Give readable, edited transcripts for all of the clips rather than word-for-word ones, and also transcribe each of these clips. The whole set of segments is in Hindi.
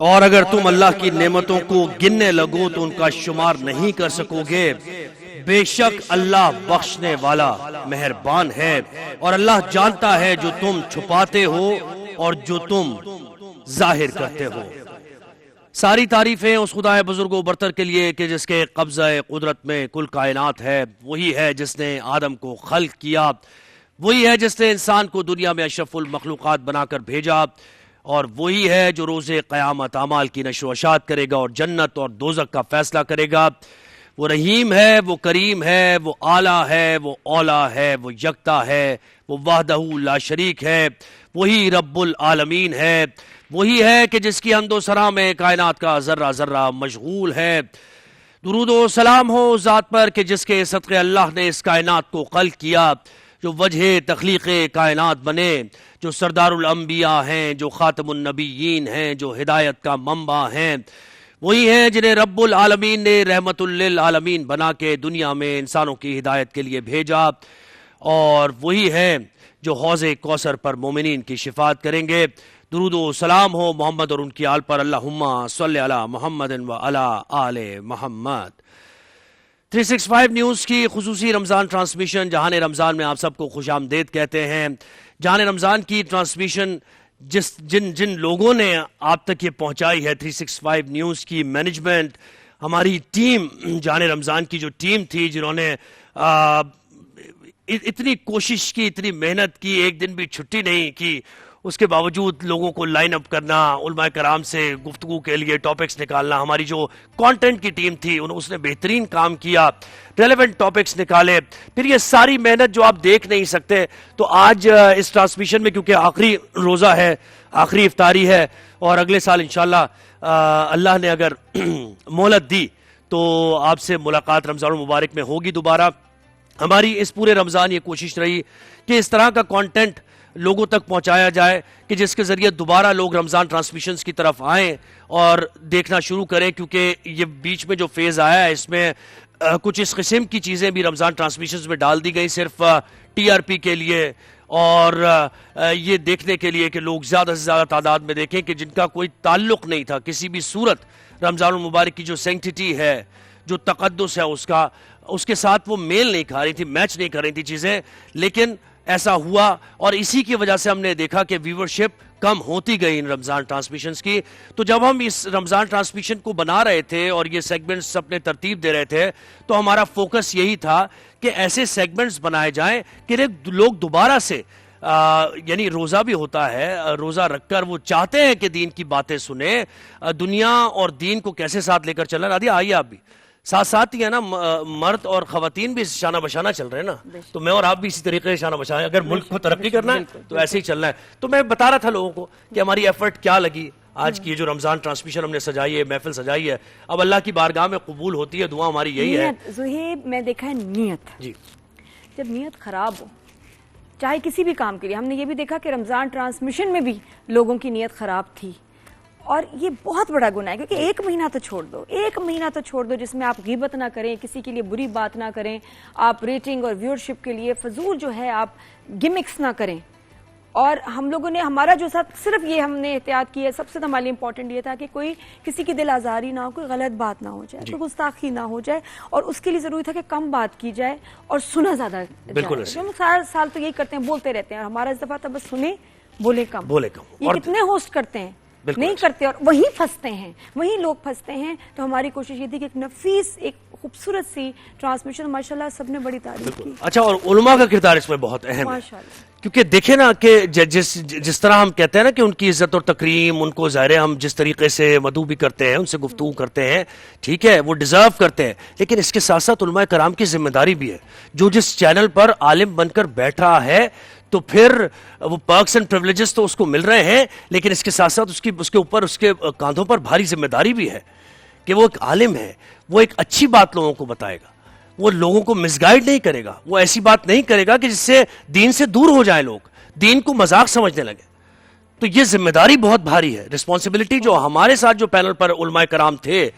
और अगर तुम अल्लाह की नेमतों को गिनने लगो तो उनका शुमार नहीं कर सकोगे। बेशक अल्लाह बख्शने वाला मेहरबान है और अल्लाह जानता है जो तुम छुपाते हो और जो तुम जाहिर करते हो। सारी तारीफें उस खुदाए बुजुर्गो बरतर के लिए कि जिसके कब्ज़ा कुदरत में कुल कायनात है। वही है जिसने आदम को खल्क किया, वही है जिसने इंसान को दुनिया में अशरफुल मखलूक़ात बनाकर भेजा, और वही है जो रोज़े क़यामत आमाल की नशो अशात करेगा और जन्नत और दोज़ख का फैसला करेगा। वो रहीम है, वो करीम है, वो आला है, वो औला है, वो यकता है, वो वाहदहू ला शरीक है, वही रब्बुल आलमीन है। वही है कि जिसकी हम्दो सना में कायनात का जर्रा जर्रा मशगूल है। दुरूद व सलाम हो उस ज़ात पर कि जिसके सदक़े अल्लाह ने इस कायनात को खल्क़ किया, जो वजह तख्लीक़ कायनात बने, जो सरदारुल अंबिया हैं, जो ख़ातमुन नबिय्यीन हैं, जो हिदायत का मंबा हैं। वही हैं जिन्हें रब्बुल आलमीन ने रहमतुल लिल आलमीन बना के दुनिया में इंसानों की हिदायत के लिए भेजा, और वही हैं जो हौज़े कौसर पर मोमिनीन की शिफात करेंगे। दुरूद व सलाम हो मोहम्मद और उनकी आल पर। अल्लाहुम्मा सल्लि अला मुहम्मद व अला आले मोहम्मद। 365 न्यूज़ की खुसूसी रमज़ान ट्रांसमिशन जहान रमज़ान में आप सबको खुशामदीद कहते हैं। जहान रमज़ान की ट्रांसमिशन जिन जिन लोगों ने आप तक ये पहुंचाई है, 365 न्यूज़ की मैनेजमेंट, हमारी टीम, जहान रमज़ान की जो टीम थी जिन्होंने इतनी कोशिश की, इतनी मेहनत की, एक दिन भी छुट्टी नहीं की, उसके बावजूद लोगों को लाइन अप करना, उलमाए कराम से गुफ्तगू के लिए टॉपिक्स निकालना, हमारी जो कंटेंट की टीम थी उसने बेहतरीन काम किया, रेलेवेंट टॉपिक्स निकाले। फिर ये सारी मेहनत जो आप देख नहीं सकते, तो आज इस ट्रांसमिशन में क्योंकि आखिरी रोज़ा है, आखिरी इफ्तारी है, और अगले साल इंशाल्लाह अल्लाह ने अगर मोहलत दी तो आपसे मुलाकात रमज़ान मुबारक में होगी दोबारा। हमारी इस पूरे रमज़ान ये कोशिश रही कि इस तरह का कंटेंट लोगों तक पहुंचाया जाए कि जिसके ज़रिए दोबारा लोग रमज़ान ट्रांसमिशंस की तरफ आएँ और देखना शुरू करें, क्योंकि ये बीच में जो फेज़ आया है इसमें कुछ इस किस्म की चीज़ें भी रमज़ान ट्रांसमिशंस में डाल दी गई सिर्फ टीआरपी के लिए और ये देखने के लिए कि लोग ज़्यादा से ज़्यादा तादाद में देखें कि जिनका कोई ताल्लुक़ नहीं था किसी भी सूरत रमज़ान मुबारक की जो सेंक्टिटी है, जो तक़द्दुस है उसका, उसके साथ वो मेल नहीं खा रही थी, मैच नहीं कर रही थी चीज़ें। लेकिन ऐसा हुआ और इसी की वजह से हमने देखा कि व्यूवरशिप कम होती गई इन रमज़ान ट्रांसमिशंस की। तो जब हम इस रमज़ान ट्रांसमिशन को बना रहे थे और ये सेगमेंट्स अपने तरतीब दे रहे थे, तो हमारा फोकस यही था कि ऐसे सेगमेंट्स बनाए जाएं कि लोग दोबारा से यानी रोज़ा भी होता है, रोज़ा रखकर वो चाहते हैं कि दीन की बातें सुने, दुनिया और दीन को कैसे साथ लेकर चलना। राधिया आइए आप भी साथ साथ ही है ना, मर्द और खवातीन भी शाना बशाना चल रहे हैं ना, तो मैं और आप भी इसी तरीके से शाना बशाना, अगर मुल्क को तरक्की करना है तो ऐसे ही चलना है। तो मैं बता रहा था लोगों को कि हमारी एफर्ट क्या लगी आज की, जो रमजान ट्रांसमिशन हमने सजाई है, महफिल सजाई है, अब अल्लाह की बारगाह में कबूल होती है, दुआ हमारी यही है। ज़ुहैब, मैं देखा है नियत जी, जब नियत खराब हो चाहे किसी भी काम के लिए, हमने ये भी देखा कि रमजान ट्रांसमिशन में भी लोगों की नियत खराब थी, और ये बहुत बड़ा गुनाह है, क्योंकि एक महीना तो छोड़ दो, एक महीना तो छोड़ दो जिसमें आप गिबत ना करें, किसी के लिए बुरी बात ना करें, आप रेटिंग और व्यूअरशिप के लिए फजूल जो है आप गिमिक्स ना करें। और हम लोगों ने, हमारा जो साथ सिर्फ ये हमने एहतियात की है, सबसे हमारे लिए इंपॉर्टेंट ये था कि कोई किसी की दिल आज़ारी ना हो, कोई गलत बात ना हो जाए, कोई गुस्ताखी ना हो जाए, और उसके लिए जरूरी था कि कम बात की जाए और सुना ज्यादा जाए। हम सारा साल तो यही करते हैं, बोलते रहते हैं, और हमारा इस दफा था बस सुने, बोले कम। ये कितने होस्ट करते हैं, नहीं करते, और वही फंसते हैं, वही लोग फंसते हैं। तो हमारी कोशिश ये थी कि एक नफीस, एक खूबसूरत सी ट्रांसमिशन, माशाल्लाह सबने बड़ी तारीफ की। अच्छा, और उलमा का किरदार इसमें बहुत अहम है, क्योंकि देखे ना कि जिस तरह हम कहते हैं ना कि उनकी इज्जत और तकरीम, उनको ज़ाहिर है हम जिस तरीके से मदू भी करते हैं, उनसे गुफ्तगू करते हैं, ठीक है, वो डिजर्व करते हैं, लेकिन इसके साथ साथ उलमा कराम की जिम्मेदारी भी है। जो जिस चैनल पर आलिम बनकर बैठ रहा है, तो फिर वो पर्क्स एंड प्रिविलेजेस तो उसको मिल रहे हैं, लेकिन इसके साथ साथ उसके ऊपर, उसके कांधों पर भारी जिम्मेदारी भी है कि वो एक आलिम है, वो एक अच्छी बात लोगों को बताएगा, वो लोगों को मिसगाइड नहीं करेगा, वो ऐसी बात नहीं करेगा कि जिससे दीन से दूर हो जाए लोग, दीन को मजाक समझने लगे। तो ये जिम्मेदारी बहुत भारी है, रिस्पॉन्सिबिलिटी। जो हमारे साथ जो पैनल पर उलमाए कराम थे,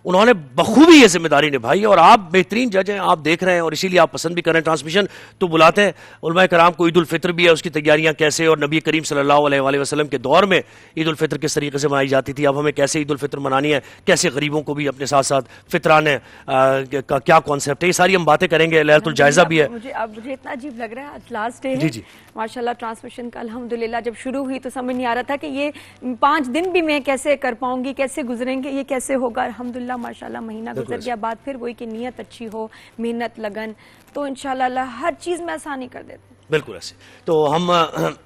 उन्होंने बखूबी ये जिम्मेदारी निभाई, और आप बेहतरीन जज हैं, आप देख रहे हैं, और इसीलिए आप पसंद भी कर रहे हैं ट्रांसमिशन। तो बुलाते हैं उलमाए कराम को, ईद उल फित्र भी है, उसकी तैयारियां कैसे, और नबी करीम सल्लल्लाहु अलैहि वसल्लम के दौर में ईद उल फित्र किस तरीके से मनाई जाती थी, अब हमें कैसे ईद उल फित्र मनानी है, कैसे गरीबों को भी अपने साथ साथ फितराने का क्या कॉन्सेप्ट है, ये सारी हम बातें करेंगे। लैलतुल जायजा भी है। मुझे इतना अजीब लग रहा है, आज लास्ट डे है माशाल्लाह ट्रांसमिशन का, अल्हम्दुलिल्लाह। जब शुरू हुई तो समझ नहीं आ रहा था कि ये 5 दिन भी मैं कैसे कर पाऊंगी, कैसे गुजरेंगे, ये कैसे होगा। अल्हम्दुलिल्लाह माशाल्लाह महीना गुजर गया, बाद फिर वही कि नियत अच्छी हो, मेहनत लगन, तो इंशाल्लाह हर चीज में आसानी कर देते हैं। बिल्कुल ऐसे। तो हम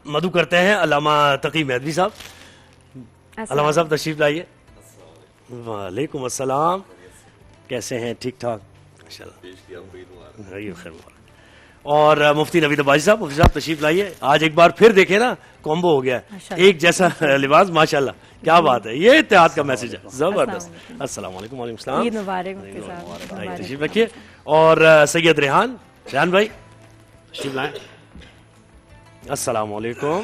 मदू करते हैं अल्लामा तकी मेहदवी साहब। अल्लामा साहब तशरीफ लाइए। वालेकुम अस्सलाम, कैसे हैं? ठीक ठाक माशाल्लाह। और मुफ्ती नवीद अब्बासी साहब, मुफ्ती साहब तशरीफ लाइए। आज एक बार फिर देखे ना, कॉम्बो हो गया है, एक जैसा लिबास, माशाल्लाह, क्या बात है, ये इत्तेहाद का मैसेज है, जबरदस्त। अस्सलाम वालेकुम। वालेकुम सलाम, ईद मुबारक मुफ्ती साहब, तशरीफ रखिए। और सैयद रेहान भाई तशरीफ लाएं। अस्सलाम वालेकुम,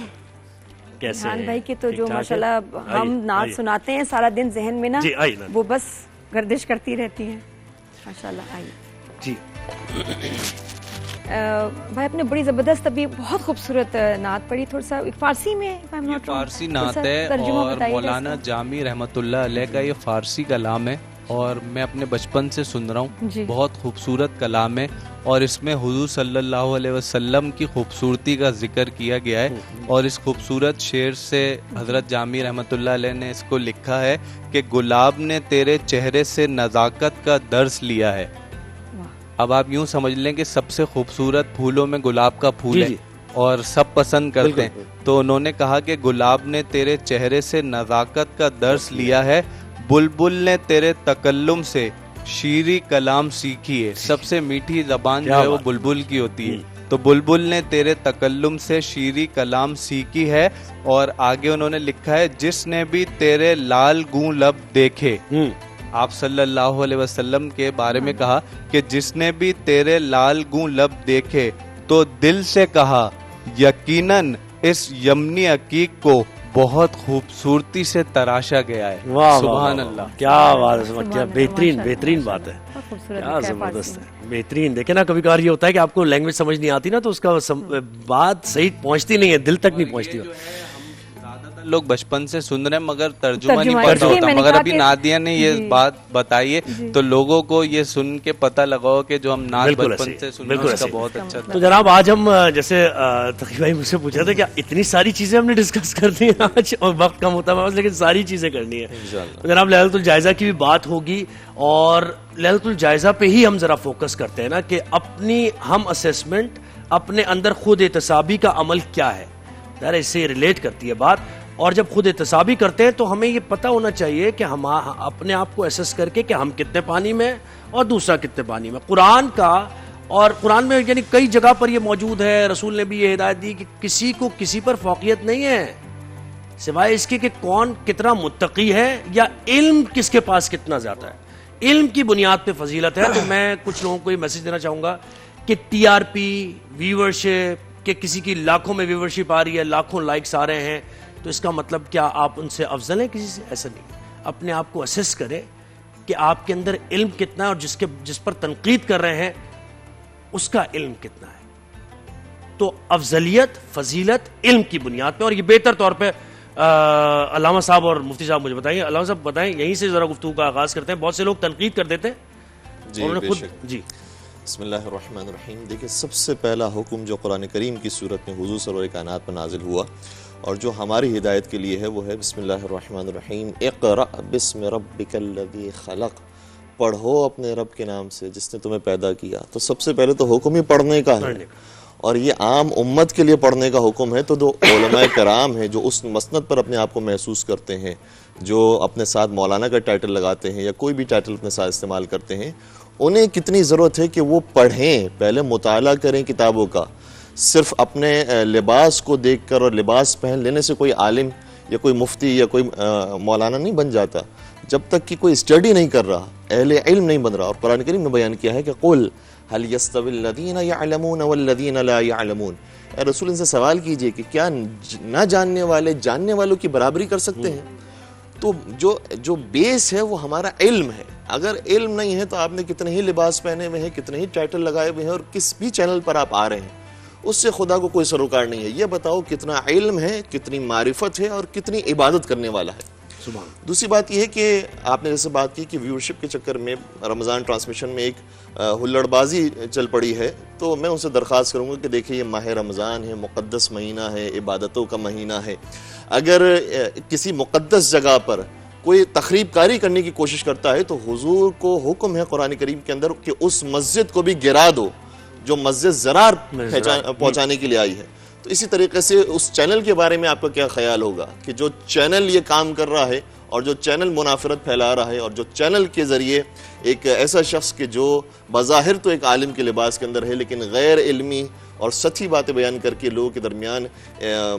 कैसे हैं? भाई के तो जो माशाल्लाह हम नात सुनाते हैं सारा दिन जहन में ना, वो बस गर्दिश करती रहती है माशाल्लाह। आइए जी। भाई आपने बड़ी ज़बरदस्त, अभी बहुत खूबसूरत नात पढ़ी, थोड़ा सा फारसी में, फारसी नात है, और मौलाना जामी रहमतुल्लाह अलैह का ये फारसी कलाम है। और मैं अपने बचपन से सुन रहा जी। हूँ। बहुत खूबसूरत कलाम है और इसमें हुजूर सल्लल्लाहु अलैहि वसल्लम की खूबसूरती का जिक्र किया गया है। और इस खूबसूरत शेर से हज़रत जामी रहमतुल्लाह अलैह ने इसको लिखा है कि गुलाब ने तेरे चेहरे से नज़ाकत का दर्स लिया है। अब आप यूं समझ लें कि सबसे खूबसूरत फूलों में गुलाब का फूल जी, है जी। और सब पसंद करते हैं। बिल्कुल। तो उन्होंने कहा कि गुलाब ने तेरे चेहरे से नज़ाकत का दर्स लिया है, बुलबुल ने तेरे तकल्लुम से शीरी कलाम सीखी है। सबसे मीठी ज़बान जो क्या है वो बात। बुलबुल की होती है। तो बुलबुल ने तेरे तकल्लुम से शीरी कलाम सीखी है। और आगे उन्होंने लिखा है, जिसने भी तेरे लाल गूं लब देखे। आप सल्लल्लाहु अलैहि वसल्लम के बारे में कहा कि जिसने भी तेरे लाल गूं लब देखे तो दिल से कहा यकीनन इस यमनी अकीक को बहुत खूबसूरती से तराशा गया है। वाह सुभान अल्लाह। क्या बात है, क्या सुभान बेहतरीन अल्लाह, बेहतरीन माशाअल्लाह, बात है। बहुत खूबसूरत क्या लिखा है जबरदस्त फारसी है, बेहतरीन। देखे ना, कभी कभार ये होता है कि आपको लैंग्वेज समझ नहीं आती ना, तो उसका बात सही पहुंचती नहीं है, दिल तक नहीं पहुंचती। ज्यादातर लोग बचपन से सुन रहे हैं मगर तर्जुमा नहीं तर्जुमा, पता इसलिए होता। मैंने मगर कहा अभी कि- नादिया ने ये जी। बात बताई है तो लोगों को ये सुन के पता लगाओ कि जो हम नाच बिल्कुल बचपन ऐसे, से सुन रहे बिल्कुल हैं उसका ऐसे। बहुत अच्छा तो जनाब आज हम जैसे तकी भाई मुझसे पूछा था क्या इतनी सारी चीजें हमने डिस्कस करनी है आज, और वक्त कम होता है लेकिन सारी चीजें करनी है। तो जनाब लैलतुल जायजा की भी बात होगी और लैलतुल जायजा पे ही हम जरा फोकस करते हैं ना कि अपनी हम असेसमेंट, अपने अंदर खुद एहतसाबी का अमल क्या है, यार इससे रिलेट करती है बात। और जब खुद एहतसाबी करते हैं तो हमें ये पता होना चाहिए कि हम अपने आप को एसेस करके कि हम कितने पानी में हैं और दूसरा कितने पानी में। कुरान का, और कुरान में यानी कई जगह पर ये मौजूद है, रसूल ने भी ये हिदायत दी कि किसी को किसी पर फौकियत नहीं है सिवाय इसके कि कौन कितना मुत्तकी है या इल्म किसके पास कितना ज्यादा है। इल्म की बुनियाद पे फजीलत है। तो मैं कुछ लोगों को ये मैसेज देना चाहूंगा कि टीआरपी, व्यूअरशिप, कि किसी की लाखों में व्यूअरशिप आ रही है, लाखों लाइक्स आ रहे हैं, तो इसका मतलब क्या आप उनसे अफजल हैं किसी से? ऐसा नहीं। अपने आप को असेस करें कि आपके अंदर इल्म कितना है और जिस पर तनकीद कर रहे हैं उसका इल्म कितना है। तो अफजलियत, फजीलत इल्म की बुनियाद पे। और ये बेहतर तौर पे अल्लामा साहब और मुफ्ती साहब मुझे बताइए। अल्लामा साहब बताएं, यहीं से जरा गुफ्तगू का आगाज करते हैं। बहुत से लोग तनकीद कर देते हैं जी, और उन्हें खुद बेशक। जी बिस्मिल्लाहिर्रहमानिर्रहीम। देखिए, सबसे पहला हुक्म जो कुरान करीम की सूरत में हुजूर सरवर कायनात पर नाजिल हुआ और जो हमारी हिदायत के लिए है वो है बिस्मिल्लाहिर्रहमानिर्रहीम, इक़रा बिस्मि रब्बिकल्लज़ी खलक़। पढ़ो अपने रब के नाम से जिसने तुम्हें पैदा किया। तो सबसे पहले तो हुक्म ही पढ़ने का है और ये आम उम्मत के लिए पढ़ने का हुक्म है। तो जो उलमाए कराम हैं जो उस मसनद पर अपने आप को महसूस करते हैं, जो अपने साथ मौलाना का टाइटल लगाते हैं या कोई भी टाइटल अपने साथ इस्तेमाल करते हैं, उन्हें कितनी ज़रूरत है कि वो पढ़ें, पहले मुताला करें किताबों का। सिर्फ अपने लिबास को देखकर और लिबास पहन लेने से कोई आलिम या कोई मुफ्ती या कोई मौलाना नहीं बन जाता। जब तक कि कोई स्टडी नहीं कर रहा, अहले इल्म नहीं बन रहा। और कुरान करीम ने बयान किया है कि कुल हल यस्तविल्लज़ीना यअलमून वल्लज़ीना ला यअलमून। रसूल इनसे सवाल कीजिए कि क्या ना जानने वाले जानने वालों की बराबरी कर सकते हैं? तो जो बेस है वो हमारा इल्म है। अगर इल्म नहीं है तो आपने कितने ही लिबास पहने हुए हैं, कितने ही टाइटल लगाए हुए हैं और किस भी चैनल पर आप आ रहे हैं, उससे खुदा को कोई सरोकार नहीं है। ये बताओ कितना इल्म है, कितनी मारिफत है और कितनी इबादत करने वाला है। दूसरी बात यह है कि आपने जैसे बात की कि व्यूअरशिप के चक्कर में रमज़ान ट्रांसमिशन में एक हुल्लड़बाजी चल पड़ी है। तो मैं उनसे दरख्वास्त करूंगा कि देखिए, ये माह रमज़ान है, मुक़द्दस महीना है, इबादतों का महीना है। अगर किसी मुक़द्दस जगह पर कोई तखरीबकारी करने की कोशिश करता है तो हुजूर को हुक्म है कुरान करीम के अंदर कि उस मस्जिद को भी गिरा दो जो मस्जिद ज़रार पहुंचाने के लिए आई है। तो इसी तरीके से उस चैनल के बारे में आपका क्या ख्याल होगा कि जो चैनल ये काम कर रहा है और जो चैनल मुनाफरत फैला रहा है और जो चैनल के ज़रिए एक ऐसा शख्स के जो बज़ाहिर तो एक आलिम के लिबास के अंदर है लेकिन गैर इल्मी और सच्ची बातें बयान करके लोगों के दरमियान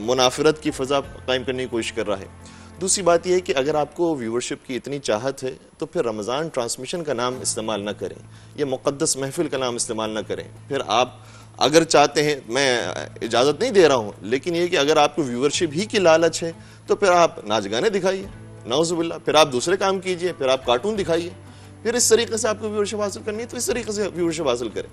मुनाफरत की फ़ज़ा कायम करने की कोशिश कर रहा है। दूसरी बात यह है कि अगर आपको व्यूअरशिप की इतनी चाहत है तो फिर रमज़ान ट्रांसमिशन का नाम इस्तेमाल ना करें, यह मुक़द्दस महफिल का नाम इस्तेमाल ना करें। फिर आप अगर चाहते हैं, मैं इजाज़त नहीं दे रहा हूँ, लेकिन ये कि अगर आपको व्यूअरशिप ही की लालच है तो फिर आप नाच गाने दिखाइए, नाउज़ुबिल्लाह, फिर आप दूसरे काम कीजिए, फिर आप कार्टून दिखाइए। फिर इस तरीके से आपको व्यूअरशिप हासिल करनी है तो इस तरीके से व्यूअरशिप हासिल करें।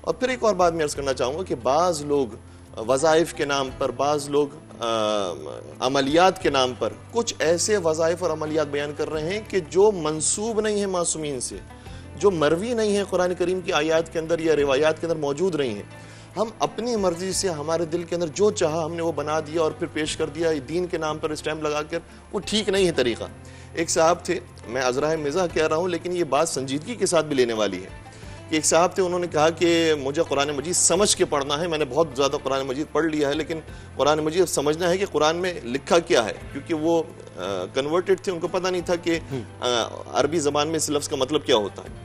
और फिर एक और बात मैं अर्ज़ करना चाहूँगा कि बाज़ लोग वज़ाइफ के नाम पर, बाज़ लोग अमलियात के नाम पर कुछ ऐसे वज़ाइफ और अमलियात बयान कर रहे हैं कि जो मंसूब नहीं है मासूमीन से, जो मरवी नहीं है कुरान करीम की आयत के अंदर या रिवायात के अंदर मौजूद नहीं है। हम अपनी मर्जी से हमारे दिल के अंदर जो चाहा हमने वो बना दिया और फिर पेश कर दिया दीन के नाम पर स्टैम्प लगा कर। वो ठीक नहीं है तरीका। एक साहब थे, मैं अज़राए मिज़ाह कह रहा हूँ लेकिन ये बात संजीदगी के साथ भी लेने वाली है, कि एक साहब थे, उन्होंने कहा कि मुझे कुरान मजीद समझ के पढ़ना है, मैंने बहुत ज़्यादा कुरान मजीद पढ़ लिया है लेकिन कुरान मजीद समझना है कि कुरान में लिखा क्या है, क्योंकि वो कन्वर्टेड थे, उनको पता नहीं था कि अरबी ज़बान में इस लफ्ज़ का मतलब क्या होता है।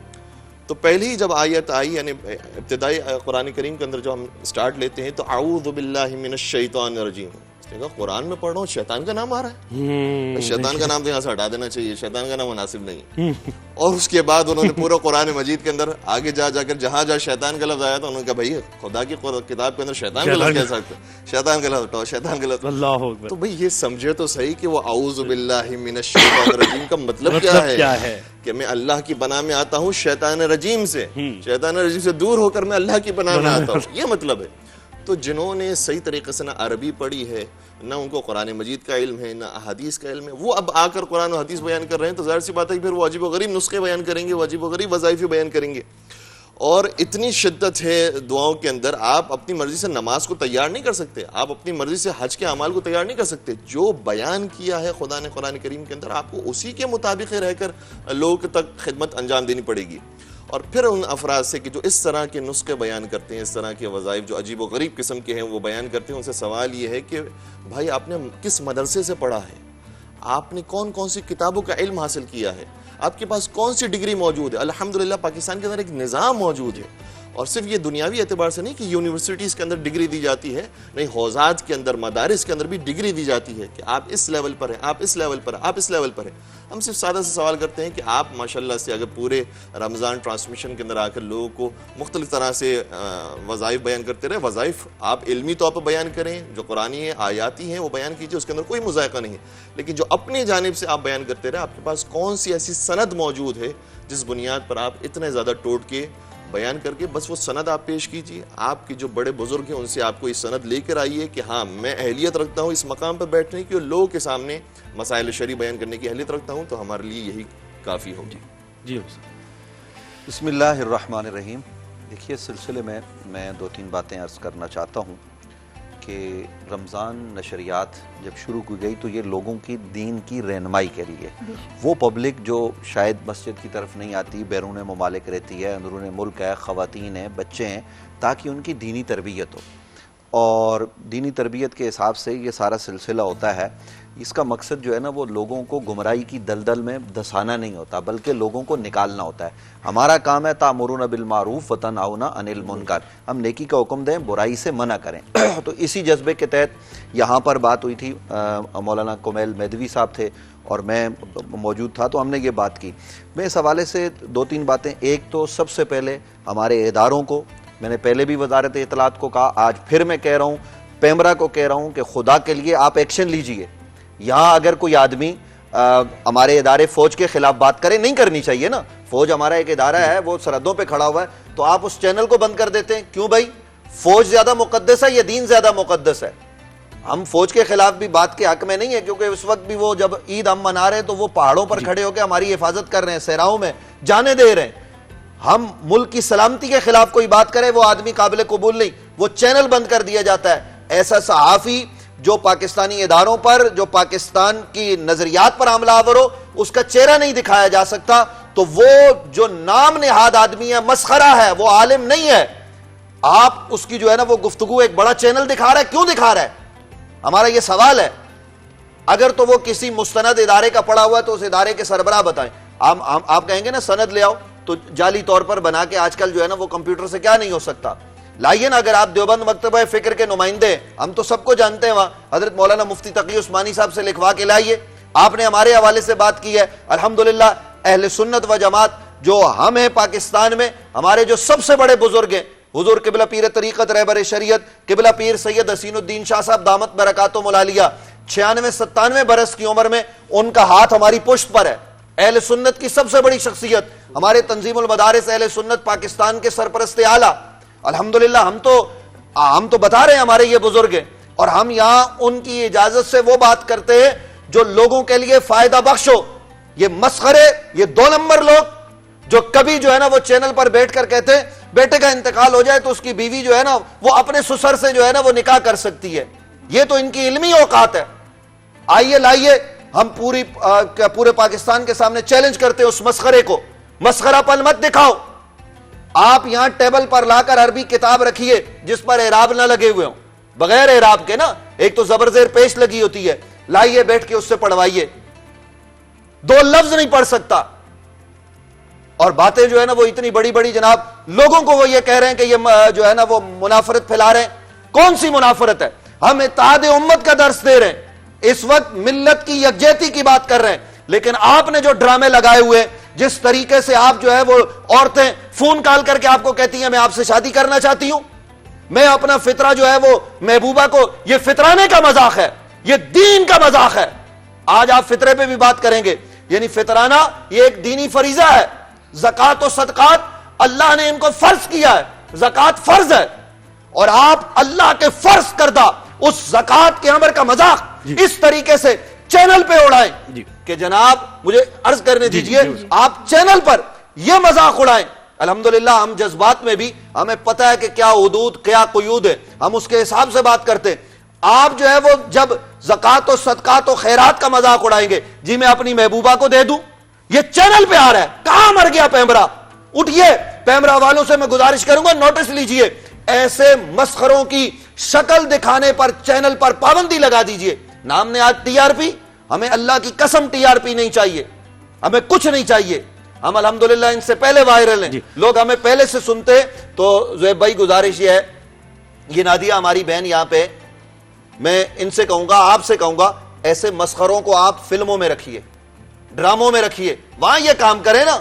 तो पहले ही जब आयत आई, यानी इब्तिदाई कुरान करीम के अंदर जो हम स्टार्ट लेते हैं तो आऊज़ु बिल्लाहि मिनश शैतानिर रजीम, कुरान में पढ़ रहा हूँ शैतान का नाम आ रहा है, शैतान का नाम तो यहाँ से हटा देना चाहिए, शैतान का नाम मुनासिब नहीं। और उसके बाद उन्होंने पूरा कुरान मजीद के अंदर आगे जाकर जहाँ शैतान का लफ्ज़ आया था उन्होंने कहा भाई खुदा की किताब के अंदर शैतान का लफ्ज़ कह सकते, शैतान का लफ्ज़ हटाओ, शैतान का लफ्ज़। अल्लाह अकबर। तो भाई ये समझे तो सही कि वो आऊज़ु बिल्लाहि मिनश शैतानिर रजीम का मतलब क्या है कि मैं अल्लाह की पनाह में आता हूँ शैतान रजीम से, शैतान रजीम से दूर होकर मैं अल्लाह की पनाह में आता हूँ, ये मतलब है। तो जिन्होंने सही तरीके से ना अरबी पढ़ी है, ना उनको कुरान मजीद का इल्म है, ना हदीस का इल्म है, वो अब आकर कुरान और हदीस बयान कर रहे हैं तो जाहिर सी बात है कि फिर वो अजीब व गरीब नुस्खे बयान करेंगे, वो अजीब व गरीब वज़ाइफ बयान करेंगे। और इतनी शिद्दत है दुआओं के अंदर, आप अपनी मर्जी से नमाज को तैयार नहीं कर सकते, आप अपनी मर्जी से हज के अमाल को तैयार नहीं कर सकते। जो बयान किया है खुदा ने कुरान करीम के अंदर, आपको उसी के मुताबिक रहकर लोगों तक खिदमत अंजाम देनी पड़ेगी। और फिर उन अफराद से कि जो इस तरह के नुस्खे बयान करते हैं, इस तरह के वज़ाइफ जो अजीब व गरीब किस्म के हैं वो बयान करते हैं, उनसे सवाल ये है कि भाई आपने किस मदरसे से पढ़ा है, आपने कौन कौन सी किताबों का इल्म हासिल किया है, आपके पास कौन सी डिग्री मौजूद है। अल्हम्दुलिल्लाह पाकिस्तान के अंदर एक निज़ाम मौजूद है, और सिर्फ ये दुनियावी एतबार से नहीं कि यूनिवर्सिटीज़ के अंदर डिग्री दी जाती है, नहीं, हौज़ात के अंदर, मदारिस के अंदर भी डिग्री दी जाती है कि आप इस लेवल पर हैं, आप इस लेवल पर हैं, आप इस लेवल पर हैं। हम सिर्फ सादा से सवाल करते हैं कि आप माशाल्लाह से अगर पूरे रमज़ान ट्रांसमिशन के अंदर आकर लोगों को मुख्तलिफ तरह से वज़ाइफ बयान करते रहे, वज़ाइफ आप इल्मी तौर पर बयान करें, जो कुरानी है, आयाती हैं, वो बयान कीजिए, उसके अंदर कोई मुज़ायक़ा नहीं है, लेकिन जो अपनी जानिब से आप बयान करते रहे, आपके पास कौन सी ऐसी सनद मौजूद है जिस बुनियाद पर आप इतने ज़्यादा टोट के बयान करके बस वो सनद आप पेश कीजिए। आपके जो बड़े बुजुर्ग हैं उनसे आपको इस सनद लेकर आइए कि हाँ मैं अहलियत रखता हूँ इस मकाम पर बैठने की और लोगों के सामने मसाइल शरी बयान करने की अहलियत रखता हूँ, तो हमारे लिए यही काफ़ी होगी। जी बिस्मिल्लाहिर्रहमानिर्रहीम। देखिए, सिलसिले में मैं 2-3 बातें अर्ज़ करना चाहता हूँ कि रमज़ान नशरियात जब शुरू की गई तो ये लोगों की दीन की रहनुमाई के लिए, वो पब्लिक जो शायद मस्जिद की तरफ नहीं आती, बैरून ममालिक रहती है, अंदरून मुल्क है, ख़वातीन हैं, बच्चे हैं, ताकि उनकी दीनी तरबियत हो। और दीनी तरबियत के हिसाब से ये सारा सिलसिला होता है। इसका मकसद जो है ना, वो लोगों को गुमराही की दलदल में धंसाना नहीं होता, बल्कि लोगों को निकालना होता है। हमारा काम है तामुरून बिल मारूफ व तनहाउना अनिल मुनकर, हम नेकी का हुक्म दें, बुराई से मना करें। तो इसी जज्बे के तहत यहाँ पर बात हुई थी, मौलाना कुमैल मेदवी साहब थे और मैं मौजूद था, तो हमने ये बात की। मैं इस हवाले से 2-3 बातें, एक तो सबसे पहले हमारे इदारों को, मैंने पहले भी वजारत इत्तलात को कहा, आज फिर मैं कह रहा हूँ, पैमरा को कह रहा हूँ कि खुदा के लिए आप एक्शन लीजिए। यहाँ अगर कोई आदमी हमारे इदारे फौज के खिलाफ बात करे, नहीं करनी चाहिए ना, फौज हमारा एक इदारा है, वो सरहदों पे खड़ा हुआ है, तो आप उस चैनल को बंद कर देते हैं। क्यों भाई? फौज ज्यादा मुकद्दस है या दीन ज्यादा मुकद्दस है? हम फौज के खिलाफ भी बात के हक में नहीं है, क्योंकि उस वक्त भी वो जब ईद हम मना रहे हैं तो वो पहाड़ों पर खड़े होकर हमारी हिफाजत कर रहे हैं, सहराओं में जाने दे रहे हैं। हम मुल्क की सलामती के खिलाफ कोई बात करे, वो आदमी काबिल कबूल नहीं, वो चैनल बंद कर दिया जाता है। ऐसा सहाफी जो पाकिस्तानी इदारों पर, जो पाकिस्तान की नजरियात पर हमलावर हो, उसका चेहरा नहीं दिखाया जा सकता, तो वो जो नाम नेहाद आदमी है, मसखरा है, वो आलिम नहीं है। आप उसकी जो है ना वो गुफ्तगू एक बड़ा चैनल दिखा रहा है, क्यों दिखा रहा है? हमारा ये सवाल है। अगर तो वो किसी मुस्तनद इदारे का पढ़ा हुआ है तो उस इदारे के सरबराह बताएं। आप कहेंगे ना सनद ले आओ, तो जाली तौर पर बना के आजकल जो है ना वो कंप्यूटर से क्या नहीं हो सकता, लाइए ना। अगर आप देवबंद मकतबा फिक्र के नुमाइंदे, हम तो सबको जानते हैं, वहां हजरत मौलाना मुफ्ती तकी उस्मानी साहब से लिखवा के लाइए। आपने हमारे हवाले से बात की है, अल्हम्दुलिल्लाह अहले सुन्नत व जमात जो हम हैं पाकिस्तान में, हमारे जो सबसे बड़े बुजुर्ग हैं, हुजूर किबला पीर तरीक़त रहबर शरीयत किबला पीर सैयद हसीनुद्दीन शाह साहब दामत बरकातो मुलालिया, 96-97 बरस की उम्र में उनका हाथ हमारी पुश्त पर है। अहले सुन्नत की सबसे बड़ी शख्सियत, हमारे तंजीमुल मदारिस अहले सुन्नत पाकिस्तान के सरपरस्त आला, अल्हम्दुलिल्लाह हम तो बता रहे हैं हमारे ये बुजुर्ग हैं। और हम यहां उनकी इजाजत से वो बात करते हैं जो लोगों के लिए फायदा बख्श हो। ये मस्खरे, ये 2 नंबर लोग जो कभी जो है ना वो चैनल पर बैठकर कहते हैं बेटे का इंतकाल हो जाए तो उसकी बीवी जो है ना वो अपने ससुर से जो है ना वो निकाह कर सकती है। ये तो इनकी इल्मी औकात है। आइए लाइए, हम पूरे पाकिस्तान के सामने चैलेंज करते हैं उस मस्खरे को। मस्खरापन मत दिखाओ। आप यहां टेबल पर लाकर अरबी किताब रखिए जिस पर एराब ना लगे हुए हो, बगैर एराब के ना, एक तो जबर जेर पेश लगी होती है, लाइए बैठ के उससे पढ़वाइए। 2 लफ्ज नहीं पढ़ सकता और बातें जो है ना वो इतनी बड़ी बड़ी, जनाब लोगों को वो ये कह रहे हैं कि ये जो है ना वो मुनाफरत फैला रहे हैं। कौन सी मुनाफरत है? हम इत्तेहाद उम्मत का दर्स दे रहे हैं, इस वक्त मिल्लत की यकजहती की बात कर रहे हैं। लेकिन आपने जो ड्रामे लगाए हुए, जिस तरीके से आप जो है वो औरतें फोन कॉल करके आपको कहती हैं मैं आपसे शादी करना चाहती हूं, मैं अपना फितरा जो है वो महबूबा को, ये फितराने का मजाक है, ये दीन का मजाक है। आज आप फितरे पे भी बात करेंगे, यानी फितराना ये एक दीनी फरीजा है। ज़कात और सदकात अल्लाह ने इनको फर्ज किया है, ज़कात फर्ज है, और आप अल्लाह के फर्ज करदा उस ज़कात के अमर का मजाक इस तरीके से चैनल पे उड़ाएं कि जनाब मुझे अर्ज करने दीजिए, आप चैनल पर यह मजाक उड़ाएं। अल्हम्दुलिल्लाह हम जज्बात में भी हमें पता है कि क्या हुदूद क्या कुयूद है, हम उसके हिसाब से बात करते हैं। आप जो है वो जब ज़कात और सदकात और खैरात का मजाक उड़ाएंगे, जी मैं अपनी महबूबा को दे दूं, ये चैनल पे आ रहा है। कहां मर गया पैमरा? उठिए, पैमरा वालों से मैं गुजारिश करूंगा नोटिस लीजिए, ऐसे मस्खरों की शक्ल दिखाने पर चैनल पर पाबंदी लगा दीजिए। नाम ने आज टीआरपी, हमें अल्लाह की कसम टीआरपी नहीं चाहिए, हमें कुछ नहीं चाहिए। हम अल्हम्दुलिल्लाह इनसे पहले वायरल हैं, लोग हमें पहले से सुनते। तो ज़ुहैब भाई गुजारिश ये है, ये नादिया हमारी बहन यहां पे, मैं इनसे कहूंगा, आपसे कहूंगा, ऐसे मस्खरों को आप फिल्मों में रखिए, ड्रामों में रखिए, वहां ये काम करें ना।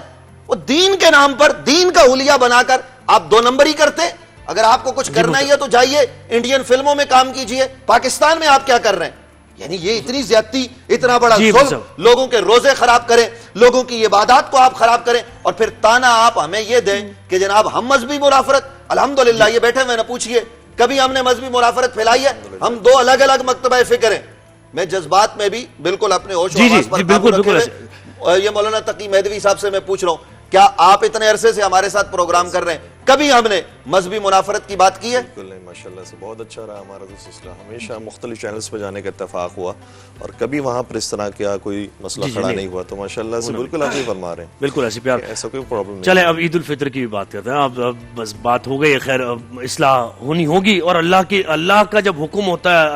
वो दीन के नाम पर दीन का हुलिया बनाकर आप 2 नंबर ही करते। अगर आपको कुछ करना ही है तो जाइए इंडियन फिल्मों में काम कीजिए। पाकिस्तान में आप क्या कर रहे हैं? यानी ये इतनी ज्यादती, इतना बड़ा जुल्म, लोगों के रोजे खराब करें, लोगों की इबादत को आप खराब करें, और फिर ताना आप हमें ये दें कि जनाब हम मजहबी मुनाफरत। अल्हम्दुलिल्लाह ये बैठे, मैंने पूछिए कभी हमने मजहबी मुनाफरत फैलाई है? हम 2 अलग अलग मकतबा फिक्र हैं। मैं जज्बात में भी बिल्कुल अपने होश पर काबू रखे हुए। ये मौलाना तकी मेहदवी साहब से मैं पूछ रहा हूं, क्या आप इतने अरसे से हमारे साथ प्रोग्राम कर रहे हैं, कभी हमने मजहबी मुनाफरत की बात की है? बिल्कुल नहीं, माशाल्लाह से बहुत अच्छा रहा हमारा तो सिलसिला। हमेशा मुख्तलिफ चैनल्स पर जाने का इत्तेफाक हुआ और कभी वहाँ पर इस तरह का कोई मसला खड़ा नहीं हुआ। तो माशाल्लाह से बिल्कुल आप ये फरमा रहे हैं, बिल्कुल ऐसी प्यार, ऐसा कोई प्रॉब्लम नहीं। चले अब ईद उल फितर की भी बात करते हैं। अब बस बात हो गई, खैर इस्लाह होनी होगी, और अल्लाह का जब हुक्म होता है,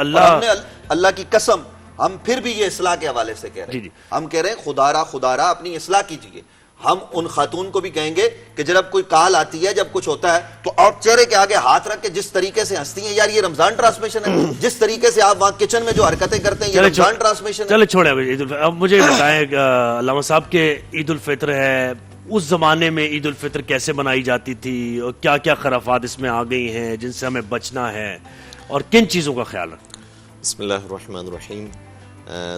अल्लाह की कसम, हम फिर भी ये इस्लाह के हवाले से कह रहे हैं, हम कह रहे हैं खुदारा अपनी इस्लाह कीजिए। हम उन खातून को भी कहेंगे कि जब कोई काल आती है, जब कुछ होता है, तो आप चेहरे के आगे हाथ रख के जिस तरीके से हंसती हैं, यार ये रमजान ट्रांसमिशन है, जिस तरीके से आप वहां किचन में जो हरकतें करते हैं, ये रमजान ट्रांसमिशन है। चले छोड़े अब मुझे बताएं अल्लामा साहब के ईद उल फितर है, उस जमाने में ईद उल फितर कैसे बनाई जाती थी और क्या क्या खराफात इसमें आ गई हैं जिनसे हमें बचना है, और किन चीजों का ख्याल रखें? बिस्मिल्लाहिर्रहमानिर्रहीम।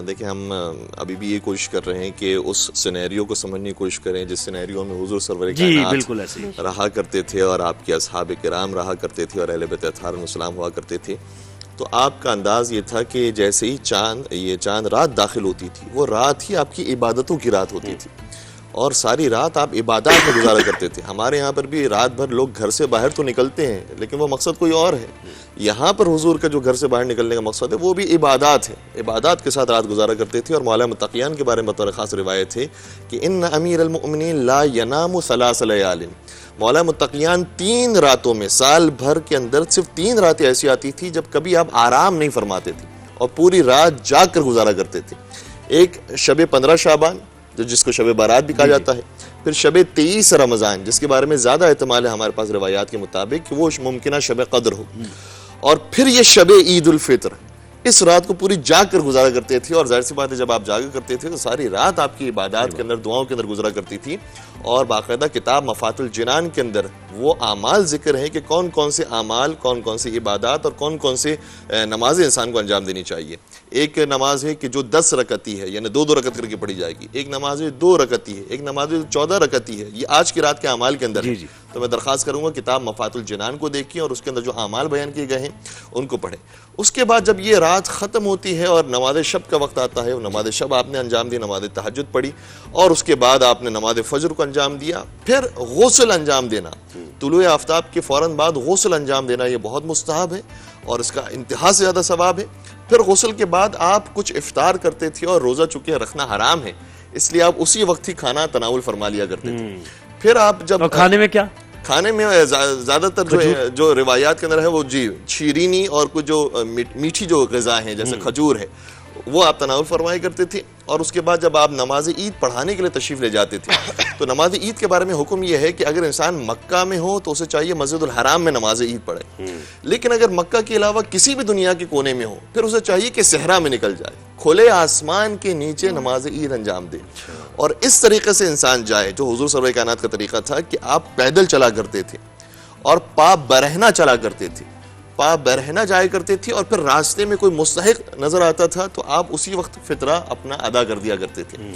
देखिए, हम अभी भी ये कोशिश कर रहे हैं कि उस सिनेरियो को समझने की कोशिश करें जिस सिनेरियो में हुजूर सरवर कायनात रहा करते थे और आपके असहाब किराम रहा करते थे और अहले बैत अलैहिस्सलाम हुआ करते थे। तो आपका अंदाज ये था कि जैसे ही चांद रात दाखिल होती थी, वो रात ही आपकी इबादतों की रात होती थी और सारी रात आप इबादत में गुजारा करते थे। हमारे यहाँ पर भी रात भर लोग घर से बाहर तो निकलते हैं, लेकिन वो मकसद कोई और है। यहाँ पर हुजूर का जो घर से बाहर निकलने का मकसद है वो भी इबादत है, इबादत के साथ रात गुजारा करते थे। और मौला मुत्तकियान के बारे में बतौर खास रिवायत है कि इन्न अमीरुल मुमिनीन ला यनामु सलास लयालिन, मौला मुत्तकियान 3 रातों में, साल भर के अंदर सिर्फ 3 रातें ऐसी आती थी जब कभी आप आराम नहीं फरमाते थे और पूरी रात जाग कर गुजारा करते थे। एक शब 15 शाबान जिसको शब बारात भी कहा जाता है, फिर शब 23 रमज़ान जिसके बारे में ज़्यादा एहतमाल है हमारे पास रिवायात के मुताबिक कि वो मुमकिन शब कद्र हो, और फिर ये शब ईद उल फितर। इस रात को पूरी जाग कर गुजारा करते थे और जाहिर सी बात है जब आप जागा करते थे तो सारी रात आपकी इबादत के अंदर, दुआओं के अंदर गुजरा करती थी। और बाकायदा किताब मफातुल जिनान के अंदर वो आमाल जिक्र है कि कौन कौन से आमाल, कौन कौन सी इबादत और कौन कौन से नमाजें इंसान को अंजाम देनी चाहिए। एक नमाज है कि जो 10 रकती है, यानी 2-2 रकत करके पढ़ी जाएगी। एक नमाज है 2 रकती है, एक नमाज है 14 रकती है। ये आज की रात के अमाल के अंदर है। तो मैं दरख्वास्त करूंगा किताब मफातुल जनान को देखिए और उसके अंदर जो आमाल बयान किए गए हैं उनको पढ़ें। उसके बाद जब ये रात ख़त्म होती है और नमाज शब का वक्त आता है, नमाज शब आपने अंजाम दी, नमाज तहज्जुद पढ़ी और उसके बाद आपने नमाज फजर को अंजाम दिया, फिर गुस्ल अंजाम देना, तुलुए आफ्ताब के फ़ौरन बाद गुस्ल अंजाम देना, ये बहुत मुस्तहब है और इसका इंतहा से ज़्यादा सवाब है। फिर गुस्ल के बाद आप कुछ इफ्तार करते थे और रोज़ा चूंकि रखना हराम है इसलिए आप उसी वक्त ही खाना तनाउल फरमा लिया करते थे। फिर आप जब और खाने में क्या, खाने में ज्यादातर जो रिवायात के अंदर है वो जी शीरीनी और कुछ जो मीठी जो ग़िज़ा हैं जैसे खजूर है वो आप तनाउल फरमाया करते थे। और उसके बाद जब आप नमाज ईद पढ़ाने के लिए तशरीफ ले जाते थे तो नमाज ईद के बारे में हुक्म यह है कि अगर इंसान मक्का में हो तो उसे चाहिए मस्जिदुल हराम में नमाज ईद पढ़े, लेकिन अगर मक्का के अलावा किसी भी दुनिया के कोने में हो फिर उसे चाहिए कि सहरा में निकल जाए, खुले आसमान के नीचे नमाज ईद अंजाम दे। और इस तरीके से इंसान जाए जो हुजूर सरवर कायनात का तरीका था कि आप पैदल चला करते थे और पा बरहना चला करते थे, पा बरहना जाया करते थे और फिर रास्ते में कोई मुस्तहिक नजर आता था तो आप उसी वक्त फितरा अपना अदा कर दिया करते थे।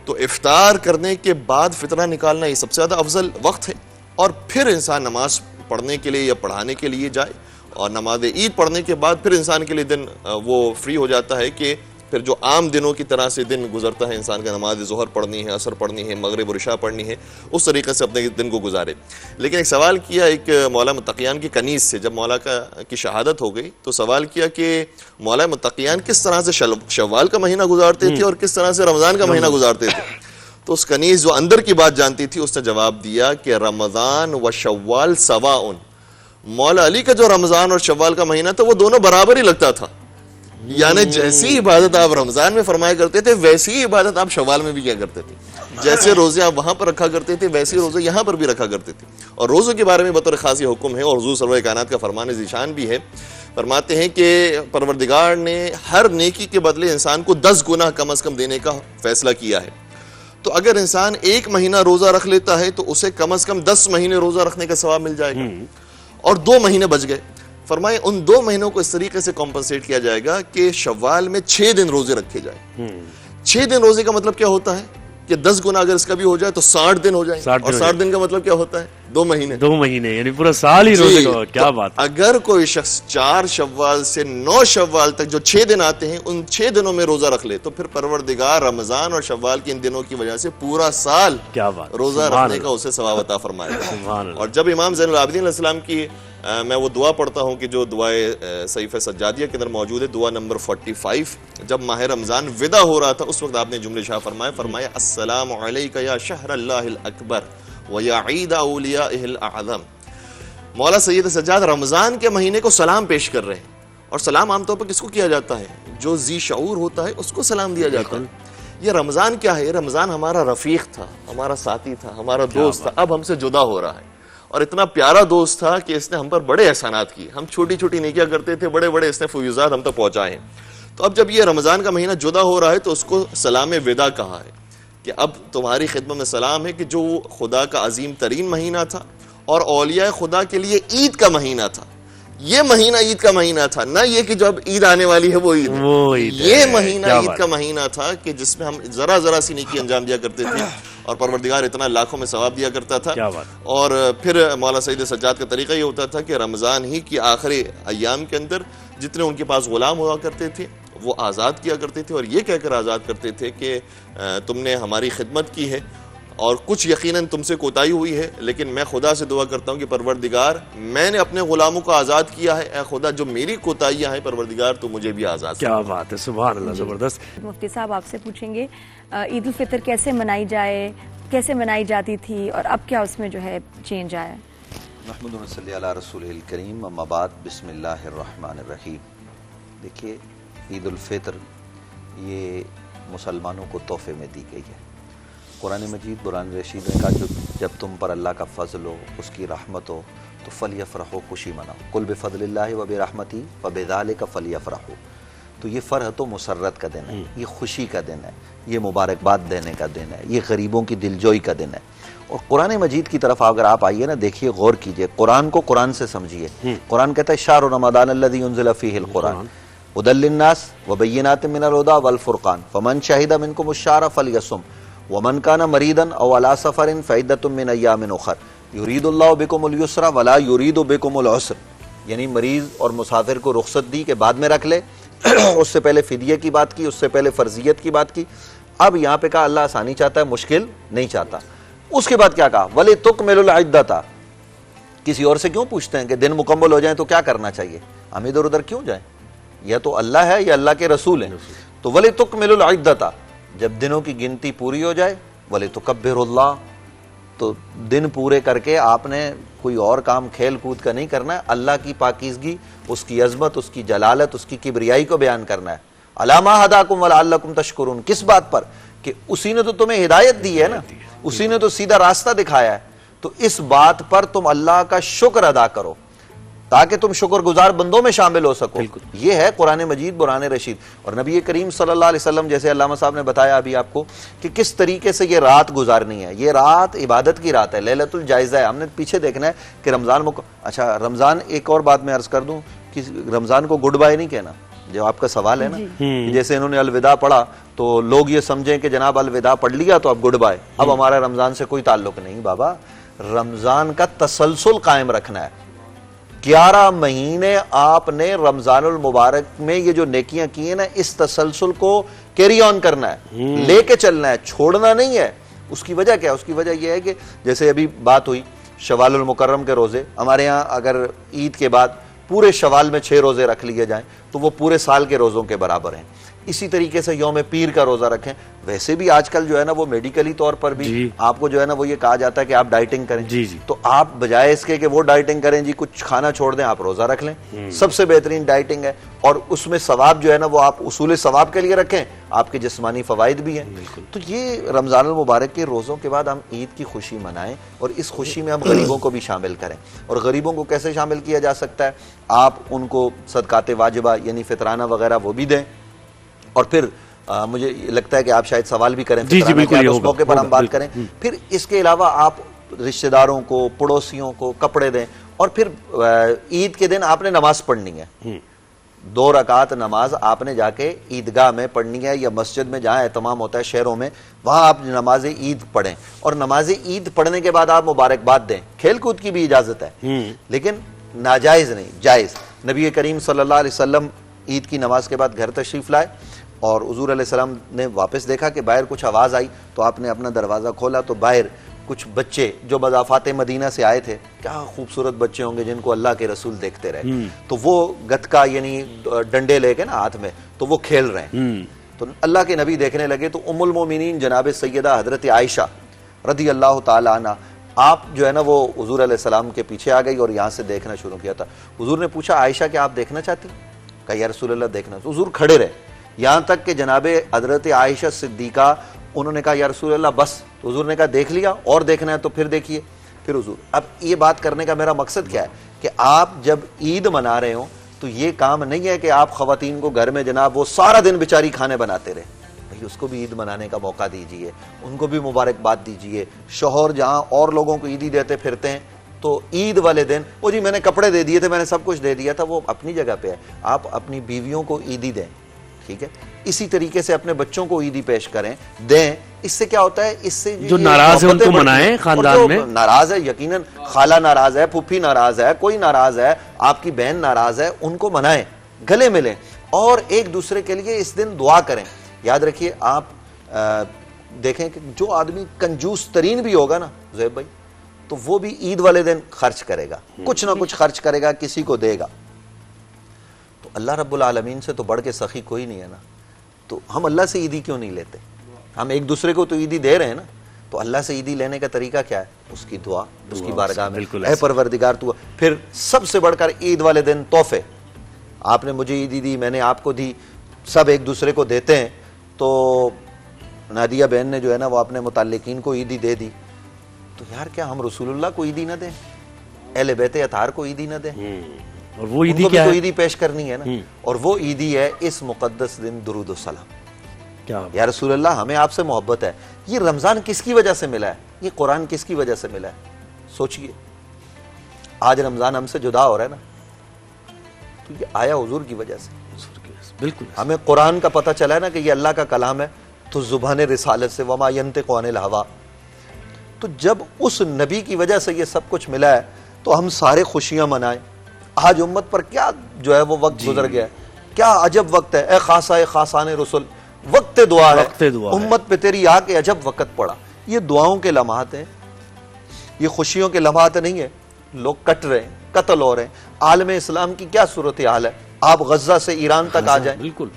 तो इफ्तार करने के बाद फितरा निकालना ये सबसे ज्यादा अफजल वक्त है और फिर इंसान नमाज पढ़ने के लिए या पढ़ाने के लिए जाए और नमाज ईद पढ़ने के बाद फिर इंसान के लिए दिन वो फ्री हो जाता है कि फिर जो आम दिनों की तरह से दिन गुजरता है, इंसान का नमाज ज़ोहर पढ़नी है, असर पढ़नी है, मगरिब और इशा पढ़नी है, उस तरीके से अपने दिन को गुजारे। लेकिन एक सवाल किया एक मौला मुत्तकियान की कनीज़ से, जब मौला की शहादत हो गई तो सवाल किया कि मौला मुत्तकियान किस तरह से शव्वाल का महीना गुजारते थे और किस तरह से रमज़ान का महीना गुजारते थे। तो उस कनीज़ जो अंदर की बात जानती थी उसने जवाब दिया कि रमज़ान व शव्वाल सवाउन, मौला अली का जो रमज़ान और शव्वाल का महीना था वो दोनों बराबर ही लगता था। यानी जैसी इबादत आप रमजान में फरमाया करते थे वैसी ही इबादत आप शवाल में भी क्या करते थे, जैसे रोजे आप वहां पर रखा करते थे वैसे रोजे यहां पर भी रखा करते थे। और रोजों के बारे में बतौर खास हुक्म है और हुजूर सरवर कायनात का फरमान ज़ीशान भी है, फरमाते हैं कि परवरदिगार ने हर नेकी के बदले इंसान को 10 गुना कम अज कम देने का फैसला किया है। तो अगर इंसान 1 महीना रोजा रख लेता है तो उसे कम अज कम 10 महीने रोजा रखने का सवाब मिल जाएगा और 2 महीने बच गए। फरमाए उन 2 महीनों को इस तरीके से कॉम्पनसेट किया जाएगा कि शव्वाल में 6 दिन रोजे रखे जाए। 6 दिन रोजे का मतलब क्या होता है कि 10 गुना अगर इसका भी हो जाए तो 60 दिन हो जाए और 60 दिन का मतलब क्या होता है 2 महीने, 2 महीने यानी पूरा साल ही रोजे का। क्या बात। अगर कोई शख्स 4 शव्वाल से 9 शव्वाल तक जो 6 दिन आते हैं उन 6 दिनों में रोजा रख ले तो फिर परवरदिगार रमजान और शव्वाल के इन दिनों की वजह से पूरा साल क्या बात रोजा रखने का उसे सवाब अता फरमाएगा। और जब इमाम ज़ैनुल आबिदीन अलैहिस्सलाम की मैं वो दुआ पढ़ता हूँ कि जो दुआए सहीफ़े सज्जादिया के अंदर मौजूद है, दुआ नंबर 45, जब माह रमज़ान विदा हो रहा था उस वक्त आपने जुमले शाह फरमाया अस्सलामु अलैका या शहरल्लाहिल अकबर व या ईद औलियाइहिल आज़म। मौला सैयद सज्जाद रमज़ान के महीने को सलाम पेश कर रहे हैं और सलाम आमतौर पर किसको किया जाता है, जो जी शऊर होता है उसको सलाम दिया जाता है। ये रमज़ान क्या है, ये रमज़ान हमारा रफ़ीक था, हमारा साथी था, हमारा दोस्त था, अब हमसे जुदा हो रहा है और इतना प्यारा दोस्त था कि इसने हम पर बड़े एहसानात किए, हम छोटी छोटी नेकियां करते थे, बड़े बड़े इसने फयूज़ात हम तक पहुंचाए हैं। तो अब जब ये रमज़ान का महीना जुदा हो रहा है तो उसको सलाम विदा कहा है कि अब तुम्हारी खिदमत में सलाम है कि जो खुदा का अजीम तरीन महीना था और औलिया खुदा के लिए ईद का महीना था, ये महीना ईद का महीना था, ना ये कि जब ईद आने वाली है वो ईद, ये महीना ईद का महीना था कि जिसमें हम जरा जरा सी नेकी अंजाम दिया करते थे और परवरदिगार इतना लाखों में सवाब दिया करता था। और फिर मौला सईद सज्जाद का तरीका ये होता था कि रमज़ान ही की आखिरी अय्याम के अंदर जितने उनके पास गुलाम हुआ करते थे वो आज़ाद किया करते थे और ये कहकर आज़ाद करते थे कि तुमने हमारी खिदमत की है और कुछ यकीनन तुमसे कोताही हुई है, लेकिन मैं खुदा से दुआ करता हूँ कि परवरदिगार मैंने अपने गुलामों को आज़ाद किया है, ए खुदा जो मेरी कोताहियाँ हैं परवरदिगार तो मुझे भी आज़ाद। क्या बात है, सुभान अल्लाह, ज़बरदस्त। मुफ्ती साहब आपसे पूछेंगे ईद उल फितर कैसे मनाई जाए, कैसे मनाई जाती थी और अब क्या उसमें जो है चेंज आया। महमूद सल्ली अला रसूलिल करीम, अम्मा बाद, बिस्मिल्लाहिर रहमानिर रहीम। देखिए ईद उल फितर ये मुसलमानों को तोहफे में दी गई है। कुरान मजीद कुरान रशीद ने कहा जब तुम पर अल्लाह का फजल हो, उसकी रहमत हो तो फलियफ़रहो, खुशी मनाओ। कुल बिफ़ज़लिल्लाहि व बिरहमतिही फ़बिज़ालिका फ़लियफ़रहू। तो ये फ़रह तो मुसर्रत का दिन है, ये खुशी का दिन है, ये मुबारकबाद देने का दिन है, ये गरीबों की दिलजोई का दिन है। और कुरान मजीद की तरफ अगर आप आइए ना, देखिए, गौर कीजिए, कुरान को कुरान से समझिए। कुरान कहता है शाहरु रमज़ान अल्लज़ी उन्ज़िला फ़ीहिल कुरान हुदल लिन्नास व बय्यिनातिन मिनल हुदा वल फ़ुरक़ान फ़मन शहिदा मिनकुमुश शहरा फ़लयसुम वमन काना मरीदन औ अला सफ़रिन फ़इद्दतुम मिन अय्यामिन उख़र युरीदुल्लाहु बिकुमुल युस्रा वला युरीदु बिकुमुल उस्र, यानी मरीज और मुसाफिर को रुख्सत दी के बाद में रख ले। उससे पहले फिदिये की बात की, उससे पहले फर्जियत की बात की। अब यहाँ पे कहा अल्लाह आसानी चाहता है, मुश्किल नहीं चाहता। उसके बाद क्या कहा, वली तुकमिलुल इद्दता, किसी और से क्यों पूछते हैं कि दिन मुकम्मल हो जाए तो क्या करना चाहिए, हम इधर उधर क्यों जाएं, यह तो अल्लाह है, यह अल्लाह के रसूल है। तो वली तुकमिलुल इद्दता, जब दिनों की गिनती पूरी हो जाए, वली तुकब्बिरुल्लाह, तो दिन पूरे करके आपने कोई और काम खेल कूद का नहीं करना है, अल्लाह की पाकीज़गी, उसकी अजमत, उसकी जलालत, उसकी किबरियाई को बयान करना है। अलामा हदाकुम वलअल्लकुम तशकुरून, किस बात पर, कि उसी ने तो तुम्हें हिदायत दी है ना, उसी ने तो सीधा रास्ता दिखाया है। तो इस बात पर तुम अल्लाह का शुक्र अदा करो ताकि तुम शुक्रगुजार बंदों में शामिल हो सको। यह है कुरान मजीद, बुरान रशीद। और नबी करीम सल्लल्लाहु अलैहि वसल्लम, जैसे अल्लामा साहब ने बताया अभी आपको कि किस तरीके से ये रात गुजारनी है, ये रात इबादत की रात है, लैलतुल जायज़ा है। हमने पीछे देखना है कि रमजान अच्छा रमजान, एक और बात मैं अर्ज कर दूं कि रमजान को गुड बाय नहीं कहना, जो आपका सवाल है ना, जैसे इन्होंने अलविदा पढ़ा तो लोग ये समझें कि जनाब अलविदा पढ़ लिया तो अब गुड बाय, अब हमारा रमजान से कोई ताल्लुक नहीं। बाबा, रमजान का तसलसल कायम रखना है। 11 महीने आपने रमजानुल मुबारक में ये जो नेकियां की है ना, इस तसलसल को कैरी ऑन करना है, लेके चलना है, छोड़ना नहीं है। उसकी वजह क्या है? उसकी वजह यह है कि जैसे अभी बात हुई शवालुल मुकर्रम के रोजे, हमारे यहाँ अगर ईद के बाद पूरे शवाल में 6 रोजे रख लिए जाएं तो वो पूरे साल के रोजों के बराबर हैं। इसी तरीके से यौम पीर का रोजा रखें। वैसे भी आजकल जो है ना वो मेडिकली तौर पर भी आपको जो है ना वो ये कहा जाता है कि आप डाइटिंग करें। तो आप बजाय इसके कि वो डाइटिंग करें जी, कुछ खाना छोड़ दें, आप रोजा रख लें, सबसे बेहतरीन डाइटिंग है। और उसमें सवाब जो है ना वो आप उसूल सवाब के लिए रखें, आपके जिस्मानी फवाइद भी हैं। तो ये रमजान मुबारक के रोज़ों के बाद हम ईद की खुशी मनाएं और इस खुशी में हम गरीबों को भी शामिल करें। और गरीबों को कैसे शामिल किया जा सकता है? आप उनको सदकाते वाजिबा यानी फितराना वगैरह वो भी दें। और फिर मुझे लगता है कि आप शायद सवाल भी करें, जी बिल्कुल, उस मौके पर हम बात करें। फिर इसके अलावा आप रिश्तेदारों को, पड़ोसियों को कपड़े दें। और फिर ईद के दिन आपने नमाज पढ़नी है, 2 रकात नमाज आपने जाके ईदगाह में पढ़नी है या मस्जिद में जहां एहतमाम होता है शहरों में, वहां आप नमाज ईद पढ़ें। और नमाज ईद पढ़ने के बाद आप मुबारकबाद दें। खेल कूद की भी इजाजत है लेकिन नाजायज नहीं, जायज। नबी करीम सल्लल्लाहु अलैहि वसल्लम ईद की नमाज के बाद घर तशरीफ लाए और हुजूर अलैहिस्सलाम ने वापस देखा कि बाहर कुछ आवाज़ आई, तो आपने अपना दरवाज़ा खोला तो बाहर कुछ बच्चे जो मज़ाफ़ात मदीना से आए थे, क्या खूबसूरत बच्चे होंगे जिनको अल्लाह के रसूल देखते रहे, तो वो गतका यानी डंडे लेके ना हाथ में, तो वो खेल रहे हैं। तो अल्लाह के नबी देखने लगे तो उम्मुल मोमिनीन जनाब सैयदा हज़रत आयशा रज़ी अल्लाह ताला अन्हा, आप जो है ना वो हुजूर अलैहिस्सलाम के पीछे आ गई और यहाँ से देखना शुरू किया था। हुजूर ने पूछा, आयशा क्या आप देखना चाहती? कहा या रसूल अल्लाह देखना। तो हुजूर खड़े रहे, यहाँ तक कि जनाबे हजरत आयशा सिद्दीका, उन्होंने कहा या रसूल अल्लाह बस। तो हुजूर ने कहा देख लिया, और देखना है तो फिर देखिए। फिर हुजूर, अब ये बात करने का मेरा मकसद क्या है कि आप जब ईद मना रहे हो तो ये काम नहीं है कि आप खवातीन को घर में जनाब वो सारा दिन बेचारी खाने बनाते रहे। भाई उसको भी ईद मनाने का मौका दीजिए, उनको भी मुबारकबाद दीजिए। शौहर जहाँ और लोगों को ईदी देते फिरते हैं तो ईद वाले दिन वो जी मैंने कपड़े दे दिए थे, मैंने सब कुछ दे दिया था, वो अपनी जगह पे है। आप अपनी बीवियों को ईदी दें, ठीक है। इसी तरीके से अपने बच्चों को ईदी पेश करें, दें। इससे क्या होता है, इससे जो नाराज है उनको मनाएं खानदान में। नाराज है, यकीनन खाला नाराज है, फूफी नाराज है, कोई नाराज है, आपकी बहन नाराज है, उनको मनाएं, गले मिलें और एक दूसरे के लिए इस दिन दुआ करें। याद रखिए, आप देखें कि जो आदमी कंजूस तरीन भी होगा ना ज़ैब भाई, तो वो भी ईद वाले दिन खर्च करेगा, कुछ ना कुछ खर्च करेगा, किसी को देगा। तो अल्लाह रब्बुल आलमीन से तो बढ़ के सखी कोई नहीं है ना। तो हम अल्लाह से ईदी क्यों नहीं लेते? हम एक दूसरे को तो ईदी दे रहे हैं ना, तो अल्लाह से ईदी लेने का तरीका क्या है? उसकी दुआ, उसकी बारगाह में, ऐ परवरदिगार तू। फिर सबसे बढ़कर ईद वाले दिन तोहफे, आपने मुझे ईदी दी, मैंने आपको दी, सब एक दूसरे को देते हैं। तो नादिया बहन ने जो है ना वो अपने मुताल्लिकीन को ईदी दे दी, तो यार क्या हम रसूलुल्लाह को ईदी ना दें? अहले बैते अतार को ईदी ना दें? और वो ईदी क्या है? तो ईदी पेश करनी है ना। और वो ईदी है इस मुकद्दस दिन दुरूद सलाम। क्या या रसूलुल्लाह, हमें आपसे मोहब्बत है। ये रमजान किसकी वजह से मिला है? ये कुरान किसकी वजह से मिला है? सोचिए, आज रमजान हमसे जुदा हो रहा है ना, तो ये आया हुजूर की वजह से। बिल्कुल, हमें कुरान का पता चला है ना कि ये अल्लाह का कलाम है, तो जुबान रिसालत से वमा यंतिकु अनिल हवा। तो जब उस नबी की वजह से ये सब कुछ मिला है तो हम सारे खुशियां मनाएं। आज उम्मत पर क्या जो है वो वक्त गुजर गया है, क्या अजब वक्त है। ए खासान रसुल, वक्त दुआ है, उम्मत पे तेरी आके अजब वक्त पड़ा। ये दुआओं के लम्हात हैं, ये खुशियों के लम्हात नहीं है। लोग कट रहे हैं, कत्ल हो रहे हैं। आलम इस्लाम की क्या सूरत हाल है, आप गजा से ईरान तक आ जाए, बिल्कुल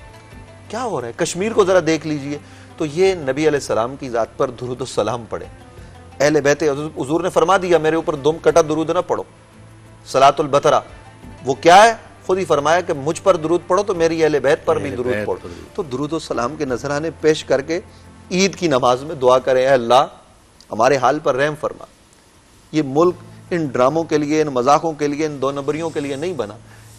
क्या हो रहा है। कश्मीर को जरा देख लीजिए। तो ये नबी अलैहिस्सलाम की जात पर दुरूद सलाम पढ़े। अहले बैत, हुजूर ने फरमा दिया मेरे ऊपर दुम कटा दुरूद ना पढ़ो, सलातुल बतरा। वो क्या है, खुद ही फरमाया कि मुझ पर दुरूद पढ़ो तो मेरी अहले बैत पर भी दुरूद पढ़ो। तो दुरूद सलाम के नजराने पेश करके ईद की नमाज में दुआ करें, अल्लाह हमारे हाल पर रहम फरमा। ये मुल्क इन ड्रामों के लिए, इन मजाकों के लिए, इन दो नंबरियों के लिए नहीं बना।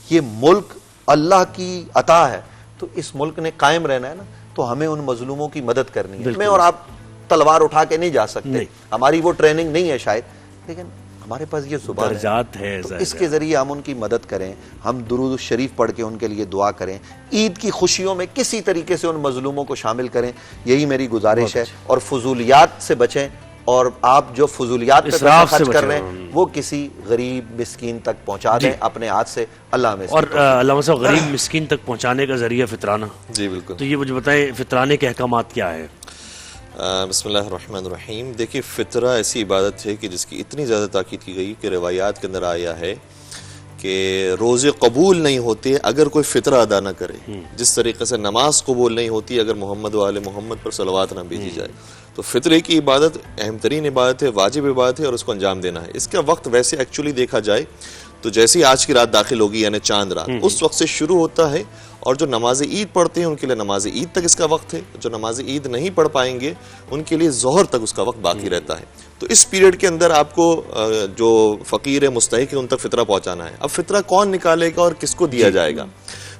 ये मुल्क अल्लाह की अता है, तो इस मुल्क ने कायम रहना है ना, तो हमें उन मजलूमों की मदद करनी है। मैं और आप तलवार उठा के नहीं जा सकते, हमारी वो ट्रेनिंग नहीं है शायद, लेकिन हमारे पास ये जुबान है, तो इसके जरिए हम उनकी मदद करें, हम दुरूद शरीफ पढ़ के उनके लिए दुआ करें, ईद की खुशियों में किसी तरीके से उन मजलूमों को शामिल करें। यही मेरी गुजारिश है। और फजूलियात से बचें, और आप जो फजूलियात पे पैसा खर्च कर रहे हैं वो किसी गरीब मिस्कीन तक पहुंचा दें अपने हाथ से। अल्लाह में और अल्लाह साहब गरीब मिस्कीन तक पहुंचाने का जरिया फितराना। जी बिल्कुल। तो ये मुझे बताएं फितराने के अहकामात क्या है? बिस्मिल्लाहिर्रहमानिर्रहीम। देखिए, फ़ितरा ऐसी इबादत है कि जिसकी इतनी ज़्यादा ताकीद की गई कि रवायात के अंदर आया है कि रोज़े कबूल नहीं होते अगर कोई फ़ितरा अदा ना करे। जिस तरीके से नमाज कबूल नहीं होती अगर मोहम्मद वाले मोहम्मद पर सलवात ना भेजी जाए। तो फ़ितरे की इबादत अहम तरीन इबादत है, वाजिब इबादत है, और उसको अंजाम देना है। इसका वक्त वैसे एक्चुअली देखा जाए तो जैसे ही आज की रात दाखिल होगी, यानी चांद रात, उस वक्त से शुरू होता है। और जो नमाज ईद पढ़ते हैं उनके लिए नमाज ईद तक इसका वक्त है। जो नमाज ईद नहीं पढ़ पाएंगे उनके लिए ज़ोहर तक उसका वक्त बाकी रहता है। तो इस पीरियड के अंदर आपको जो फ़कीर है, मुस्तहिक है, उन तक फ़ितरा पहुंचाना है। अब फ़ितरा कौन निकालेगा और किसको दिया जाएगा?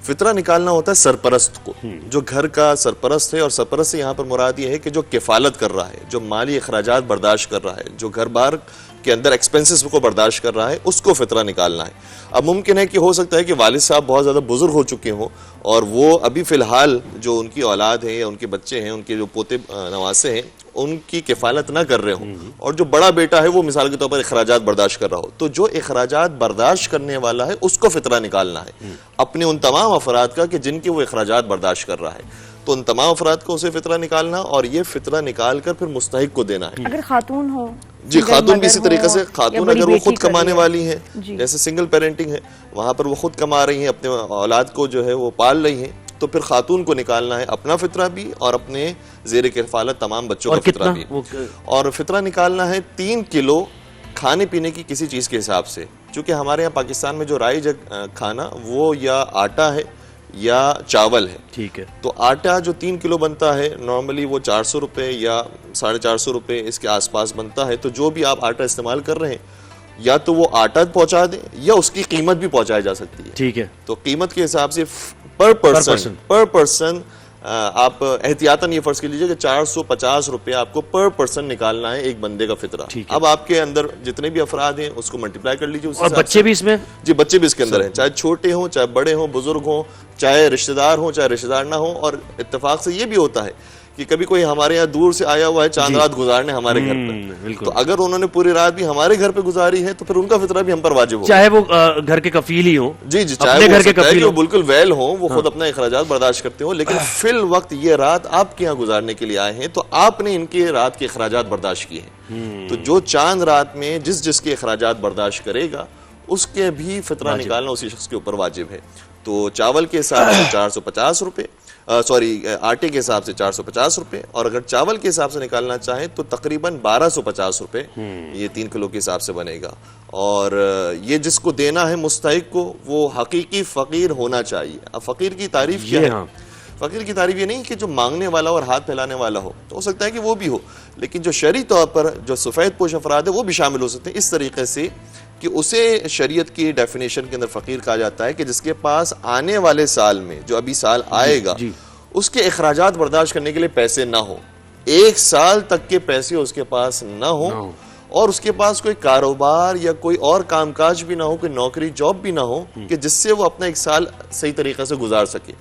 फ़ितरा निकालना होता है सरपरस्त को, जो घर का सरपरस्त है। और सरपरस्त से यहाँ पर मुराद ये है कि जो किफ़ालत कर रहा है, जो माली अखराजात बर्दाश्त कर रहा है, जो घर बार के अंदर एक्सपेंसेस को बर्दाश्त कर रहा है, उसको फ़ितरा निकालना है। अब मुमकिन है कि हो सकता है कि वालिद साहब बहुत ज़्यादा बुजुर्ग हो चुके हों और वो अभी फ़िलहाल जो उनकी औलाद है या उनके बच्चे हैं, उनके जो पोते नवासे हैं, उनकी किफ़ालत ना कर रहे हों, और जो बड़ा बेटा है वो मिसाल के तौर पर अखराजात बर्दाश्त कर रहा हो, तो जो अखराजात बर्दाश्त करने वाला है उसको फ़ितरा निकालना है अपने उन तमाम अफराद का कि जिनके वो अखराजात बर्दाश्त कर रहा है। तो उन तमाम अफराद को उसे फ़ितरा निकालना, और ये फ़ितरा निकाल कर फिर मुस्तहिक को देना है। अगर खातून हो, जी, खातून भी इसी तरीके से, खातून अगर वो खुद कमाने वाली है, जैसे सिंगल पेरेंटिंग है, वहां पर वो खुद कमा रही हैं, अपने औलाद को जो है वो पाल रही हैं, तो फिर खातून को निकालना है अपना फ़ितरा भी और अपने ज़ेर किफ़ालत तमाम बच्चों का फ़ितरा भी। और फ़ितरा निकालना है 3 किलो खाने पीने की किसी चीज़ के हिसाब से। चूँकि हमारे यहाँ पाकिस्तान में जो राइज खाना वो या आटा है या चावल है, ठीक है। तो आटा जो 3 किलो बनता है नॉर्मली वो 400 रुपये या 450 रुपये इसके आसपास बनता है। तो जो भी आप आटा इस्तेमाल कर रहे हैं, या तो वो आटा पहुंचा दें या उसकी कीमत भी पहुंचाई जा सकती है, ठीक है। तो कीमत के हिसाब से पर पर्सन आप एहतियातन ये फर्ज कर लीजिए कि 450 रुपये आपको पर पर्सन निकालना है एक बंदे का फ़ितरा। अब आपके अंदर जितने भी अफराद हैं उसको मल्टीप्लाई कर लीजिए। और बच्चे भी इसमें? जी, बच्चे भी इसके अंदर हैं, चाहे छोटे हों, चाहे बड़े हों, बुजुर्ग हों, चाहे रिश्तेदार हों, चाहे रिश्तेदार ना हो। और इत्तेफाक से ये भी होता है कि कभी कोई हमारे यहाँ दूर से आया हुआ है चांद रात गुजारने हमारे घर पे, तो अगर उन्होंने पूरी रात भी हमारे घर पे गुजारी है तो फिर उनका फ़ितरा भी हम पर वाजिब हो, चाहे वो घर के कफील ही हो। जी जी, चाहे घर के कफील हो, बिल्कुल वेल हो, वो खुद अपना अखराजात बर्दाश्त करते हो, लेकिन फिल वक्त ये रात आपके यहाँ गुजारने के लिए आए हैं तो आपने इनके रात के अखराजात बर्दाश्त किए हैं। तो जो चांद रात में जिस जिसके अखराजात बर्दाश्त करेगा उसके भी फ़ितरा निकालना उसी शख्स के ऊपर वाजिब है। तो चावल के हिसाब से 450 रुपये, आटे के हिसाब से 450 रुपये, और अगर चावल के हिसाब से निकालना चाहें तो तकरीबन 1250 रुपये ये 3 किलो के हिसाब से बनेगा। और ये जिसको देना है मुस्तहिक को वो हकीकी फ़कीर होना चाहिए। अब फ़कीर की तारीफ क्या है? फ़कीर की तारीफ ये नहीं कि जो मांगने वाला और हाथ फैलाने वाला हो सकता है कि वो भी हो, लेकिन जो शरई तौर पर जो सफ़ेद पोश अफराद है वो भी शामिल हो सकते हैं, इस तरीके से कि उसे शरीयत की डेफिनेशन के अंदर फ़कीर कहा जाता है कि जिसके पास आने वाले साल में, जो अभी साल आएगा, उसके अखराजात बर्दाश्त करने के लिए पैसे ना हो, 1 साल तक के पैसे उसके पास ना हो, और उसके पास कोई कारोबार या कोई और कामकाज भी ना हो, कोई नौकरी जॉब भी ना हो कि जिससे वो अपना 1 साल सही तरीके से गुजार सके।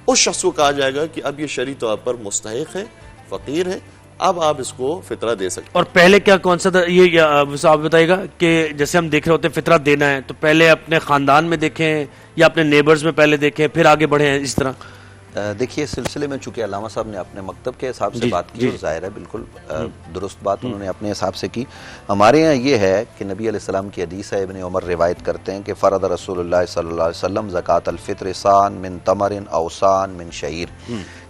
उस शख्स को कहा जाएगा कि अब ये शरई तौर पर मुस्तहिक है, फ़कीर है, अब आप इसको फितरा दे सकते और पहले क्या कौन सा था ये आप बताइएगा कि जैसे हम देख रहे होते हैं फितरा देना है तो पहले अपने खानदान में देखें या अपने नेबर्स में पहले देखें फिर आगे बढ़े इस तरह? देखिए, इस सिलसिले में चूंकि अल्लामा साहब ने अपने मकतब के हिसाब से बात की, और जाहिर है बिल्कुल दुरुस्त बात उन्होंने अपने हिसाब से की। हमारे यहाँ ये है कि नबी अलैहिस्सलाम की हदीस है, इब्न उमर रिवायत करते हैं कि फ़रद रसूलुल्लाह सल्लल्लाहु अलैहि वसल्लम ज़कात अल-फ़ित्र सान मिन तमरिन औ सान मिन शईर,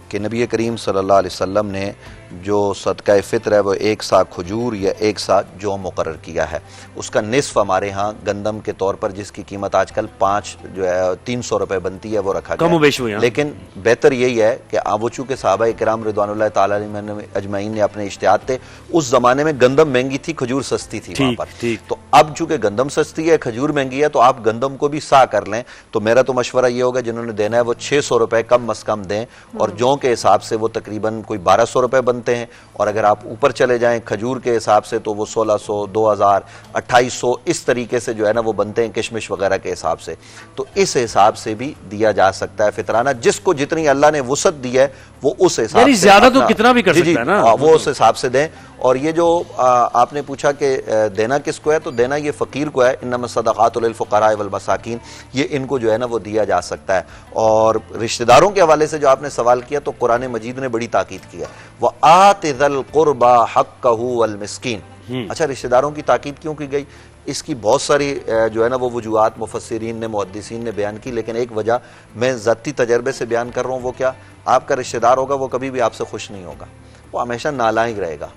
कि नबी करीम सल्लल्लाहु अलैहि वसल्लम ने जो सदका फ़ित्र है वो 1 सा खजूर या 1 सा जौ मुकर्रर किया है। उसका निस्फ हमारे यहाँ गंदम के तौर पर, जिसकी कीमत आजकल 5 जो है 300 रुपए बनती है, वो रखा गया। लेकिन बेहतर यही है कि वो चूँकि सहाबा किराम रिदवानुल्लाह ताला अलैहिम अजमईन ने अपने इज्तिहाद थे, उस जमाने में गंदम महंगी थी, खजूर सस्ती थी वहाँ पर। तो अब चूंकि गंदम सस्ती है, खजूर महंगी है, तो आप गंदम को भी सा कर लें। तो मेरा तो मशवरा ये होगा, जिन्होंने देना है वो 600 रुपए कम अज कम दें, और जौ के हिसाब से वो तकरीबन कोई 1200 रुपए बनते हैं, और अगर आप ऊपर चले जाएं खजूर के हिसाब से तो वो 1600, 2000, 2800 इस तरीके से जो है ना वो बनते हैं किशमिश वगैरह के हिसाब से। तो इस हिसाब से भी दिया जा सकता है फितराना, जिसको जितनी अल्लाह ने वुसअत दी है वो उस हिसाब से, ज्यादा तो कितना भी कर सकता है ना, वो उस हिसाब से दें। और ये जो आपने पूछा कि देना किसको है, तो देना ये फकीर को है। इन्नमा सदक़ातु लिल फ़ुक़राए वल मसाकीन, ये इनको जो है ना वो दिया जा सकता है। और रिश्तेदारों के हवाले से जो आपने सवाल किया, तो कुरान मजीद ने बड़ी ताकीद की है, व आति ज़िल क़ुरबा हक़्क़हु वल मिस्कीन। अच्छा, रिश्तेदारों की ताकीद क्यों की गई? इसकी बहुत सारी जो है ना वो वजूहात मुफस्सिरीन ने, मुहद्दिसीन ने बयान की, लेकिन एक वजह मैं ज़ाती तजर्बे से बयान कर रहा हूँ। वो क्या? आपका रिश्तेदार होगा वो कभी भी आपसे खुश नहीं होगा, वो हमेशा नालायक रहेगा।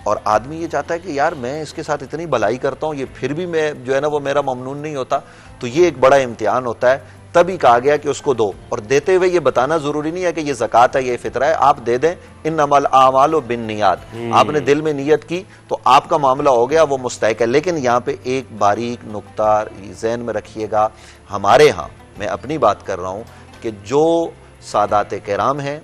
और आदमी ये चाहता है कि यार मैं इसके साथ इतनी भलाई करता हूँ, ये फिर भी मैं जो है ना वो मेरा ममनून नहीं होता। तो ये एक बड़ा इम्तिहान होता है, तभी कहा गया कि उसको दो। और देते हुए ये बताना जरूरी नहीं है कि ये ज़कात है, ये फितरा है, आप दे दें। इन्नमल आमालु बिन्नियात, आपने दिल में नियत की तो आपका मामला हो गया, वो मुस्तहक है। लेकिन यहाँ पे एक बारीक नुक्ता ज़हन में रखिएगा, हमारे यहाँ मैं अपनी बात कर रहा हूँ कि जो सादात किराम हैं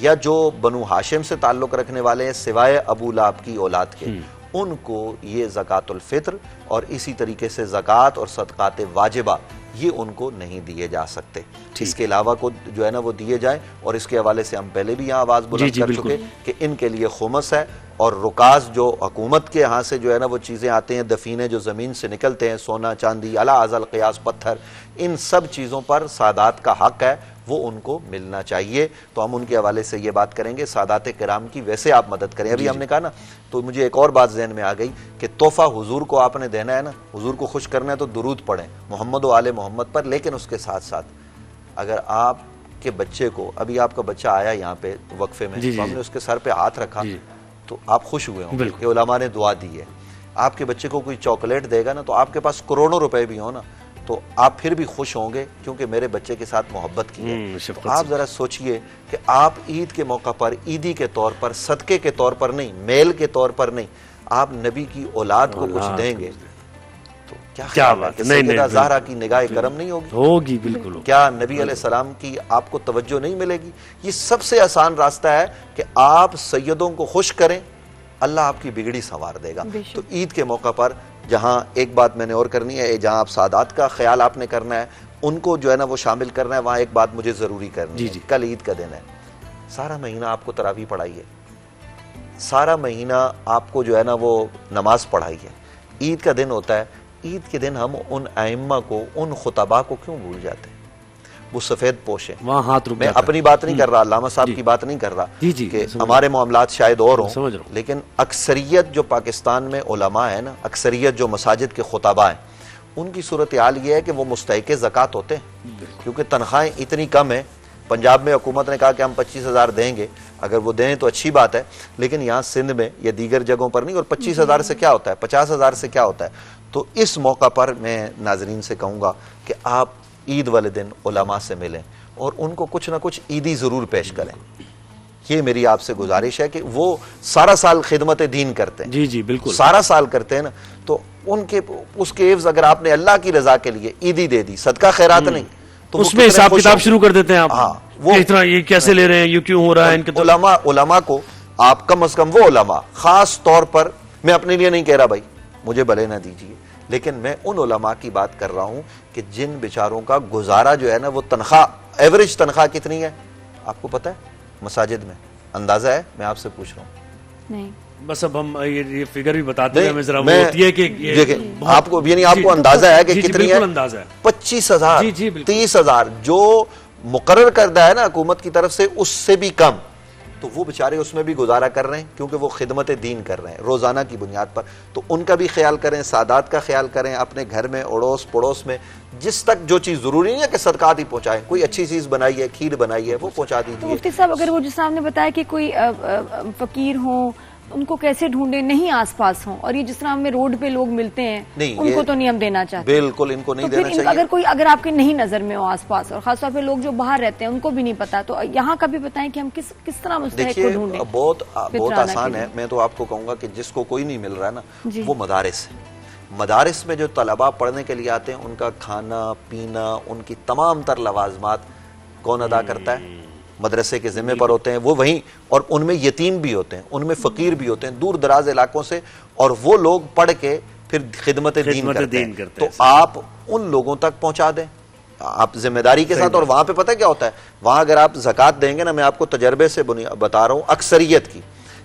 या जो बनु हाशिम से ताल्लुक़ रखने वाले हैं सिवाय अबू लाहब की औलाद के, उनको ये ज़कातुल फ़ित्र और इसी तरीके से ज़कात और सदक़ात वाजिबा ये उनको नहीं दिए जा सकते। इसके अलावा को जो है ना वो दिए जाए। और इसके हवाले से हम पहले भी यहाँ आवाज़ बुलंद कर चुके कि इनके लिए खुमस है, और रुकाज जो हुकूमत के यहाँ से जो है ना वो चीज़ें आते हैं, दफीने जो ज़मीन से निकलते हैं, सोना चांदी अला अज़ल क़ियास पत्थर, इन सब चीज़ों पर सादात का हक़ है, वो उनको मिलना चाहिए। तो हम उनके हवाले से ये बात करेंगे। सादात किराम की वैसे आप मदद करें। अभी हमने कहा ना, तो मुझे एक और बात जहन में आ गई कि तोहफा हुजूर को आपने देना है ना, हुजूर को खुश करना है तो दुरूद पढ़ें मोहम्मद व आले मोहम्मद पर। लेकिन उसके साथ साथ अगर आपके बच्चे को, अभी आपका बच्चा आया यहाँ पे वक्फे में, तो हमने उसके सर पे हाथ रखा तो आप खुश हुए होंगे कि उलमा ने दुआ दी है। आपके बच्चे को कोई चॉकलेट देगा ना, तो आपके पास करोड़ों रुपए भी हो ना, तो आप फिर भी खुश होंगे क्योंकि मेरे बच्चे के साथ मोहब्बत की है। तो आप जरा सोचिए कि आप ईद के मौका पर, ईदी के तौर पर, सदके के तौर पर नहीं, मेल के तौर पर नहीं, आप नबी की औलाद को कुछ देंगे तो क्या बात है? सैयदा ज़हरा की निगाह करम नहीं होगी? बिल्कुल। क्या नबी अलैहिस्सलाम की आपको तवज्जो नहीं मिलेगी? ये सबसे आसान रास्ता है कि आप सैयदों को खुश करें, अल्लाह आपकी बिगड़ी संवार देगा। तो ईद के मौका पर जहाँ एक बात मैंने और करनी है, जहाँ आप सादात का ख्याल आपने करना है, उनको जो है ना वो शामिल करना है, वहाँ एक बात मुझे ज़रूरी करनी है। कल ईद का दिन है, सारा महीना आपको तरावी पढ़ाई है, सारा महीना आपको जो है ना वो नमाज पढ़ाई है। ईद का दिन होता है, ईद के दिन हम उन आइम्मा को, उन खुतबा को क्यों भूल जाते हैं? वो सफेद पोश है, वहाँ हाथ रुक। मैं अपनी बात नहीं कर रहा, अल्लामा साहब की बात नहीं कर रहा कि हमारे मामलात शायद और हों, लेकिन अक्सरियत जो पाकिस्तान में उलमा है ना, अक्सरियत जो मसाजिद के खुतबा हैं, उनकी सूरत हाल ये है कि वो मुस्तहिक़ ज़कात होते हैं, क्योंकि तनख्वाहें इतनी कम है। पंजाब में हुकूमत ने कहा कि हम 25,000 देंगे, अगर वो दें तो अच्छी बात है, लेकिन यहाँ सिंध में या दीगर जगहों पर नहीं। और 25,000 से क्या होता है, 50,000 से क्या होता है? तो इस मौका पर मैं नाजरीन से कहूँगा कि आप ईद वाले दिन उलमा से मिलें और उनको कुछ ना कुछ ईदी ज़रूर पेश करें। ये मेरी आपसे गुजारिश है कि वो सारा साल खिदमत दीन करते हैं। जी बिल्कुल, सारा साल करते हैं ना, तो उनके उसके एवज अगर आपने अल्लाह की रजा के लिए ईदी दे दी, सदका खैरात नहीं, तो उसमें हिसाब किताब शुरू कर देते हैं आप। हाँ, वो इतना ये कैसे ले रहे हैं, ये क्यों हो रहा है इनके। तो उलमा को आप कम अज कम, वो उलमा खास तौर पर, मैं अपने लिए नहीं कह रहा भाई मुझे भले ना दीजिए, लेकिन मैं उन उलमा की बात कर रहा हूं कि जिन बेचारों का गुजारा जो है ना वो तनख्वाह, एवरेज तनख्वाह कितनी है आपको पता है? मसाजिद में अंदाजा है? मैं आपसे पूछ रहा हूं नहीं। बस अब हम ये फिगर भी बताते हैं, हमें जरा वो मैं होती है कि ये देखिए आपको यानी आपको अंदाजा है कि जी, कितनी बिल्कुल है? अंदाजा है। 25,000, जी, जी, बिल्कुल। 30,000 जो मुकर्रर करता है ना हुकूमत की तरफ से, उससे भी कम, तो वो बेचारे उसमें भी गुजारा कर रहे हैं क्योंकि वो खिदमत दीन कर रहे हैं रोजाना की बुनियाद पर। तो उनका भी ख्याल करें, सादात का ख्याल करें, अपने घर में अड़ोस पड़ोस में जिस तक जो चीज जरूरी नहीं है कि सदकात ही पहुंचाएं, कोई अच्छी चीज बनाई है, खीर बनाई है, वो पहुंचा तो दीजिए। मुफ्ती साहब, अगर वो जिस आपने बताया कि कोई फकीर हो, उनको कैसे ढूंढे, नहीं आसपास हो, और ये जिस तरह हमें रोड पे लोग मिलते हैं, नहीं, उनको तो नहीं हम देना चाहते। बिल्कुल इनको नहीं तो फिर देना चाहिए। अगर कोई, अगर आपके नहीं नजर में हो आसपास, और खासतौर पे लोग जो बाहर रहते हैं उनको भी नहीं पता, तो यहाँ का भी बताएं कि हम किस तरह मुस्तहिक को देखिए ढूंढें। बहुत फितराना आसान के है। लिए। मैं तो आपको कहूंगा कि जिसको कोई नहीं मिल रहा है ना, जी। वो मदारिस है। मदारिस में जो तलबा पढ़ने के लिए आते हैं, उनका खाना पीना, उनकी तमाम तर लवाजमात कौन अदा करता है? मदरसे के जिम्मे पर होते हैं वो वहीं, और उनमें यतीम भी होते हैं, उनमें फकीर भी होते हैं दूर दराज इलाकों से, और वो लोग पढ़ के फिर खिदमत दीन करते हैं। तो आप उन लोगों तक पहुंचा दें, आप जिम्मेदारी के साथ। और वहां पे पता है क्या होता है, वहां अगर आप ज़कात देंगे ना, मैं आपको तजर्बे से बता रहा हूं अक्सरियत की,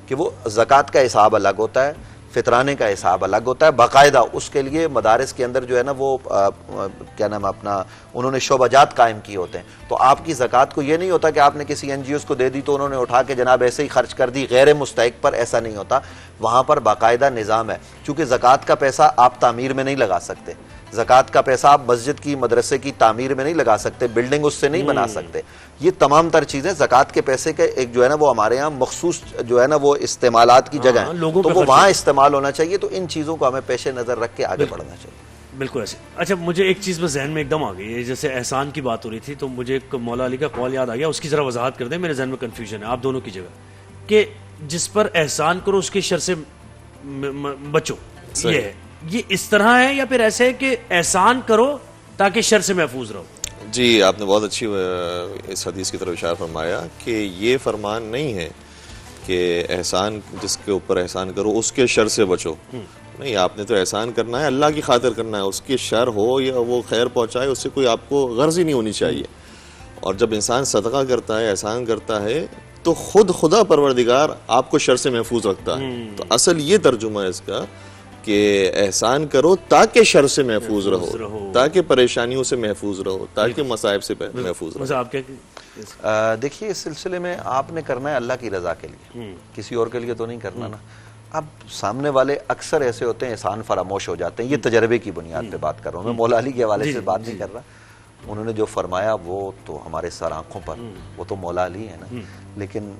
कि वो ज़कात का हिसाब अलग होता है, फितराने का हिसाब अलग होता है बाकायदा। उसके लिए मदारिस के अंदर जो है ना वो क्या नाम अपना, उन्होंने शोबाजात कायम किए होते हैं। तो आपकी ज़कात को ये नहीं होता कि आपने किसी NGOs को दे दी तो उन्होंने उठा के जनाब ऐसे ही खर्च कर दी गैर मुस्तहिक पर, ऐसा नहीं होता। वहाँ पर बाकायदा निज़ाम है। चूँकि ज़कात का पैसा आप तामीर में नहीं लगा सकते, ज़कात का पैसा आप मस्जिद की, मदरसे की तामीर में नहीं लगा सकते, बिल्डिंग उससे नहीं बना सकते। ये तमाम तर चीज़ें ज़कात के पैसे के एक जो है ना वो हमारे यहाँ मखसूस जो है ना वो इस्तेमालात की जगह है, तो वो वहाँ इस्तेमाल होना चाहिए। तो इन चीज़ों को हमें पेश नज़र रख के आगे बढ़ना चाहिए। बिल्कुल ऐसे। अच्छा, मुझे एक चीज़ बस जहन में एकदम आ गई है, जैसे एहसान की बात हो रही थी तो मुझे एक मौला अली का कॉल याद आ गया, उसकी ज़रा वजाहत कर दें, मेरे जहन में कन्फ्यूजन है आप दोनों की जगह, कि जिस पर एहसान करो उसके शर से बचो, ये है, ये इस तरह है या फिर ऐसे है कि एहसान करो ताकि शर से महफूज रहो? जी, आपने बहुत अच्छी इस हदीस की तरफ इशारा फरमाया कि ये फरमान नहीं है कि एहसान, जिसके ऊपर एहसान करो उसके शर से बचो। नहीं, आपने तो एहसान करना है, अल्लाह की खातिर करना है। उसके शर हो या वो खैर पहुंचाए, उससे कोई आपको गर्ज ही नहीं होनी चाहिए। और जब इंसान सदका करता है, एहसान करता है, तो खुदा परवरदिगार आपको शर से महफूज रखता है। तो असल ये तर्जुमा है इसका कि एहसान करो ताकि शर से महफूज रहो, ताकि परेशानियों से महफूज रहो, ताकि मसाइब से महफूज रहो। आप क्या देखिए, इस सिलसिले में आपने करना है अल्लाह की रजा के लिए, किसी और के लिए तो नहीं करना ना। अब सामने वाले अक्सर ऐसे होते हैं एहसान फरामोश हो जाते हैं। ये तजर्बे की बुनियाद पे बात कर रहा हूँ मैं, मौला अली के हवाले से बात नहीं कर रहा। उन्होंने जो फरमाया वो तो हमारे सर आंखों पर, वो तो मौला अली है ना। लेकिन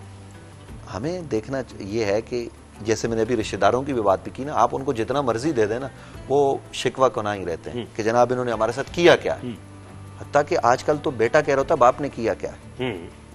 हमें देखना ये है कि जैसे मैंने अभी रिश्तेदारों की भी बात भी की ना, आप उनको जितना मर्जी दे देना वो शिकवा कोना ही रहते हैं कि जनाब इन्होंने हमारे साथ किया क्या। हत्ता कि आजकल तो बेटा कह रहा होता बाप ने किया क्या,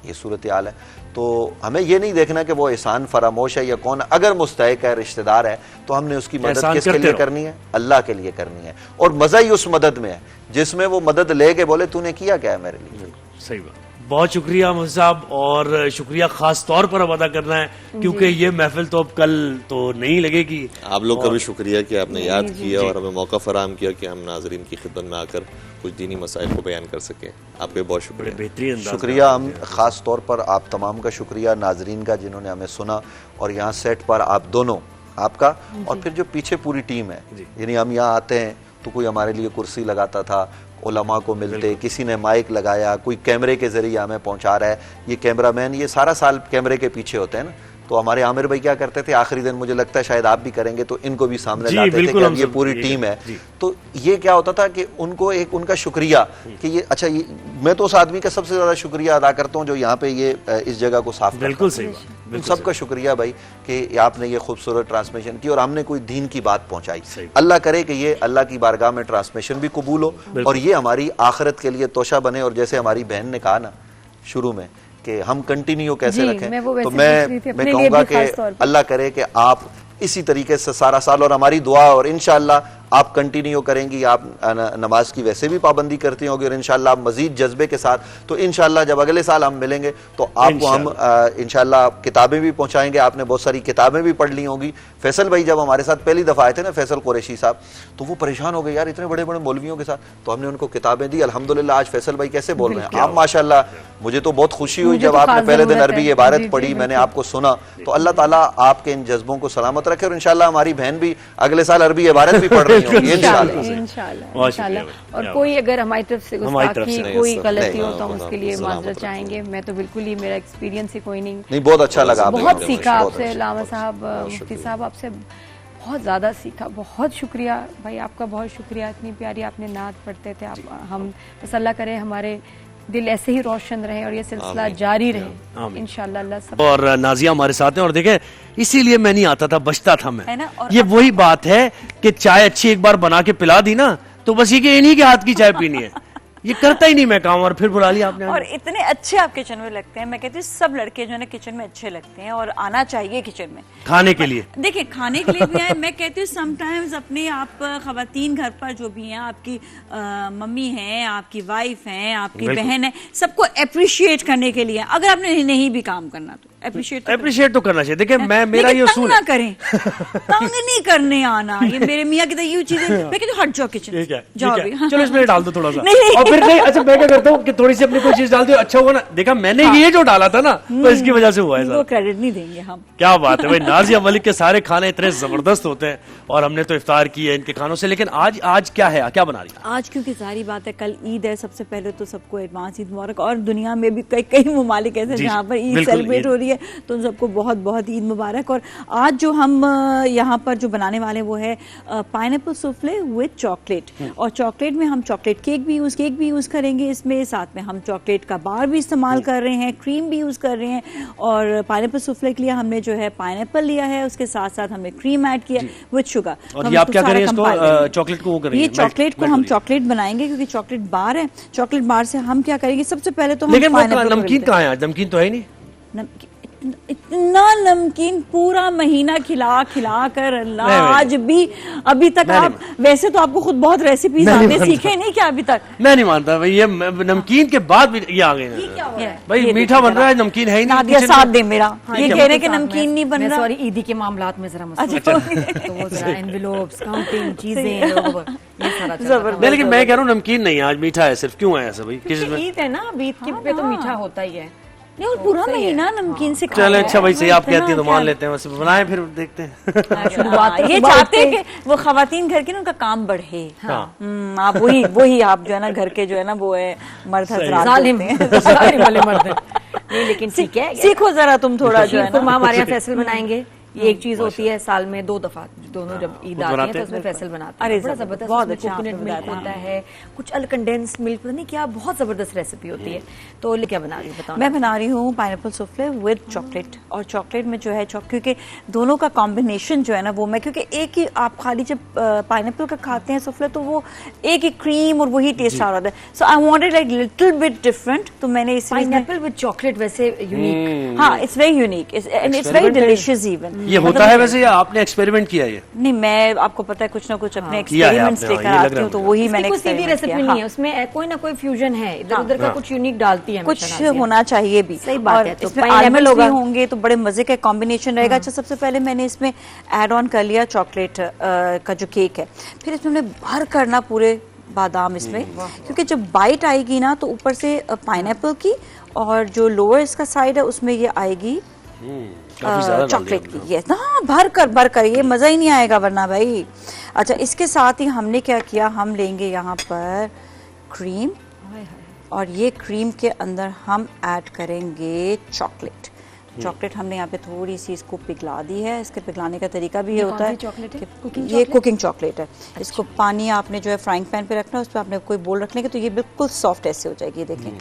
ये सूरत हाल है। तो हमें ये नहीं देखना कि वो एहसान फरामोश है या कौन, अगर मुस्तहिक है, रिश्तेदार है, तो हमने उसकी मदद किसके लिए करनी है? अल्लाह के लिए करनी है। और मजा ही उस मदद में है जिसमें वो मदद ले के बोले तूने किया क्या है मेरे लिए। सही बात, बहुत शुक्रिया मुफ्ती साहब, और शुक्रिया खास तौर पर अब अदा करना है क्योंकि ये महफिल तो अब कल तो नहीं लगेगी। आप लोग का भी शुक्रिया कि आपने याद किया और हमें मौका फराहम किया कि हम नाजरीन की खिदमत में आकर कुछ दीनी मसाइल को बयान कर सकें। आपके बहुत शुक्रिया, बेहतरीन शुक्रिया। हम खास तौर पर आप तमाम का शुक्रिया, नाजरीन का जिन्होंने हमें सुना, और यहाँ सेट पर आप दोनों, आपका और फिर जो पीछे पूरी टीम है। यानी हम यहाँ आते हैं तो कोई हमारे लिए कुर्सी लगाता था, उलमा को मिलते, किसी ने माइक लगाया, कोई कैमरे के जरिए हमें पहुंचा रहा है। ये कैमरामैन ये सारा साल कैमरे के पीछे होते हैं ना। तो हमारे आमिर भाई क्या करते थे आखिरी दिन, मुझे लगता है शायद आप भी करेंगे, तो इनको भी सामने लाते थे कि अब ये पूरी टीम है। तो ये क्या होता था कि उनको एक उनका शुक्रिया कि ये अच्छा, ये मैं तो उस आदमी का सबसे ज्यादा शुक्रिया अदा करता हूँ जो यहाँ पे ये इस जगह को साफ, बिल्कुल सही, सबका शुक्रिया भाई कि आपने ये खूबसूरत ट्रांसमिशन की और हमने कोई दीन की बात पहुंचाई। अल्लाह करे कि ये अल्लाह की बारगाह में ट्रांसमिशन भी कबूल हो और ये हमारी आखिरत के लिए तोशा बने। और जैसे हमारी बहन ने कहा ना शुरू में कि हम कंटिन्यू कैसे रखें, तो मैं कहूँगा कि अल्लाह करे कि आप इसी तरीके से सारा साल, और हमारी दुआ और इंशाअल्लाह आप कंटिन्यू करेंगी, आप नमाज की वैसे भी पाबंदी करती होगी और इंशाल्लाह आप मजीद जज्बे के साथ, तो इंशाल्लाह जब अगले साल हम मिलेंगे तो आपको हम इंशाल्लाह किताबें भी पहुंचाएंगे। आपने बहुत सारी किताबें भी पढ़ ली होंगी। फैसल भाई जब हमारे साथ पहली दफा आए थे ना, फैसल कुरैशी साहब, तो वो परेशान हो गए, यार इतने बड़े बड़े मौलवियों के साथ, तो हमने उनको किताबें दी। अल्हम्दुलिल्लाह आज फैसल भाई कैसे बोल रहे हैं आप, माशाल्लाह। मुझे तो बहुत खुशी हुई जब आपने पहले दिन अरबी इबारत पढ़ी, मैंने आपको सुना। तो अल्लाह ताला आपके इन जज्बों को सलामत रखे और इंशाल्लाह हमारी बहन भी अगले साल अरबी इबारत भी पढ़ रही होगी इंशाल्लाह। और कोई अगर हमारी तरफ से गुस्ताखी कोई गलती हो तो हम उसके लिए माजरत चाहेंगे। मैं तो बिल्कुल ही, मेरा एक्सपीरियंस ही कोई नहीं। बहुत अच्छा लगा, बहुत सीखा आपसे लामा साहब, मुफ्ती साहब, आपसे बहुत ज़्यादा सीखा। बहुत शुक्रिया भाई, आपका बहुत शुक्रिया। इतनी प्यारी आपने नात पढ़ते थे आप, हम बस अल्लाह करे हमारे दिल ऐसे ही रोशन रहे और ये सिलसिला जारी रहे इंशाल्लाह। अल्लाह सब। और नाजिया हमारे साथ हैं और देखें, इसीलिए मैं नहीं आता था, बचता था मैं, है ना। और ये वही बात है कि चाय अच्छी एक बार बना के पिला दी ना, तो बस ये कि इन्हीं के हाथ की चाय पीनी है। ये करता ही नहीं मैं काम, और फिर बुला लिया आपने। और इतने अच्छे आप किचन में लगते हैं। मैं कहती हूँ सब लड़के जो है ना किचन में अच्छे लगते हैं और आना चाहिए किचन में खाने के लिए। देखिए खाने के लिए भी आए। मैं कहती हूँ समटाइम्स अपने आप खवातीन घर पर जो भी हैं, आपकी मम्मी हैं, आपकी वाइफ हैं, आपकी बहन है, सबको अप्रिशिएट करने के लिए, अगर आपने नहीं भी काम करना तो अप्रिशिएट तो करना चाहिए। देखिए मैं, मेरा ये उसूल ना करें, तंग नहीं करने आना। ये मेरे मियाँ की तो ये चीजें, मैं कहती हूँ हट जाओ किचन जाओ भी। चलो इसमें डाल दो थोड़ा सा। नहीं और फिर नहीं, अच्छा मैं क्या करता हूँ कि थोड़ी सी अपनी कोई चीज डाल दो, अच्छा होगा ना। देखा मैंने ये जो डाला था ना, तो इसकी वजह से हुआ है। वो क्रेडिट नहीं देंगे हम। क्या बात है भाई, नाजिया मलिक के सारे खाने इतने जबरदस्त होते हैं और हमने तो इफ्तार की है इनके खानों से। लेकिन आज क्या है, क्या बना रही है आज? क्योंकि सारी बात है, कल ईद है। सबसे पहले तो सबको एडवांस ईद मुबारक। और दुनिया में भी कई ममालिक ऐसे जहाँ पर ईद सेलिब्रेट हो रही है, तो उन सबको बहुत बहुत ईद मुबारक। और आज जो हम यहाँ पर जो बनाने वाले वो है पाइनएप्पल सूफले विद चॉकलेट। और चॉकलेट में हम चॉकलेट केक भी यूज करेंगे इसमें, साथ में हम चॉकलेट का बार भी इस्तेमाल कर रहे हैं, क्रीम भी यूज कर रहे हैं। और पाइनएप्पल सूफले के लिए हमने जो है पाइनएप्पल लिया है, उसके साथ साथ हमने क्रीम ऐड किया विद शुगर। और ये आप क्या करेंगे इसको, चॉकलेट को वो करेंगे? ये चॉकलेट को हम चॉकलेट बनाएंगे क्योंकि चॉकलेट बार है। चॉकलेट बार से हम क्या करेंगे, सबसे पहले तो हम नमकीन कहाँ है? नमकीन तो है ही नहीं। इतना नमकीन पूरा महीना खिला कर अल्लाह, आज भी अभी तक आप, वैसे तो आपको खुद बहुत रेसिपीज आपने सीखे नहीं क्या अभी तक? मैं नहीं मानता भाई, ये नमकीन के बाद भी ये आ गए भाई। मीठा बन रहा है, नमकीन है ही नहीं। नादिया साथ दे मेरा, ये कह रहे कि नमकीन नहीं बन रहा। सॉरी, ईदी के मामलात में जरा एनवेलोप्स, काउंटिंग चीजें, ये सारा नहीं। लेकिन मैं कह रहा हूँ नमकीन नहीं, आज मीठा है सिर्फ। क्यों है ऐसा भाई? ईद है ना, ईद के पे तो मीठा होता ही है। नहीं, और पूरा महीना नमकीन से चले। अच्छा भाई सही, आप कहती हैं तो मान लेते हैं, वैसे बनाए फिर देखते हैं। शुरुआत ये चाहते हैं कि वो खवातीन घर के ना उनका काम बढ़े। आप वही आप जो है ना घर के जो है ना वो है मर्द हजरात वाले मर्द हैं। नहीं लेकिन ठीक है, सीखो जरा तुम थोड़ा जो है ना। हमारे यहाँ फैसल बनाएंगे। ये एक चीज होती है साल में 2 दफा, दोनों जब ईद आती है तो उसमें फैसल बनाते हैं। अरे बड़ा जबरदस्त, बहुत अच्छा कोकोनट मिल्क होता है, कुछ कंडेंस मिल्क, पता नहीं क्या, बहुत जबरदस्त रेसिपी होती है। तो क्या बना रही बताओ? मैं बना रही हूँ पाइनएप्पल सूफले विद चॉकलेट। और चॉकलेट में जो है क्योंकि दोनों का कॉम्बिनेशन जो है ना वो, मैं क्योंकि एक ही आप खाली जब पाइनएप्पल का खाते हैं सूफले तो वो एक ही क्रीम और वही टेस्ट आ रहा है। So I wanted like little bit different, तो मैंने इस पाइनएप्पल विद चॉकलेट वैसे यूनिक। हाँ, it's very unique and it's very delicious even. ये होता है वैसे या आपने एक्सपेरिमेंट किया है? नहीं, मैं आपको पता है कुछ ना कुछ अपने एक्सपेरिमेंट्स लेकर आती हूँ, तो वही मैंने सीधी रेसिपी नहीं है, उसमें कोई ना कोई फ्यूजन है, इधर उधर का कुछ यूनिक डालती है, कुछ होना चाहिए भी। सही बात है। तो इसमें आलमंड भी होंगे तो बड़े मजे का कॉम्बिनेशन रहेगा। अच्छा, सबसे पहले मैंने इसमें ऐड ऑन कर लिया चॉकलेट का जो केक है, फिर इसमें हमने भर करना पूरे बादाम इसमें, क्योंकि जब बाइट आएगी ना तो ऊपर से पाइनएप्पल की और जो लोअर इसका साइड है उसमें ये आएगी चॉकलेट की। ये ना भर कर ये मजा ही नहीं आएगा वरना भाई। अच्छा, इसके साथ ही हमने क्या किया, हम लेंगे यहाँ पर क्रीम और ये क्रीम के अंदर हम ऐड करेंगे चॉकलेट। चॉकलेट हमने यहाँ पे थोड़ी सी इसको पिघला दी है। इसके पिघलाने का तरीका भी ये होता है कि ये कुकिंग चॉकलेट है। इसको पानी आपने जो है फ्राइंग पैन पे रखना है, उस पर आपने कोई बोल रख लेंगे तो ये बिल्कुल सॉफ्ट ऐसे हो जाएगी। देखें,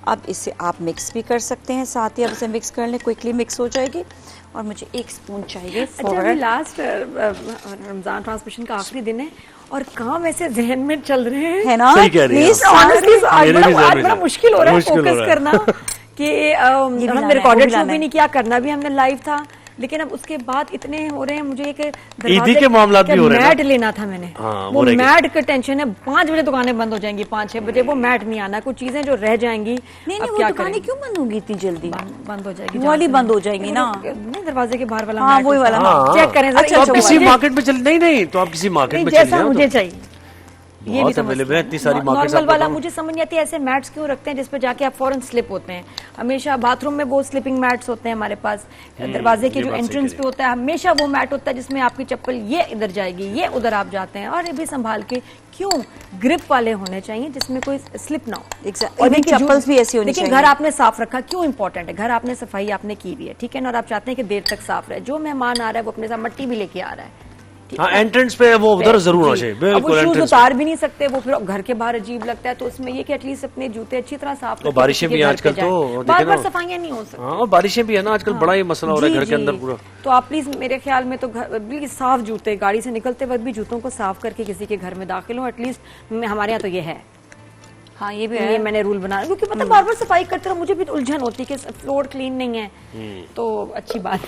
अब इसे आप मिक्स भी कर सकते हैं, साथ ही आप इसे मिक्स कर लें, क्विकली मिक्स हो जाएगी। और मुझे 1 स्पून चाहिए। अच्छा, लास्ट रमजान ट्रांसमिशन का आखिरी दिन है और काम ऐसे जहन में चल रहे हैं, है ना? बड़ा मुश्किल हो रहा है फोकस करना कि हमने रिकॉर्डेड शो भी नहीं किया, करना भी हमने लाइव था, लेकिन अब उसके बाद इतने हो रहे हैं, मुझे एक ईदी के मामलात भी हो रहे हैं मैट लेना था मैंने, हाँ, वो मैट का टेंशन है। 5 बजे दुकानें बंद हो जाएंगी, 5-6 बजे वो मैट नहीं आना, कुछ चीजें जो रह जाएंगी। नहीं वो दुकानें क्यों बंद होगी इतनी जल्दी? बंद हो जाएगी, वो वाली बंद हो जाएगी ना, दरवाजे के बाहर वाला। हाँ वही वाला, चेक करें अच्छा, जरा। तो आप किसी मार्केट में चल नहीं तो आप किसी मार्केट में जैसा मुझे चाहिए ये नहीं अवेलेबल है, इतनी सारी मार्केट्स नॉर्मल वाला मुझे समझ नहीं आती ऐसे मैट्स क्यों रखते हैं जिस पे जाके आप फौरन स्लिप होते हैं। हमेशा बाथरूम में वो स्लिपिंग मैट्स होते हैं हमारे पास, दरवाजे के जो एंट्रेंस पे होता है हमेशा वो मैट होता है जिसमें आपकी चप्पल ये इधर जाएगी, ये उधर आप जाते हैं। और ये भी संभाल के, क्यों ग्रिप वाले होने चाहिए जिसमें कोई स्लिप ना हो। और चप्पल्स भी ऐसी होनी चाहिए। लेकिन घर आपने साफ रखा, क्यों इंपॉर्टेंट है, घर आपने सफाई आपने की हुई है, ठीक है ना, और आप चाहते हैं कि देर तक साफ रहे। जो मेहमान आ रहा है वो अपने साथ मट्टी भी लेके आ रहा है, हाँ, एंट्रेंस पे वो उधर जरूर होना चाहिए, बिल्कुल। शूज उतार भी नहीं सकते, वो फिर घर के बाहर अजीब लगता है। तो उसमें ये कि एटलीस्ट अपने जूते अच्छी तरह साफ तो बारिशें भी आजकल तो बार सफाइयां नहीं हो सकती। हाँ, बारिशें भी है ना आजकल, बड़ा ही मसला हो रहा है घर के अंदर पूरा। तो आप प्लीज मेरे ख्याल में तो बिल्कुल साफ जूते, गाड़ी से निकलते वक्त भी जूतों को साफ करके किसी के घर में दाखिल हो, एटलीस्ट हमारे यहाँ तो ये है। हाँ ये भी है, ये मैंने रूल बनाया क्योंकि पता बार बार सफाई करते रहो, मुझे भी उलझन होती है कि फ्लोर क्लीन नहीं है। तो अच्छी बात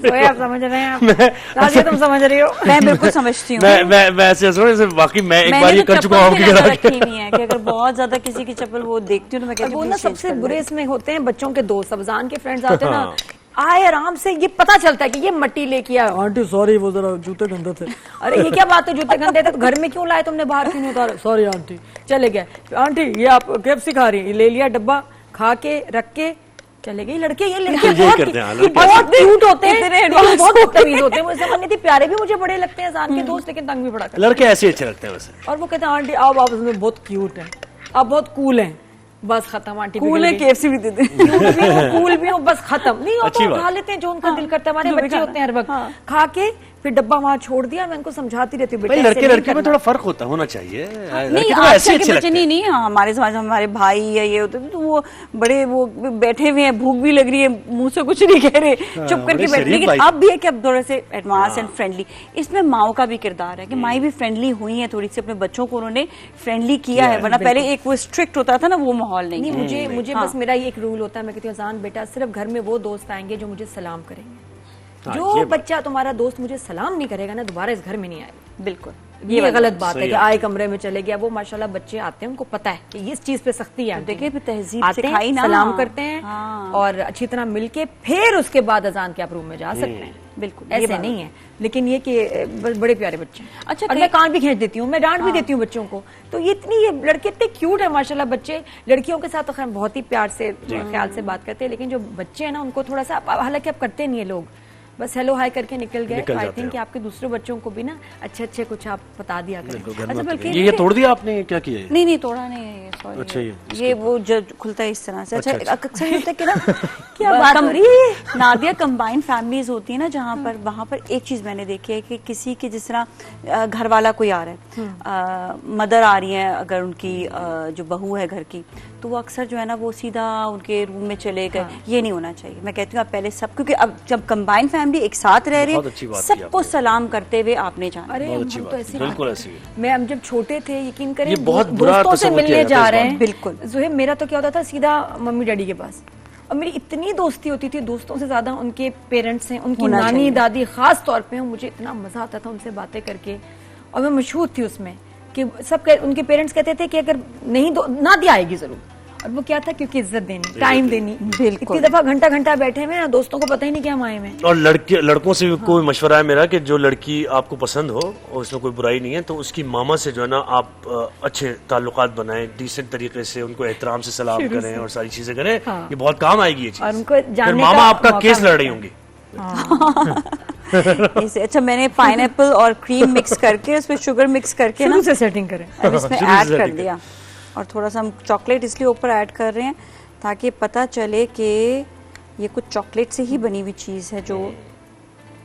तो आप समझ रहे हैं, तुम समझ रही हो, मैं बिल्कुल समझती हूँ। मैं ऐसे वाकई मैं एक बार ये कर चुका हूँ कि अगर बहुत ज्यादा किसी की चप्पल वो देखती हूँ तो मैं कहती हूँ वो ना सबसे बुरे इसमें होते हैं बच्चों के दोस्त, अफजान के फ्रेंड्स आते हैं ना, आए आराम से, ये पता चलता है कि ये मट्टी लेके आए, आंटी सॉरी वो जरा जूते गंदे थे। अरे ये क्या बात है, जूते गंदे थे तो घर में क्यों लाए तुमने, बाहर क्यों नहीं उतारे? सॉरी आंटी, चले गए। आंटी ये आप कैब सिखा रही है, ले लिया डब्बा, खा के रख के चले गए। लड़के ये लड़के बहुत क्यूट होते हैं, बहुत बदतमीज होते हैं, मुझे समझ नहीं थी, प्यारे भी मुझे बड़े लगते हैं जान के दोस्त, लेकिन तंग भी बड़ा करते हैं। लड़के ऐसे अच्छे लगते हैं वैसे। और वो कहते हैं आंटी आप बहुत क्यूट हैं, आप बहुत कूल हैं, बस खत्म। आंटी कूल है, केएफसी भी देते हैं, कूल भी हो, बस खत्म। नहीं हो तो खा लेते हैं जो उनका दिल करता है, हमारे बच्चे होते हैं हर वक्त खा के फिर डब्बा वहां छोड़ दिया। मैं उनको समझाती रहती हूँ, लड़के लड़के में थोड़ा फर्क होना चाहिए। नहीं आजकल के बच्चे नहीं, हमारे समाज में हमारे भाई या ये होते तो वो बड़े वो बैठे हुए हैं, भूख भी लग रही है, मुंह से कुछ नहीं कह रहे, चुप करके बैठे। लेकिन अब भी है कि अब थोड़े से एडवांस एंड फ्रेंडली, इसमें माओ का भी किरदार है कि माई भी फ्रेंडली हुई है, थोड़ी सी अपने बच्चों को उन्होंने फ्रेंडली किया है, वरना पहले एक वो स्ट्रिक्ट होता था ना, वो माहौल नहीं। मुझे बस मेरा ये एक रूल होता है, मैं कहती हूँ अजान बेटा सिर्फ घर में वो दोस्त आएंगे जो मुझे सलाम करेंगे। जो बच्चा तुम्हारा दोस्त मुझे सलाम नहीं करेगा ना, दोबारा इस घर में नहीं आएगा। बिल्कुल ये गलत बात है कि आए कमरे में चले गया। वो माशाल्लाह बच्चे आते हैं, उनको पता है कि इस चीज पे सख्ती है, देखिए तहजीब सिखाई ना, सलाम करते हैं और अच्छी तरह मिलके फिर उसके बाद अजान के आप रूम में जा सकते हैं। बिल्कुल ऐसे नहीं है, लेकिन ये कि बड़े प्यारे बच्चे। अच्छा, और मैं कान भी खींच देती हूँ, मैं डांट भी देती हूँ बच्चों को। तो ये लड़के इतने क्यूट है माशाल्लाह बच्चे। लड़कियों के साथ तो खैर बहुत ही प्यार से ख्याल से बात करते हैं, लेकिन जो बच्चे हैं ना उनको थोड़ा सा, हालांकि अब करते नहीं है लोग, बस हेलो हाय करके निकल गए। तो आई थिंक कि आपके दूसरे बच्चों को भी ना अच्छे कुछ आप बता दिया करें। अच्छा बल्कि ये तोड़ दिया आपने, क्या किया? नहीं तोड़ा नहीं है, सॉरी। अच्छा ये वो जब खुलता है इस तरह से। अच्छा अक्सर होता है कि ना क्या बात हो रही है, नादिया कंबाइंड फैमिलीज होती है ना जहाँ पर, वहाँ पर एक चीज मैंने देखी है कि किसी के जिस तरह घर वाला कोई आ रहा है, मदर आ रही है, अगर उनकी जो बहू है घर की, तो वो अक्सर जो है ना वो सीधा उनके रूम में चले गए। ये नहीं होना चाहिए। मैं कहती हूँ आप पहले सब, क्योंकि अब जब कंबाइंड फैमिली एक साथ रह रही है, सबको सलाम करते हुए आपने जाना। अरे बहुत अच्छी बात, बिल्कुल ऐसी। मैं हम जब छोटे थे, यकीन करें, ये बहुत बुरा दोस्तों से मिलने जा रहे हैं, बिल्कुल ज़ुहैब, मेरा तो क्या होता था सीधा मम्मी डैडी के पास, और मेरी इतनी दोस्ती होती थी दोस्तों से ज्यादा उनके पेरेंट्स हैं, उनकी नानी दादी खास तौर पे, मुझे इतना मजा आता था उनसे बातें करके। और मैं मशहूर थी उसमें कि सब उनके पेरेंट्स कहते थे कि अगर नहीं ना दिया आएगी जरूर। और वो क्या था, क्योंकि इज्जत देनी, टाइम देनी। इतनी दफा घंटा बैठे हुए ना, दोस्तों को पता ही नहीं कि हम आए हुए। और लड़कों से कोई मशवरा है मेरा कि जो लड़की आपको पसंद हो और उसमें कोई बुराई नहीं है, तो उसकी मामा से जो है ना आप अच्छे ताल्लुकात बनाएं, डिसेंट तरीके से उनको एहतराम से सलाम करें और सारी चीजें करें। ये बहुत काम आएगी ये चीज। और उनको जानने मामा आपका केस लड़ रही होंगी। अच्छा मैंने पाइनएप्पल और क्रीम मिक्स करके उसमें शुगर मिक्स करके ना से सेटिंग करें, अब इसमें ऐड कर दिया। और थोड़ा सा हम चॉकलेट इसलिए ऊपर ऐड कर रहे हैं ताकि पता चले कि ये कुछ चॉकलेट से ही बनी हुई चीज़ है जो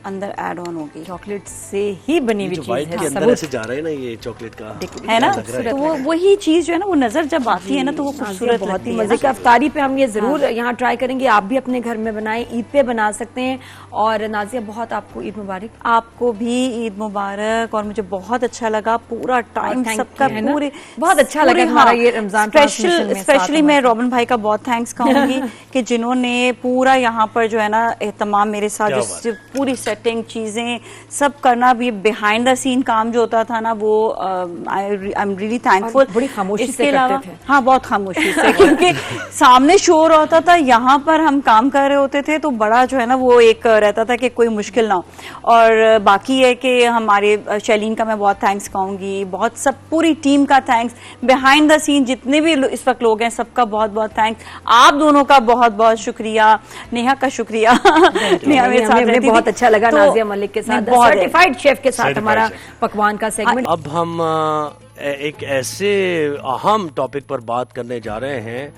अंदर ऐड ऑन होगी। चॉकलेट से ही बनी हुई चीज व्हाइट के है, अंदर सबूत ऐसे जा रहे हैं ना ये चॉकलेट का, है ना, तो वो वही चीज जो है ना वो नजर जब आती है ना तो वो खूबसूरत बहुत लगती ही है मजे का। अफ्तारी पे हम ये जरूर यहाँ ट्राई करेंगे, आप भी अपने घर में बनाएं, ईद पे बना सकते हैं। और नाजिया बहुत आपको ईद मुबारक। आपको भी ईद मुबारक। और मुझे बहुत अच्छा लगा पूरा टाइम सबका पूरे बहुत अच्छा लगा हमारा ये रमजान स्पेशली मैं रॉबिन भाई का बहुत थैंक्स कहूंगी कि जिन्होंने पूरा यहाँ पर जो है ना एहतमाम मेरे साथ जो पूरी सेटिंग चीजें सब करना भी बिहाइंड द सीन काम जो होता था ना वो आई एम रियली थैंकफुल। बड़ी खामोशी इसके से अलावा करते थे। हाँ बहुत खामोशी से क्योंकि सामने शोर होता था, यहाँ पर हम काम कर रहे होते थे तो बड़ा जो है ना वो एक रहता था कि कोई मुश्किल ना हो। और बाकी है कि हमारे शैलीन का मैं बहुत थैंक्स कहूंगी, बहुत सब पूरी टीम का थैंक्स, बिहाइंड द सीन जितने भी इस वक्त लोग हैं सबका बहुत बहुत थैंक्स। आप दोनों का बहुत बहुत शुक्रिया, नेहा का शुक्रिया। नेहा मेरे साथ रहती थी। बहुत अच्छा लगा तो नाजिया मलिक के साथ, सर्टिफाइड शेफ के साथ हमारा पकवान का सेगमेंट। अब हम एक ऐसे अहम टॉपिक पर बात करने जा रहे हैं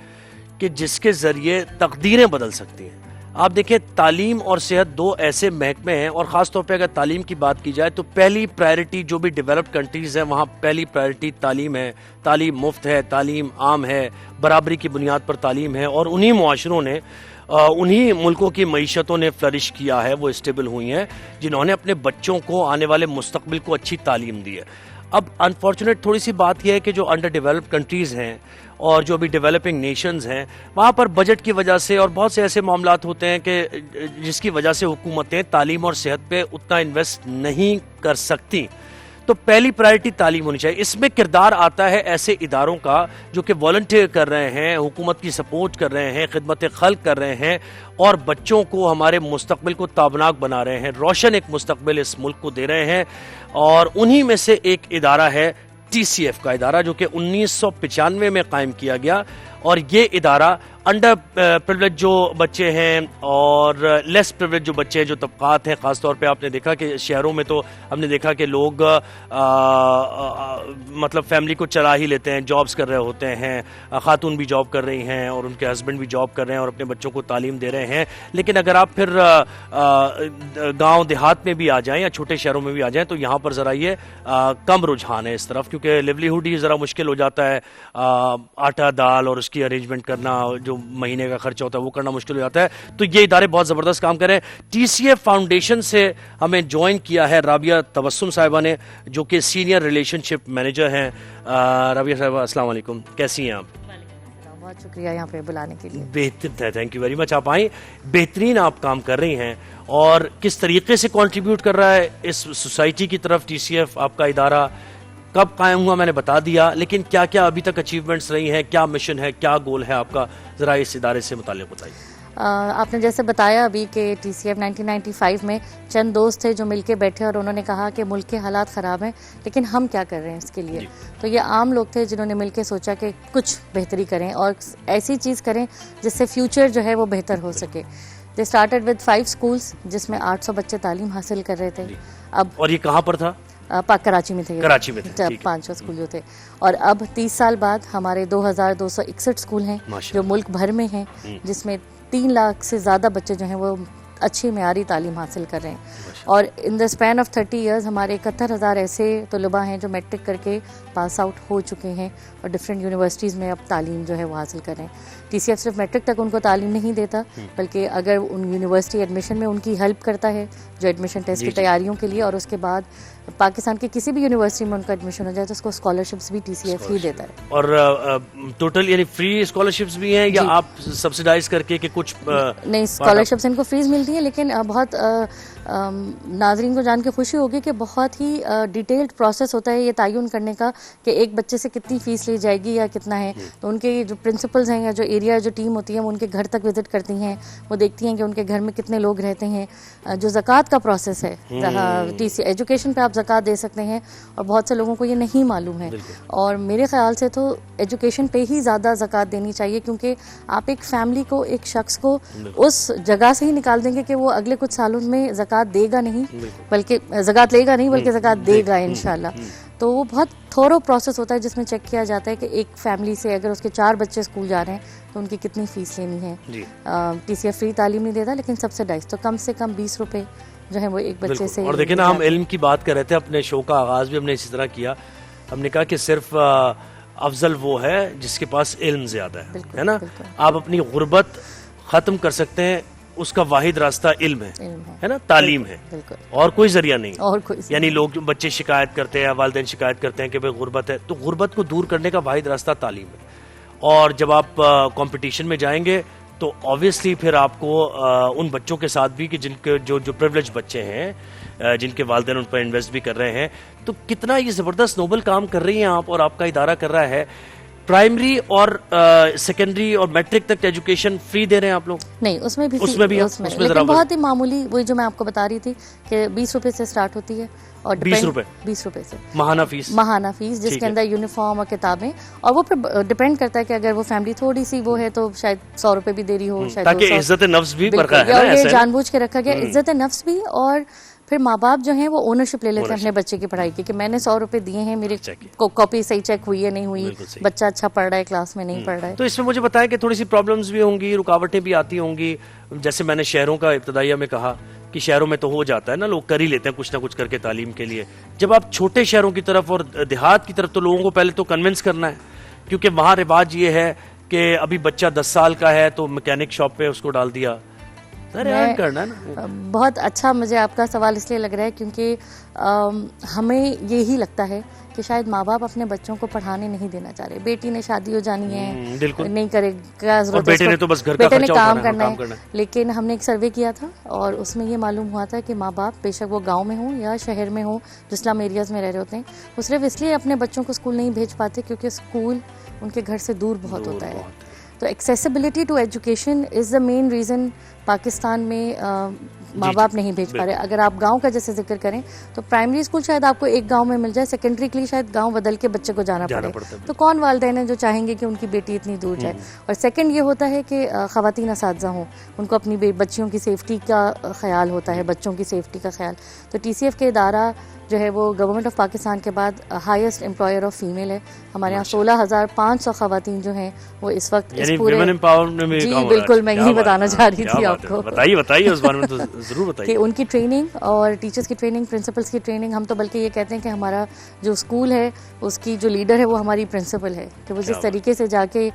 कि जिसके जरिए तकदीरें बदल सकती हैं। आप देखिए, तालीम और सेहत दो ऐसे महकमे हैं, और ख़ास तौर पे अगर तालीम की बात की जाए तो पहली प्रायोरिटी जो भी डेवलप्ड कंट्रीज़ हैं वहाँ पहली प्रायोरिटी तालीम है। तालीम मुफ्त है, तालीम आम है, बराबरी की बुनियाद पर तालीम है, और उन्हीं मुआशरों ने उन्हीं मुल्कों की मईशतों ने फ्लरिश किया है, वो स्टेबल हुई हैं जिन्होंने अपने बच्चों को आने वाले मुस्तकबिल को अच्छी तालीम दी है। अब अनफॉर्चुनेट थोड़ी सी बात यह है कि जो अंडर डेवलप्ड कंट्रीज़ हैं और जो भी डेवलपिंग नेशंस हैं वहाँ पर बजट की वजह से और बहुत से ऐसे मामलात होते हैं कि जिसकी वजह से हुकूमतें तालीम और सेहत पे उतना इन्वेस्ट नहीं कर सकती। तो पहली प्रायोरिटी तालीम होनी चाहिए। इसमें किरदार आता है ऐसे इदारों का जो कि वॉलंटियर कर रहे हैं, हुकूमत की सपोर्ट कर रहे हैं, खिदमत खल्क कर रहे हैं और बच्चों को हमारे मुस्तकबिल को ताबनाक बना रहे हैं, रोशन एक मुस्तकबिल इस मुल्क को दे रहे हैं। और उन्हीं में से एक इदारा है TCF का इदारा, जो कि 1995 में कायम किया गया। और ये इदारा अंडर प्रिविलेज जो बच्चे हैं और लेस प्रिविलेज जो बच्चे हैं, जो तबकात हैं, ख़ासतौर पे आपने देखा कि शहरों में तो हमने देखा कि लोग मतलब फैमिली को चला ही लेते हैं, जॉब्स कर रहे होते हैं, खातून भी जॉब कर रही हैं और उनके हस्बैंड भी जॉब कर रहे हैं और अपने बच्चों को तालीम दे रहे हैं। लेकिन अगर आप फिर गांव देहात में भी आ जाएं या छोटे शहरों में भी आ जाएं तो यहाँ पर ज़रा ये कम रुझान है इस तरफ, क्योंकि लिवलीहुड ही ज़रा मुश्किल हो जाता है। आटा दाल और उसकी अरेंजमेंट करना, जो महीने का खर्चा होता है वो करना मुश्किल हो जाता है। तो ये इदारे बहुत ज़बरदस्त काम करें। TCF फाउंडेशन से हमें ज्वाइन किया है राबिया तबस्सुम साहिबा ने, जो कि सीनियर रिलेशनशिप मैनेजर हैं। राबिया साहिबा अस्सलाम वालेकुम, कैसी हैं आप? बहुत शुक्रिया यहाँ पे बुलाने के लिए। बेहतर है, थैंक यू वेरी मच। आप आई, बेहतरीन आप काम कर रही हैं। और किस तरीके से कंट्रीब्यूट कर रहा है इस सोसाइटी की तरफ TCF आपका इदारा? कब कायम हुआ मैंने बता दिया, लेकिन क्या क्या अभी तक अचीवमेंट्स रही हैं, क्या मिशन है, क्या गोल है आपका, ज़रा इस इदारे से मुताल्लिक़ बताइए। आपने जैसे बताया अभी कि TCF 1995 में चंद दोस्त थे जो मिलके बैठे और उन्होंने कहा कि मुल्क के हालात ख़राब हैं लेकिन हम क्या कर रहे हैं इसके लिए। तो ये आम लोग थे जिन्होंने मिलके सोचा कि कुछ बेहतरी करें और ऐसी चीज़ करें जिससे फ्यूचर जो है वो बेहतर हो सके। दे स्टार्टेड विद 5 स्कूल्स जिसमें 800 बच्चे तालीम हासिल कर रहे थे। अब और ये कहाँ पर था? कराची में थे। कराची में थे, जब 500 स्कूल जो थे। और अब 30 साल बाद हमारे 2261 स्कूल हैं जो मुल्क भर में हैं, जिसमें 3 लाख से ज़्यादा बच्चे जो हैं वो अच्छी मेयारी तालीम हासिल कर रहे हैं। और in the span of 30 years हमारे 71,000 ऐसे तलबा हैं जो मैट्रिक करके पास आउट हो चुके हैं और डिफरेंट यूनिवर्सिटीज़ में अब तालीम जो है वो हासिल कर रहे हैं। TCF सिर्फ मैट्रिक तक उनको तालीम नहीं देता, बल्कि अगर उन यूनिवर्सिटी एडमिशन में उनकी हेल्प करता है जो एडमिशन टेस्ट की तैयारियों के लिए, और उसके बाद पाकिस्तान के किसी भी यूनिवर्सिटी में उनका एडमिशन हो जाए तो उसको स्कॉलरशिप्स भी TCF ही देता है। और टोटल यानी फ्री स्कॉलरशिप्स भी हैं या आप सब्सिडाइज करके कि कुछ? नहीं, स्कॉलरशिप्स इनको फ्रीज मिलती है, लेकिन बहुत नाजरीन को जान के खुशी होगी कि बहुत ही डिटेल्ड प्रोसेस होता है ये तयन करने का कि एक बच्चे से कितनी फीस ली जाएगी या कितना है। तो उनके जो प्रिंसिपल्स हैं या जो एरिया जो टीम होती है वो उनके घर तक विजिट करती हैं, वो देखती हैं कि उनके घर में कितने लोग रहते हैं। जो ज़कात का प्रोसेस है, TCF एजुकेशन पे आप ज़कात दे सकते हैं और बहुत से लोगों को ये नहीं मालूम है। और मेरे ख्याल से तो एजुकेशन पे ही ज़्यादा ज़कात देनी चाहिए, क्योंकि आप एक फैमिली को, एक शख्स को उस जगह से ही निकाल देंगे कि वो अगले कुछ सालों में ज़कात देगा नहीं, बल्कि ज़कात लेगा नहीं बल्कि ज़कात देगा इंशाल्लाह। तो वो बहुत थोरो प्रोसेस होता है जिसमें चेक किया जाता है कि एक फैमिली से अगर उसके 4 बच्चे स्कूल जा रहे हैं तो उनकी कितनी फ़ीस लेनी है। TCF फ्री तालीम नहीं देता लेकिन सब्सिडाइज, तो कम से कम 20 रुपये जो है वो एक बच्चे से। और देखिए ना, हम इल्म की बात कर रहे थे, अपने शो का आगाज़ भी हमने इसी तरह किया। हमने कहा कि सिर्फ अफजल वो है जिसके पास इल्म ज़्यादा है ना। आप अपनी गुर्बत ख़त्म कर सकते हैं, उसका वाहिद रास्ता इल्म है ना, तालीम है, और कोई जरिया नहीं। और कोई यानी लोग बच्चे शिकायत करते हैं, वालिदैन शिकायत करते हैं कि भाई गुर्बत है, तो गुर्बत को दूर करने का वाहिद रास्ता तालीम है। और जब आप कंपटीशन में जाएंगे तो ऑब्वियसली फिर आपको उन बच्चों के साथ भी कि जिनके जो प्रिविलेज बच्चे हैं, जिनके वालिदैन उन पर इन्वेस्ट भी कर रहे हैं, तो कितना ये ज़बरदस्त नोबल काम कर रही हैं आप, और आपका इदारा कर रहा है। प्राइमरी और सेकेंडरी और मैट्रिक तक एजुकेशन फ्री दे रहे हैं आप लोग? नहीं, उसमें भी उसमें बहुत ही मामूली, वही जो मैं आपको बता रही थी कि 20 रुपए से स्टार्ट होती है, और 20 रुपए से महाना फीस जिसके अंदर यूनिफॉर्म और किताबें, और वो डिपेंड करता है कि अगर वो फैमिली थोड़ी सी वो है तो शायद 100 रुपए भी दे रही हो, शायद ताकि इज्जत नफ्स भी बरकरार है, ये जानबूझ के रखा गया, इज्जत नफ्स भी। और फिर माँ बाप जो हैं वो ओनरशिप ले लेते हैं अपने बच्चे की पढ़ाई की, कि मैंने 100 रुपए दिए हैं, मेरी कॉपी सही चेक हुई है नहीं हुई, बच्चा अच्छा पढ़ रहा है क्लास में नहीं पढ़ रहा है। तो इसमें मुझे बताएं कि थोड़ी सी प्रॉब्लम्स भी होंगी, रुकावटें भी आती होंगी। जैसे मैंने शहरों का इब्तदाइया में कहा कि शहरों में तो हो जाता है ना, लोग कर ही लेते हैं कुछ ना कुछ करके तालीम के लिए। जब आप छोटे शहरों की तरफ और देहात की तरफ, तो लोगों को पहले तो कन्विंस करना है, क्योंकि वहाँ रिवाज ये है कि अभी बच्चा 10 साल का है तो मैकेनिक शॉप पे उसको डाल दिया। करना है ना। बहुत अच्छा मुझे आपका सवाल इसलिए लग रहा है क्योंकि हमें यही लगता है कि शायद माँ बाप अपने बच्चों को पढ़ाने नहीं देना चाह रहे। बेटी ने शादी हो जानी है, नहीं करेगा, बेटे ने तो बस घर का बेटे ने काम करना है। लेकिन हमने एक सर्वे किया था और उसमें ये मालूम हुआ था कि माँ बाप बेशक वो गांव में हो या शहर में हो, जो स्लम एरियाज में रह रहे होते हैं, वो सिर्फ इसलिए अपने बच्चों को स्कूल नहीं भेज पाते क्योंकि स्कूल उनके घर से दूर बहुत होता है। तो accessibility to education is the main reason Pakistan में माँ बाप नहीं भेज पा रहे। अगर आप गांव का जैसे जिक्र करें तो प्राइमरी स्कूल शायद आपको एक गांव में मिल जाए, सेकेंडरी के लिए शायद गांव बदल के बच्चे को जाना पड़े। तो कौन वालिदैन है जो चाहेंगे कि उनकी बेटी इतनी दूर जाए। और सेकंड ये होता है कि ख़वातीन असातिज़ा हों, उनको अपनी बच्चियों की सेफ्टी का ख्याल होता है, बच्चों की सेफ्टी का ख्याल। तो TCF के इदारा जो है वो गवर्नमेंट ऑफ पाकिस्तान के बाद हाईएस्ट एम्प्लॉयर ऑफ फीमेल है। हमारे यहाँ 16,500 ख़वातीन जो हैं वो इस वक्त इस पूरे जी बिल्कुल मैं यही बताना चाह रही थी आपको। बताइए उस बारे में तो जरूर बताइए कि उनकी ट्रेनिंग और टीचर्स की ट्रेनिंग, प्रिंसिपल्स की ट्रेनिंग, हम तो बल्कि ये कहते हैं कि हमारा जो स्कूल है उसकी जो लीडर है वो हमारी प्रिंसिपल है, कि वो जिस तरीके से जाके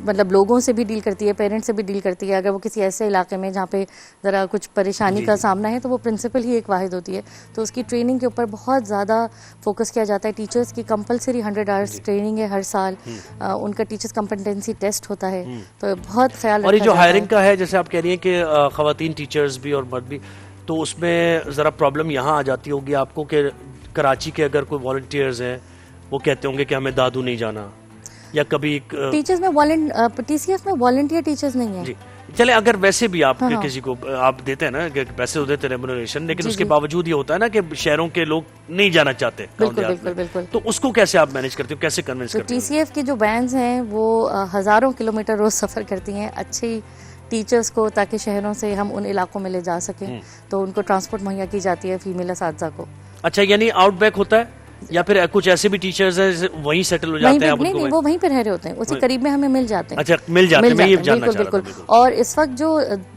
मतलब लोगों से भी डील करती है, पेरेंट्स से भी डील करती है। अगर वो किसी ऐसे इलाके में जहाँ पे ज़रा कुछ परेशानी का सामना है तो वो प्रिंसिपल ही एक वाहिद होती है। तो उसकी ट्रेनिंग के ऊपर बहुत ज़्यादा फोकस किया जाता है। टीचर्स की कंपलसरी 100 आवर्स ट्रेनिंग है हर साल। उनका टीचर्स कम्पिटेंसी टेस्ट होता है, तो बहुत ख्याल। और ये जो हायरिंग का है, जैसे आप कह रही हैं कि ख़वातीन टीचर्स भी और मर्द भी, तो उसमें ज़रा प्रॉब्लम यहाँ आ जाती होगी आपको कि कराची के अगर कोई वॉलंटियर्स हैं वो कहते होंगे कि हमें दादू नहीं जाना, या कभी टीचर्स में TCF में वॉलंटियर टीचर्स नहीं है। जी चले, अगर वैसे भी आप किसी को आप देते हैं ना कि पैसे तो देते रेम्यूनरेशन, लेकिन उसके बावजूद ये होता है ना कि शहरों के लोग नहीं जाना चाहते। बिल्कुल। तो उसको कैसे आप मैनेज करते हो, कैसे कन्विंस करते हो? TCF की जो वैन्स हैं वो हज़ारों किलोमीटर रोज सफ़र करती हैं अच्छी टीचर्स को, ताकि शहरों से हम उन इलाकों में ले जा सकें। तो उनको ट्रांसपोर्ट मुहैया की जाती है फीमेल असातिज़ा को। अच्छा, यानी आउटबैक होता है, या फिर कुछ ऐसे भी टीचर्स हैं वहीं सेटल हो जाते हैं? नहीं, वो वहीं पे रह रहे होते हैं, उसी करीब में हमें मिल जाते हैं। अच्छा, मिल जाते हैं, मैं ये जानना चाह रहा था। और इस वक्त जो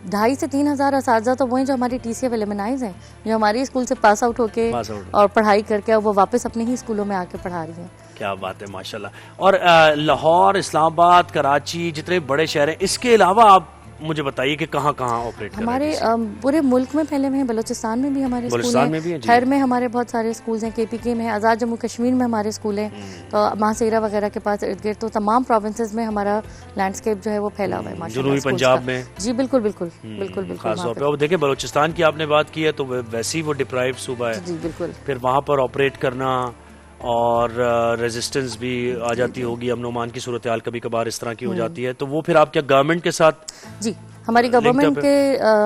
2,500 से 3,000 असातिज़ा तो वही जो हमारी TCF एलुमनाइज हैं, जो हमारे स्कूल से पास आउट होके और पढ़ाई करके वो वापस अपने ही स्कूलों में आके पढ़ा रही हैं। क्या बात है, माशाल्लाह। और लाहौर, इस्लामाबाद, कराची, जितने बड़े शहर हैं, इसके अलावा आप मुझे बताइए कि कहाँ ऑपरेट कर हमारे पूरे मुल्क में फैले हुए हैं। बलोचिस्तान में भी हमारे स्कूल हैं, खैर में हमारे बहुत सारे स्कूल्स हैं, KPK में, आज़ाद जम्मू कश्मीर में हमारे स्कूल हैं, तो महासेरा वगैरह के पास इर्द गिर्द। तो तमाम प्रोविंसेस में हमारा लैंडस्केप जो है वो फैला हुआ है माशाल्लाह। जनूबी पंजाब में जी बिल्कुल खास तौर पे। और देखिए, बलोचिस्तान की आपने बात की है तो वैसे ही वो डिप्राइव सूबा है जी, बिल्कुल। फिर वहाँ पर ऑपरेट करना और रेजिस्टेंस भी आ जाती होगी, अमन-ओ-मान की सूरत हाल कभी कभार इस तरह की हो जाती है, तो वो फिर आप क्या गवर्नमेंट के साथ? जी, हमारी गवर्नमेंट के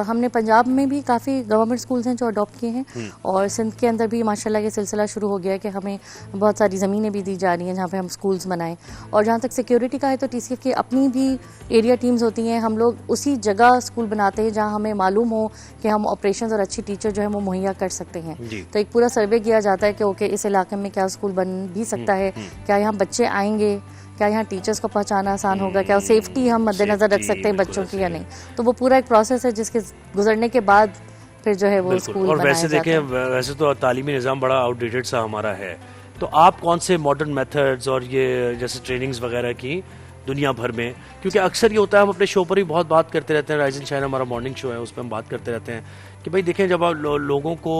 हमने पंजाब में भी काफ़ी गवर्नमेंट स्कूल्स हैं जो अडॉप्ट किए हैं, और सिंध के अंदर भी माशाल्लाह ये सिलसिला शुरू हो गया है कि हमें बहुत सारी ज़मीनें भी दी जा रही हैं जहाँ पे हम स्कूल्स बनाएं। और जहाँ तक सिक्योरिटी का है तो TCF की अपनी भी एरिया टीम्स होती हैं, हम लोग उसी जगह स्कूल बनाते हैं जहाँ हमें मालूम हो कि हम ऑपरेशंस और अच्छी टीचर जो है वो मुहैया कर सकते हैं। तो एक पूरा सर्वे किया जाता है कि ओके इस इलाके में क्या स्कूल बन भी सकता है, क्या यहाँ बच्चे आएंगे, क्या यहाँ टीचर्स को पहुंचाना आसान होगा, क्या सेफ्टी हम मद्देनजर रख सकते हैं बच्चों की या नहीं। तो वो पूरा एक प्रोसेस है जिसके गुजरने के बाद फिर जो है वो स्कूल और बनाया वैसे जाता देखें, है। वैसे तो तालीमी निज़ाम बड़ा आउटडेटेड सा हमारा है, तो आप कौन से मॉडर्न मेथड्स और ये जैसे ट्रेनिंग्स वगैरह की दुनिया भर में, क्योंकि अक्सर ये होता है हम अपने शो पर भी बहुत बात करते रहते हैं, राइजिंग शाइन हमारा मॉर्निंग शो है उस पर हम बात करते रहते हैं कि भाई देखें जब आप लोगों को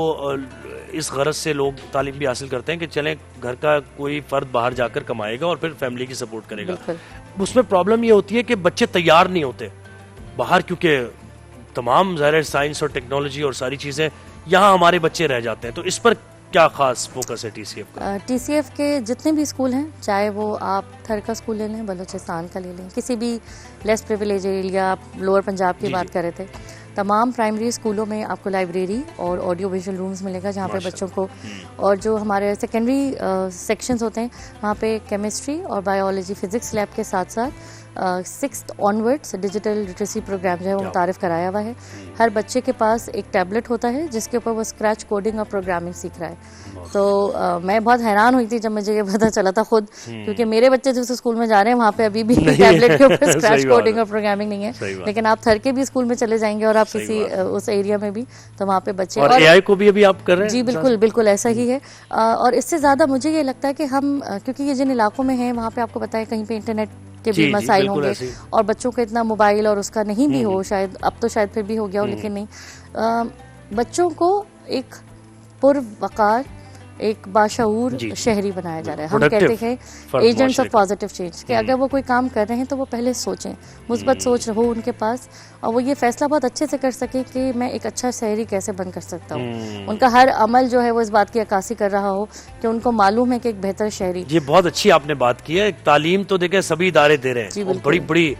इस गरज से लोग तालीम भी हासिल करते हैं कि चलें घर का कोई फ़र्द बाहर जाकर कमाएगा और फिर फैमिली की सपोर्ट करेगा, उसमें प्रॉब्लम ये होती है कि बच्चे तैयार नहीं होते बाहर, क्योंकि तमाम ज़ाहिर साइंस और टेक्नोलॉजी और सारी चीज़ें यहाँ हमारे बच्चे रह जाते हैं। तो इस पर क्या खास फोकस है TCF का? TCF के जितने भी स्कूल हैं, चाहे वो आप थर का स्कूल ले लें, बलूचिस्तान का ले लें, किसी भी लेस प्रिविलेज एरिया, आप लोअर पंजाब की बात कर रहे थे, तमाम प्राइमरी स्कूलों में आपको लाइब्रेरी और ऑडियो विजुअल रूम्स मिलेगा जहाँ पे बच्चों को, और जो हमारे सेकेंडरी सेक्शंस होते हैं वहाँ पे केमिस्ट्री और बायोलॉजी फिजिक्स लैब के साथ साथ 6th onwards digital literacy programme जो है वो मुतारिफ कराया हुआ है। हर बच्चे के पास एक टैबलेट होता है जिसके ऊपर वो स्क्रैच कोडिंग और प्रोग्रामिंग सीख रहा है। तो मैं बहुत हैरान हुई थी जब मुझे ये पता चला था खुद, क्योंकि मेरे बच्चे जिस स्कूल में जा रहे हैं वहाँ पे अभी भी टैबलेट के ऊपर स्क्रैच कोडिंग और प्रोग्रामिंग नहीं है, लेकिन आप थर के भी स्कूल में चले जाएंगे और आप किसी उस एरिया में भी, तो वहाँ पे बच्चे और AI को भी अभी आप कर रहे हैं? जी बिल्कुल बिल्कुल ऐसा ही है। और इससे ज़्यादा मुझे ये लगता है कि हम क्योंकि ये जिन इलाकों में हैं वहाँ पे आपको पता है कहीं पे इंटरनेट के भी मसाइल होंगे और बच्चों को इतना मोबाइल और उसका नहीं भी हो, शायद अब तो शायद फिर भी हो गया हो, लेकिन नहीं, बच्चों को एक पुरवकार, एक बाशऊर शहरी बनाया जा रहा है। हम कहते हैं एजेंट्स ऑफ पॉजिटिव चेंज, कि अगर वो कोई काम कर रहे हैं तो वो पहले सोचें, मुस्बत सोच हो उनके पास, और वो ये फैसला बहुत अच्छे से कर सके कि मैं एक अच्छा शहरी कैसे बन कर सकता हूँ। उनका हर अमल जो है वो इस बात की अक्कासी कर रहा हो कि उनको मालूम है कि एक बेहतर शहरी। ये बहुत अच्छी आपने बात की है। तालीम तो देखे सभी इदारे दे रहे हैं, बड़ी बड़ी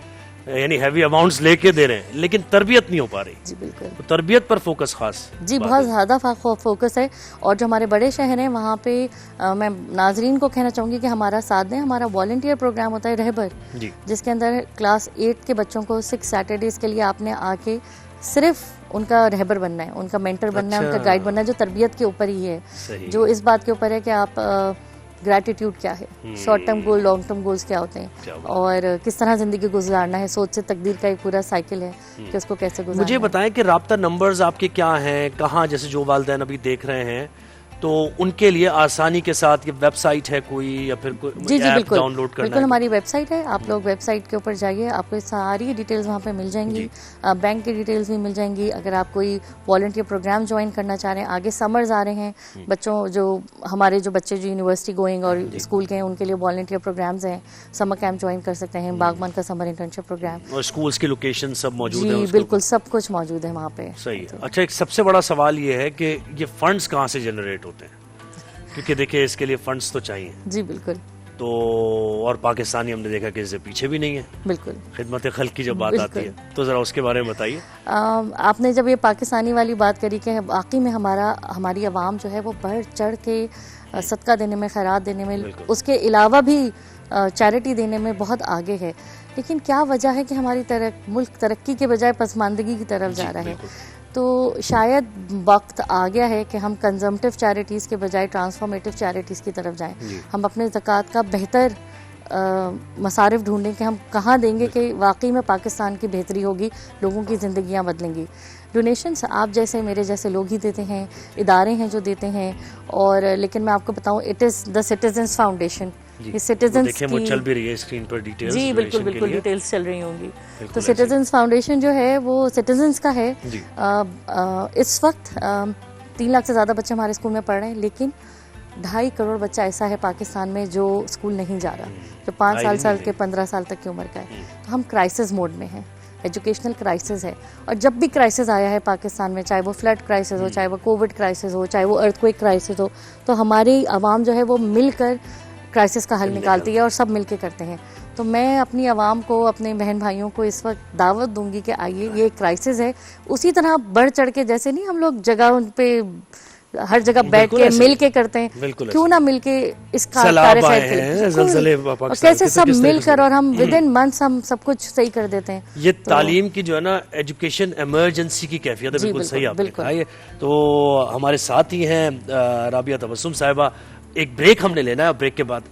यानी हैवी अमाउंट्स लेके दे रहे हैं, लेकिन तरबियत नहीं हो पा रही। जी बिल्कुल, तो तरबियत पर फोकस खास जी बहुत ज़्यादा फोकस है। और जो हमारे बड़े शहर हैं वहाँ पे मैं नाजरीन को कहना चाहूँगी कि हमारा साथ दें। हमारा वॉलंटियर प्रोग्राम होता है रहबर, जिसके अंदर क्लास 8 के बच्चों को 6 सैटरडेज के लिए आपने आके सिर्फ उनका रहबर बनना है, उनका मेंटर बनना है, उनका गाइड बनना है, जो तरबियत के ऊपर ही है, जो इस बात के ऊपर है कि आप ग्रैटिट्यूड क्या है, short term goal, long term goals क्या होते हैं, और किस तरह जिंदगी गुजारना है, सोच से तकदीर का एक पूरा साइकिल है कि उसको कैसे गुजारना। मुझे बताएं कि राब्ता नंबर्स आपके क्या हैं, कहाँ, जैसे जो वालिदैन अभी देख रहे हैं तो उनके लिए आसानी के साथ ये वेबसाइट है कोई या फिर कोई ऐप डाउनलोड करना? बिल्कुल हमारी वेबसाइट है, आप लोग वेबसाइट के ऊपर जाइए, आपको सारी डिटेल्स वहाँ पे मिल जाएंगी, बैंक की डिटेल्स भी मिल जाएंगी। अगर आप कोई वॉलंटियर प्रोग्राम ज्वाइन करना चाह रहे हैं, आगे समर्स आ रहे हैं, बच्चों जो हमारे जो बच्चे जो यूनिवर्सिटी गोइंग और स्कूल के हैं उनके लिए वॉलंटियर प्रोग्राम्स हैं, समर कैंप ज्वाइन कर सकते हैं, बागमान का समर इंटर्नशिप प्रोग्राम, और स्कूल्स की लोकेशन सब मौजूद है? जी बिल्कुल सब कुछ मौजूद है वहाँ पे। सही है। अच्छा, एक सबसे बड़ा सवाल ये है कि ये फंड्स कहाँ से जनरेट होते हैं, क्योंकि देखिए इसके लिए फंड्स तो चाहिए। जी बिल्कुल। तो और पाकिस्तानी हमने देखा कि इससे पीछे भी नहीं है। बिल्कुल। खिदमत खल्क की जब बात आती है तो जरा उसके बारे में बताइए। आपने जब ये पाकिस्तानी वाली बात करी कि वाकई में हमारी आवाम जो है वो बढ़ चढ़ के सदका देने में, खैरात देने में, उसके अलावा भी चैरिटी देने में बहुत आगे है, लेकिन क्या वजह है कि हमारी मुल्क तरक्की के बजाय पसमानदगी की तरफ जा रहा है। तो शायद वक्त आ गया है कि हम कंजम्पटिव चैरिटीज़ के बजाय ट्रांसफॉर्मेटिव चैरिटीज़ की तरफ जाएं। हम अपने ज़कात का बेहतर मसारिफ ढूंढें कि हम कहाँ देंगे कि वाकई में पाकिस्तान की बेहतरी होगी, लोगों की ज़िंदगियाँ बदलेंगी। डोनेशंस आप जैसे मेरे जैसे लोग ही देते हैं, इदारे हैं जो देते हैं, और लेकिन मैं आपको बताऊं it is the citizens foundation. ये सिटीजन्स की, वो चल भी रही है स्क्रीन पर डिटेल्स। जी बिल्कुल बिल्कुल डिटेल्स चल रही होंगी। तो सिटीजन्स फाउंडेशन जो है वो सिटीजन्स का है। इस वक्त 3 लाख से ज़्यादा बच्चे हमारे स्कूल में पढ़ रहे हैं, लेकिन 2.5 करोड़ बच्चा ऐसा है पाकिस्तान में जो स्कूल नहीं जा रहा, जो 5 साल के 15 साल तक की उम्र का है। तो हम क्राइसिस मोड में हैं, एजुकेशनल क्राइसिस है। और जब भी क्राइसिस आया है पाकिस्तान में, चाहे वो फ्लड क्राइसिस हो, चाहे वो कोविड क्राइसिस हो, चाहे वो अर्थक्वेक क्राइसिस हो, तो हमारी आवाम जो है वो मिलकर क्राइसिस का हल निकालती है और सब मिलके करते हैं। तो मैं अपनी आवाम को, अपने बहन भाइयों को इस वक्त दावत दूंगी कि आइए, ये क्राइसिस है, उसी तरह बढ़ चढ़ के, जैसे नहीं हम लोग जगह पे हर जगह बैठ के मिल के करते हैं, क्यों ना मिल के इसका कार्य और कैसे सब मिलकर और हम विद इन मंथ्स हम सब कुछ सही कर देते हैं। ये तालीम की जो है ना एजुकेशन इमरजेंसी की कैफियत है, बिल्कुल सही आपने कहा। ये तो हमारे साथ ही हैं राबिया तबस्सुम साहिबा। एक ब्रेक हमने लेना है, ब्रेक के बाद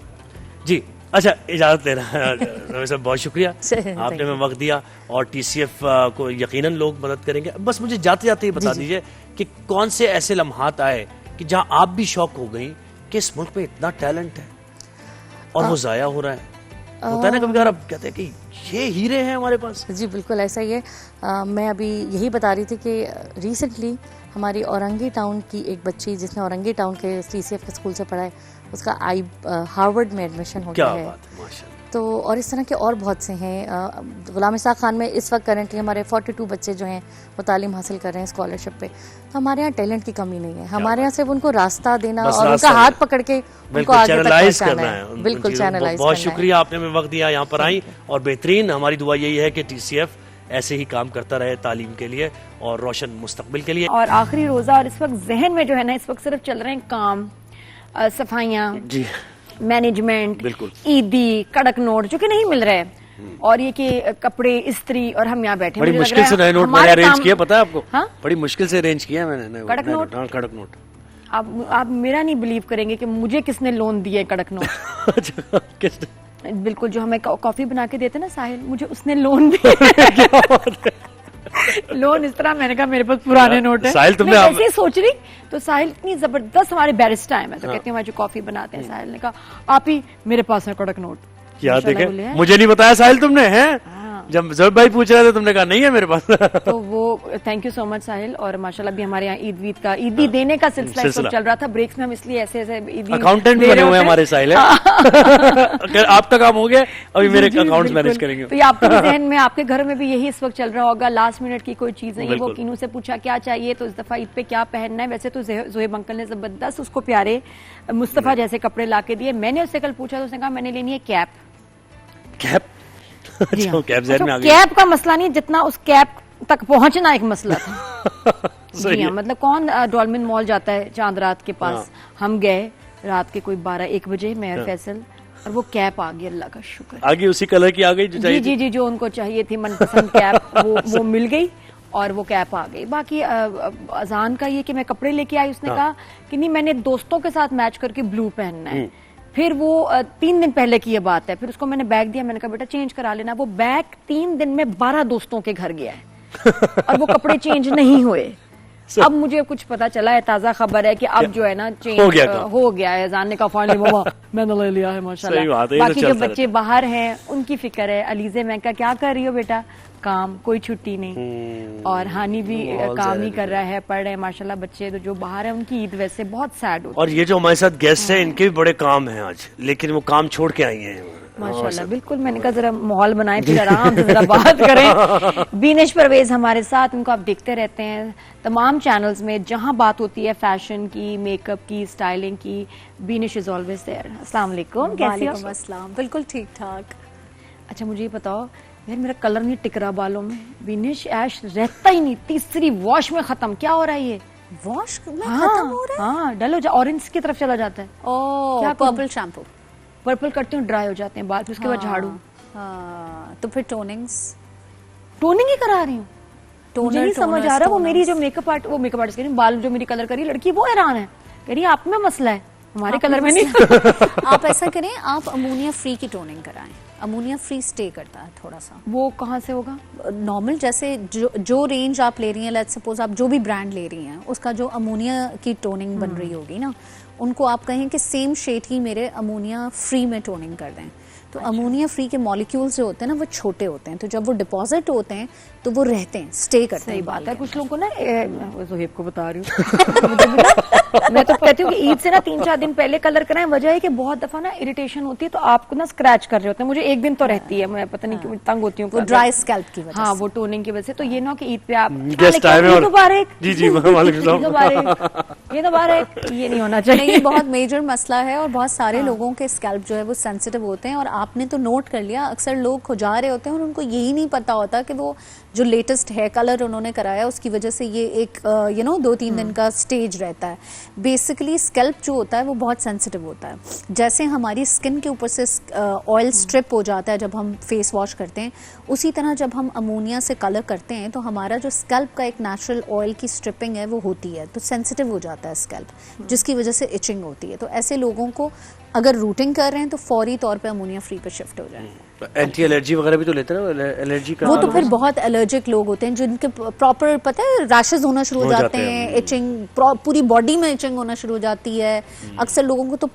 जी अच्छा इजाजत लेना है। रवि साहब बहुत शुक्रिया, आपने हमें वक्त दिया और TCF को यकीनन लोग मदद करेंगे। बस मुझे जाते जाते ही बता दीजिए कि कौन से ऐसे लम्हात आए कि जहां आप भी शौक हो गई कि इस मुल्क में इतना टैलेंट है और वो जाया हो रहा है। होता है ना कभी कभार, आप कहते हैं कि ये हीरे हैं हमारे पास। जी बिल्कुल ऐसा ही है। मैं अभी यही बता रही थी कि रिसेंटली हमारी औरंगी टाउन की एक बच्ची जिसने औरंगी टाउन के TCF के स्कूल से पढ़ा है, उसका हार्वर्ड में एडमिशन हो गया है। तो और इस तरह के और बहुत से हैं। गुलाम इसाक खान में इस वक्त करंटली हमारे 42 बच्चे जो हैं वो तालीम हासिल कर रहे हैं स्कॉलरशिप पे। तो हमारे यहाँ टैलेंट की कमी नहीं है, हमारे यहाँ सिर्फ उनको रास्ता देना और उनका हाथ पकड़ के उनको आगे तक पहुंचाना है। बिल्कुल चैनलाइज। बहुत शुक्रिया, आपने हमें वक्त दिया, यहाँ पर आई और बेहतरीन। हमारी दुआ यही है कि TCF ऐसे ही काम करता रहे तालीम के लिए और रोशन मुस्तकबिल के लिए। और आखिरी रोजा, और इस वक्त जहन में जो है ना, इस वक्त सिर्फ चल रहे हैं काम, सफाइयाँ जी, मैनेजमेंट, ईदी, कड़क नोट जो कि नहीं मिल रहे हैं, और ये कि कपड़े, इस्त्री, और हम यहाँ बैठे। बड़ी मुश्किल से नए नोट मैंने अरेंज किया, पता है आपको? हाँ? बड़ी मुश्किल से अरेंज किया मैंने कड़क नोट। हाँ, कड़क नोट। आप मेरा नहीं बिलीव करेंगे कि मुझे किसने लोन दिया है कड़क नोट। किसने? बिल्कुल, जो हमें कॉफी बना के देते ना साहिल, मुझे उसने लोन दिया। लोन इस तरह, मैंने कहा मेरे पास पुराने नोट है। साहिल तुमने ऐसे ही सोच रही, तो साहिल इतनी जबरदस्त हमारे बैरिस्टा है, मैं तो कहती हूँ जो कॉफी बनाते हैं, साहिल ने कहा आप ही मेरे पास है कड़क नोट। क्या देखे, मुझे नहीं बताया साहिल तुमने, हैं? जब ज़ोहैब भाई पूछ रहे थे तुमने कहा नहीं है मेरे पास। तो वो थैंक यू सो मच साहिल। और माशाल्लाह भी हमारे यहाँ ईदी देने का सिलसिला चल रहा था। ब्रेक्स में हम इसलिए ऐसे ईदी अकाउंटेंट भी बने हुए हमारे साहिल। आपका काम हो गया, अभी मेरे अकाउंट्स मैनेज करेंगे। तो ये आपके जहन में, आपके घर में भी यही इस वक्त चल रहा होगा, लास्ट मिनट की कोई चीज नहीं। वो कीनू से पूछा क्या चाहिए, तो इस दफा ईद पे क्या पहनना है। वैसे तो ज़ोहैब अंकल ने जबरदस्त उसको प्यारे मुस्तफा जैसे कपड़े ला के दिए। मैंने उससे कल पूछा तो उसने कहा मैंने लेनी है कैप। कैप का मसला नहीं, जितना उस कैप तक पहुंचना एक मसला था। जी हाँ, मतलब कौन डॉल्मिन मॉल जाता है चांद रात के पास। हम गए रात के कोई 12-1 बजे, मैं और फैसल, और वो कैप आ गई, अल्लाह का शुक्र। आगे उसी कलर की आ गई जो चाहिए। जी, जो उनको चाहिए थी मनपसंद कैप, वो मिल गई और वो कैप आ गई। बाकी अजान का ये कि मैं कपड़े लेके आई, उसने कहा कि नहीं मैंने दोस्तों के साथ मैच करके ब्लू पहनना है। फिर वो 3 दिन पहले की ये बात है। फिर उसको मैंने बैग दिया, मैंने कहा बेटा चेंज करा लेना। वो बैग 3 दिन में 12 दोस्तों के घर गया है और वो कपड़े चेंज नहीं हुए। अब मुझे कुछ पता चला है, ताजा खबर है कि अब जो है ना चेंज हो गया है। जानने का फाइनली मामा मैंने ले लिया है माशाल्लाह। बाकी जो बच्चे बाहर हैं उनकी फिक्र है। अलीजे मैं क्या कर रही हो बेटा? काम, कोई छुट्टी नहीं। और हानी भी काम ही कर रहा है, पढ़ रहे हैं माशाल्लाह बच्चे। तो जो बाहर है उनकी ईद वैसे बहुत सैड होती है। और ये जो हमारे साथ गेस्ट हैं इनके भी बड़े काम हैं आज, लेकिन वो काम छोड़ के आई हैं माशाल्लाह। बिल्कुल, मैंने कहा जरा माहौल बनाए, फिर आराम से जरा बात करें। बीनिश परवेज हमारे साथ, उनको आप देखते रहते हैं तमाम चैनल्स में जहां बात होती है फैशन की, मेकअप की, स्टाइलिंग की। Beenish is always there. अस्सलाम वालेकुम, कैसी हो? अस्सलाम, बिल्कुल ठीक ठाक। अच्छा मुझे ये बताओ यार, मेरा कलर नहीं टिक रहा बालों में। बीनिश ऐश रहता ही नहीं, तीसरी वॉश में खत्म। क्या हो रहा है ये? वॉश में खत्म हो रहा है? हाँ, डल हो जा, ऑरेंज की तरफ चला जाता है। ओह, पर्पल शैम्पू। पर्पल करती हूँ, ड्राई हो जाते हैं बाल, फिर उसके बाद झाड़ू। तो फिर टोनिंग ही करा रही हूँ। मुझे नहीं समझ आ रहा, वो मेरी जो मेकअप आर्टिस्ट कह रही, बाल जो मेरी कलर करी लड़की, वो हैरान है, कह रही आप में मसला है, हमारे कलर में नहीं। आप ऐसा करें, आप अमोनिया फ्री की टोनिंग कराएं। अमोनिया फ्री स्टे करता है थोड़ा सा। वो कहाँ से होगा? नॉर्मल जैसे जो रेंज आप ले रही हैं, लेट्स सपोज आप जो भी ब्रांड ले रही हैं, उसका जो अमोनिया की टोनिंग बन रही होगी ना, उनको आप कहें कि सेम शेड ही मेरे अमोनिया फ्री में टोनिंग कर दें। तो अमोनिया फ्री के मॉलिक्यूल्स जो होते हैं ना, वो छोटे होते हैं, तो जब वो डिपॉजिट होते हैं तो वो रहते हैं, स्टे करते हैं। सही बात है। कुछ लोगों को ना, ज़ोहैब को बता रही हूँ मैं तो कहती हूँ कि ईद से ना 3-4 दिन पहले कलर कराएं। वजह है कि बहुत दफा ना इरिटेशन होती है, तो आपको ना स्क्रैच कर रहे होते हैं। मुझे एक दिन तो रहती है, मैं पता नहीं क्यों तंग होती हूँ, वो ड्राई स्कैल्प की वजह हाँ, से। वो टोनिंग की वजह से। तो ये ना कि ईद पे आप गेस्ट आए हुए और- मुबारक, जी जी वालेकुम सलाम। ये मुबारक, ये नहीं होना चाहिए। नहीं, ये बहुत मेजर मसला है और बहुत सारे लोगों के स्कैल्प जो है वो सेंसिटिव होते हैं। और आपने तो नोट कर लिया, अक्सर लोग खुजा रहे होते हैं और उनको यही नहीं पता होता कि वो जो लेटेस्ट हेयर कलर उन्होंने कराया उसकी वजह से ये एक 2-3 दिन का स्टेज रहता है। बेसिकली स्कैल्प जो होता है वो बहुत सेंसिटिव होता है। जैसे हमारी स्किन के ऊपर से ऑयल स्ट्रिप हो जाता है जब हम फेस वॉश करते हैं, उसी तरह जब हम अमोनिया से कलर करते हैं तो हमारा जो स्कैल्प का एक नेचुरल ऑयल की स्ट्रिपिंग है वो होती है, तो सेंसिटिव हो जाता है स्कैल्प, जिसकी वजह से इचिंग होती है। तो ऐसे लोगों को अगर रूटिंग कर रहे हैं तो फौरी तौर पे अमोनिया फ्री पे शिफ्ट हो जाए। एंटी एलर्जी वगैरह भी तो लेते हैं ना, एलर्जी का वो तो फिर बहुत एलर्जिक लोग होते हैं जिनके प्रॉपर पता है रैशेस होना शुरू हो जाते हैं, इचिंग पूरी बॉडी में इचिंग होना शुरू हो जाती है। अक्सर लोगों को तो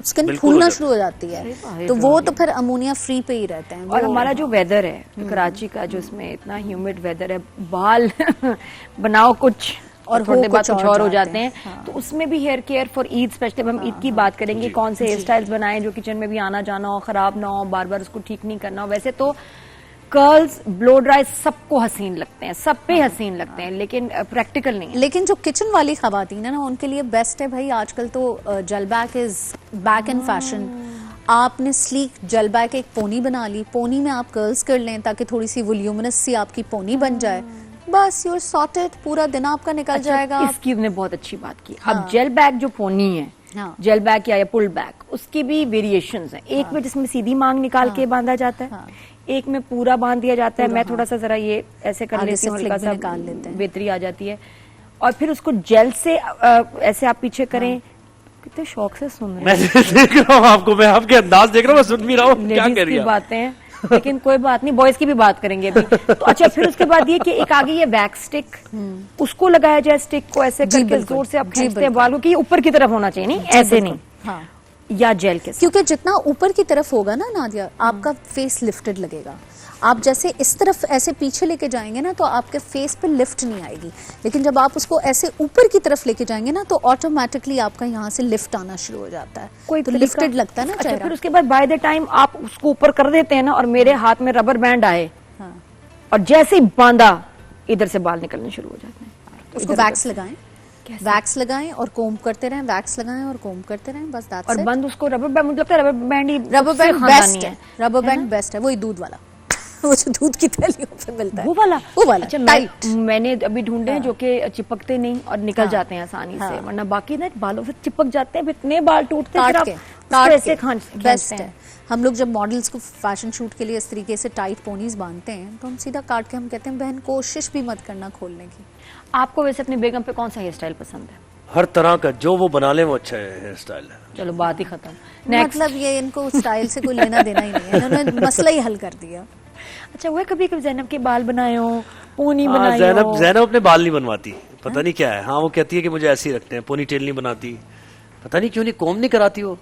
स्किन फूलना शुरू हो जाती है, तो वो तो फिर अमोनिया फ्री पे ही रहते हैं। और हमारा जो वेदर है कराची का, जो इसमें इतना ह्यूमिड वेदर है, बाल बनाओ कुछ और थोड़ी देर बाद कुछ और हो जाते हैं। हाँ। तो उसमें भी hair care for Eid, specially हम ईद की बात करेंगे, कौन से हेयर स्टाइल्स बनाएं जो किचन में भी आना जाना हो, खराब ना हो, बार बार उसको ठीक नहीं करना हो। वैसे तो कर्ल्स, ब्लो ड्राई सबको हसीन लगते हैं, सब पे हसीन लगते हैं, लेकिन प्रैक्टिकल नहीं है। लेकिन जो किचन वाली खवातीन है ना, उनके लिए बेस्ट है भाई। आजकल तो gel back is back in fashion. आपने स्लीक जेल बैक एक पोनी बना ली, पोनी में आप कर्ल्स कर लें ताकि थोड़ी सी वॉल्यूमिनस सी आपकी पोनी बन जाए, बस यूर सॉर्टेड, पूरा दिन आपका निकल जाएगा। इसकी ने बहुत अच्छी बात की। अब जेल बैक जो पोनी है, जेल बैक या पुल बैक, उसकी भी वेरिएशंस हैं। एक में जिसमें सीधी मांग निकाल के बांधा जाता है, एक में पूरा बांध दिया जाता है। मैं थोड़ा सा जरा ये ऐसे कर लेती हूँ, हल्का सा बेहतरी आ जाती है। और फिर उसको जेल से ऐसे आप पीछे करें। कितने शौक से सुन रहे हैं। मैं देख रहा हूँ आपको, मैं आपके अंदाज देख रहा हूँ, मैं सुन भी रहा हूँ क्या कह रही है बातें। लेकिन कोई बात नहीं, बॉयज की भी बात करेंगे अभी। तो अच्छा, फिर उसके बाद ये कि एक आगे ये वैक्स स्टिक, उसको लगाया जाए, स्टिक को ऐसे करके जोर से आप खींचते हैं बाल को कि ऊपर की तरफ होना चाहिए, नहीं ऐसे नहीं। हाँ। या जेल के साथ, क्योंकि जितना ऊपर की तरफ होगा ना नादिया, आपका फेस लिफ्टेड लगेगा। आप जैसे इस तरफ ऐसे पीछे लेके जाएंगे ना तो आपके फेस पे लिफ्ट नहीं आएगी, लेकिन जब आप उसको ऐसे ऊपर की तरफ लेके जाएंगे ना तो ऑटोमेटिकली आपका यहाँ से लिफ्ट आना शुरू हो जाता है, कोई तो लिफ्टेड लगता है ना अच्छा, चेहरा। फिर उसके बाद बाय द टाइम आप उसको ऊपर कर देते हैं ना, और मेरे हाथ में रबर बैंड आए और जैसे ही बांधा, इधर से बाल निकलने शुरू हो जाते हैं। उसको वैक्स लगाएं, वैक्स लगाएं और कोम करते रहें, वैक्स लगाएं और कोम करते रहें, बस दैट्स इट। और बंद उसको रबर बैंड, मुझे लगता है रबर बैंड ही रबर बैंड बेस्ट है, रबर बैंड बेस्ट है, वही दूध वाला वो जो दूध की थैलियों पे मिलता है, वो वाला। अच्छा, मैंने अभी ढूंढे हैं जो कि चिपकते नहीं और निकल जाते हैं आसानी से, वरना बाकी ना बालों से चिपक जाते हैं, इतने बाल टूटते हैं, बेस्ट है। हम लोग जब मॉडल्स को फैशन शूट के लिए इस तरीके से टाइट पोनीज बांधते हैं तो हम सीधा काट के हम कहते हैं बहन कोशिश भी मत करना खोलने की। आपको वैसे अपनी बेगम पे कौन सा हेयर स्टाइल पसंद है? हर तरह का जो वो बना ले वो अच्छा हेयर स्टाइल है। चलो बात ही खत्म। मतलब ये इनको स्टाइल से कोई लेना देना ही नहीं है, इन्होंने मसला ही हल कर दिया। अच्छा, वो कभी कभी जैनब के बाल बनाए हो, पोनी बनाई हो? जैनब अपने बाल नहीं बनवाती, पता नहीं क्या है। हाँ, वो कहती है कि मुझे ऐसे ही रखते हैं, पोनी टेल नहीं बनाती, पता नहीं क्यों नहीं, कोम नहीं कराती हो।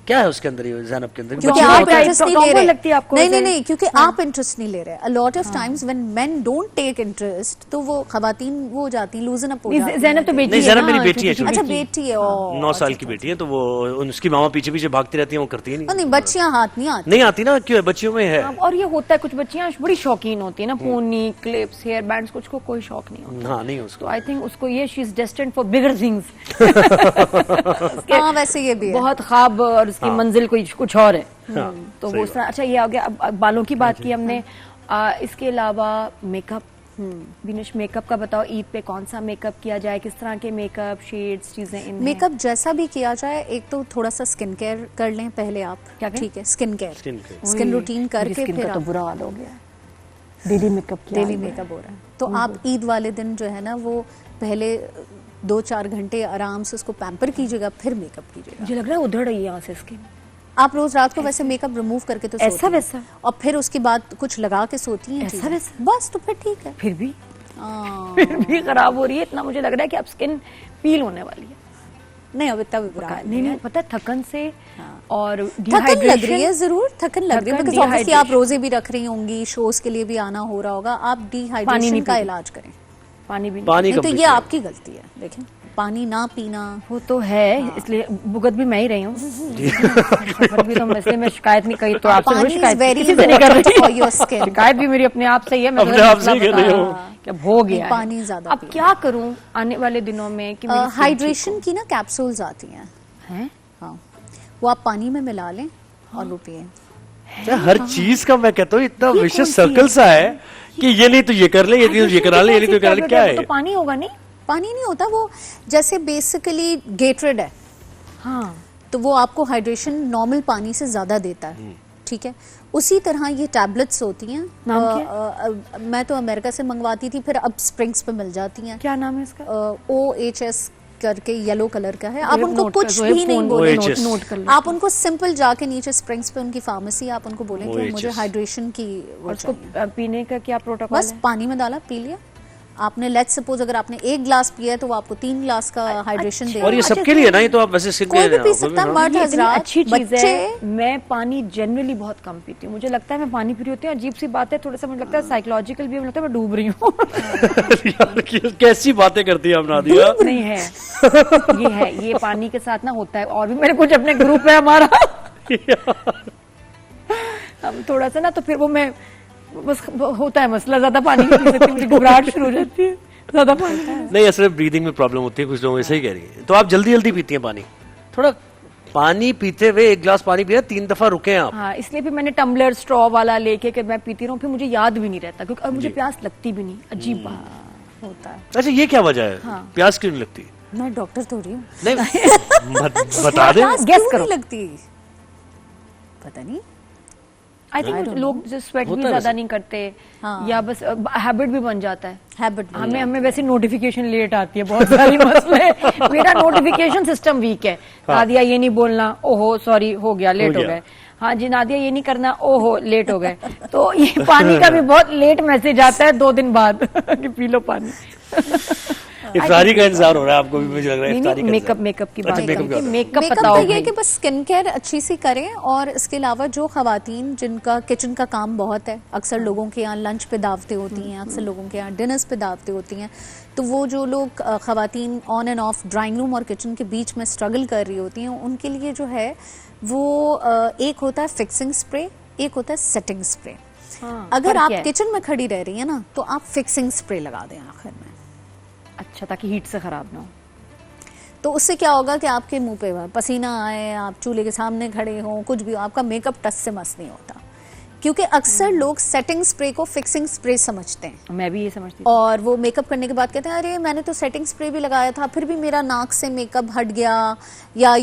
क्या है उसके अंदर, ये जैनब के अंदर? क्योंकि आप इंटरेस्ट नहीं ले रहे। लगती है आपको? नहीं, क्योंकि आप इंटरेस्ट नहीं ले रहे। A lot of times when men don't take interest तो वो खवातीन वो हो जाती हैं, लूजन अप हो जाती हैं। ज़ैनब तो बेटी है, ज़ैनब मेरी बेटी है, अच्छा बेटी है, 9 साल की बेटी है, तो वो उसकी मामा पीछे पीछे भागती रहती है, वो करती है नहीं। बच्चियां हाथ नहीं आती ना, क्यों है, बच्चियों में है। और ये होता है, कुछ बच्चियां बड़ी शौकीन होती है ना, पोनी, क्लिप्स, हेयर बैंड्स, कुछ को कोई शौक नहीं होता। हाँ, नहीं उसको। आई थिंक उसको ये she is destined for bigger things. हाँ, वैसे ये भी है, बहुत ख्वाब और उसकी मंजिल कोई कुछ और है। तो वो अच्छा, ये आ गया। अब बालों की बात की हमने, इसके अलावा मेकअप, बिनिश मेकअप का बताओ, ईद पे कौन सा मेकअप किया जाए, किस तरह के मेकअप शेड्स चीजें इन मेकअप जैसा भी किया जाए, एक तो थोड़ा सा स्किन केयर कर लें पहले आप, क्या ठीक है, स्किन केयर, स्किन रूटीन करके फिर तो बुरा हाल हो गया, डेली मेकअप हो रहा है। तो आप ईद वाले दिन जो है ना वो पहले 2-4 घंटे आराम से उसको पैम्पर कीजिएगा, फिर मेकअप कीजिएगा। मुझे लग रहा है उधड़ रही है यहाँ से स्किन। आप रोज रात को वैसे मेकअप रिमूव करके तो ऐसा वैसा, और फिर उसके बाद कुछ लगा के सोती हैं ऐसा वैसा, बस तो फिर ठीक है। फिर भी खराब हो रही है इतना, मुझे लग रहा है कि अब स्किन पील होने वाली है। नहीं, अब इतना भी बुरा नहीं, पता है, थकन से और थकन लग रही है, जरूर थकन लग रही है, बिकॉज़ ऑब्वियसली आप रोजे भी रख रही होंगी, शोज के लिए भी आना हो रहा होगा, आप डिहाइड्रेशन का इलाज करें। पानी भी पानी नहीं, तो कम ये आपकी गलती है। देखें, पानी ना पीना वो तो है, इसलिए भुगत भी मैं ही रही हूँ। सफर भी तो मसले में शिकायत नहीं करी तो आपसे पानी शिकायत is very किसी से नहीं कर important for your रही। skin। शिकायत भी मेरी अपने आप से ही है, मैं अपने आप से ही कर रही हूँ। कि अब हो गया है। पानी ज्यादा अब क्या करूँ आने वाले दिनों में कि मेरी skin हाइड्रेशन की ना कैप्सूल्स आती हैं, हैं? हाँ, वो आप पानी में मिला लें और वो पिए। हर चीज का मैं कहता हूँ इतना ये विशेष कौन सी सर्कल है? सा है कि ये नहीं तो ये कर ले, ये नहीं तो ये करा ले, ये नहीं तो ये करा ले, क्या है? तो पानी होगा नहीं? पानी नहीं होता वो, जैसे बेसिकली गेटरेड है, हाँ, तो वो आपको हाइड्रेशन नॉर्मल पानी से ज्यादा देता है, ठीक है। उसी तरह ये टैबलेट्स होती हैं। नाम क्या? मैं तो अमेरिका से मंगवाती थी, फिर अब स्प्रिंग्स पे मिल जाती हैं। क्या नाम है इसका? OHS करके येलो कलर का है। आप जोहेब उनको नोट कुछ कर, जोहेब भी नहीं फोन बोले, OHS। नोट कर लो। आप उनको सिंपल जाके नीचे स्प्रिंग्स पे उनकी फार्मेसी, आप उनको बोलें कि मुझे OHS। हाइड्रेशन की वो और उसको चाहिए। पीने का क्या प्रोटोकॉल बस है? पानी में डाला, पी लिया आपने। लेट्स सपोज अगर आपने 1 ग्लास पिया है तो वो आपको 3 ग्लास का हाइड्रेशन देगा। और ये सबके लिए ना, ये तो आप वैसे स्किन कोई भी के पी सकता है, मर्द ये इतनी हजरात, अच्छी चीज बच्चे। है। मैं पानी जनरली बहुत कम पीती हूँ, मुझे लगता है मैं पानी पी रही होती हूँ, अजीब सी बात है, थोड़ा सा मुझे लगता है साइकोलॉजिकल भी, मुझे लगता है मैं डूब रही हूँ। यार, कैसी बातें करती है हम नादिया। नहीं है, ये है, ये पानी के साथ ना होता है। और भी मेरे कुछ अपने ग्रुप है हमारा, हम थोड़ा सा ना, तो फिर वो मैं बस होता है मसला, ज्यादा पानी नहीं पी सकती, मुझे घबराहट शुरू हो जाती है ज्यादा पानी। नहीं, असल ब्रीदिंग में प्रॉब्लम होती है कुछ लोगों में, सही कह रही है। तो आप जल्दी जल्दी पीती हैं पानी? थोड़ा पानी पीते हुए 1 गिलास पानी पिया, 3 दफा रुके हैं आप। हाँ, इसलिए फिर मैंने टम्बलर स्ट्रॉ वाला लेके कि मैं पीती रहूं, फिर मुझे याद भी नहीं रहता, क्योंकि अब मुझे प्यास लगती भी नहीं। अजीब बात होता है। अच्छा, ये क्या वजह है? हाँ। प्यास क्यों नहीं लगती? मैं डॉक्टर तो रही हूँ, नहीं बता दे। Guess क्यों करो। नहीं लगती, पता नहीं। आई थिंक लोग स्वेट भी होता है ज्यादा वैसे। नहीं करते, हाँ। या बस हैबिट भी बन जाता है। हैबिट हमें वैसे नोटिफिकेशन लेट आती है, बहुत सारी मसले। मेरा नोटिफिकेशन सिस्टम वीक है। नादिया ये नहीं बोलना, ओहो सॉरी हो गया, लेट हो गया। गए। हाँ जी, नादिया ये नहीं करना, ओहो लेट हो गए। तो ये पानी का भी बहुत लेट मैसेज आता है 2 दिन बाद कि पी लो पानी। इफ्तारी का इंतजार हो रहा है आपको भी, मुझे लग रहा है नहीं इफ्तारी नहीं, का मेकअप इंतजार। मेकअप की अच्छा, बात मेकअप करें, का। मेकअप मेकअप बताओ तो ये भाई। कि बस स्किन केयर अच्छी सी करें, और इसके अलावा जो खवातीन जिनका किचन का काम बहुत है, अक्सर लोगों के यहाँ लंच पे दावतें होती हैं, अक्सर लोगों के यहाँ डिनर्स पे दावतें होती हैं, तो वो जो लोग खवातीन on and off drawing room और किचन के बीच में स्ट्रगल कर रही होती हैं, उनके लिए जो है वो एक होता है फिक्सिंग स्प्रे, एक होता है सेटिंग स्प्रे। अगर फर्क आप क्या है? किचन में खड़ी रह रही है ना, तो आप फिक्सिंग स्प्रे लगा दें आखिर में। अच्छा, ताकि हीट से खराब ना हो। तो उससे क्या होगा कि आपके मुंह पे पसीना आए, आप चूल्हे के सामने खड़े हों, कुछ भी हो, आपका मेकअप टच से मस नहीं होता। क्योंकि अक्सर लोग सेटिंग स्प्रे को फिक्सिंग स्प्रे समझते हैं, मैं भी ये समझती हूँ। और वो मेकअप करने के बाद कहते हैं अरे मैंने तो सेटिंग स्प्रे भी लगाया था, फिर भी मेरा नाक से मेकअप हट गया, या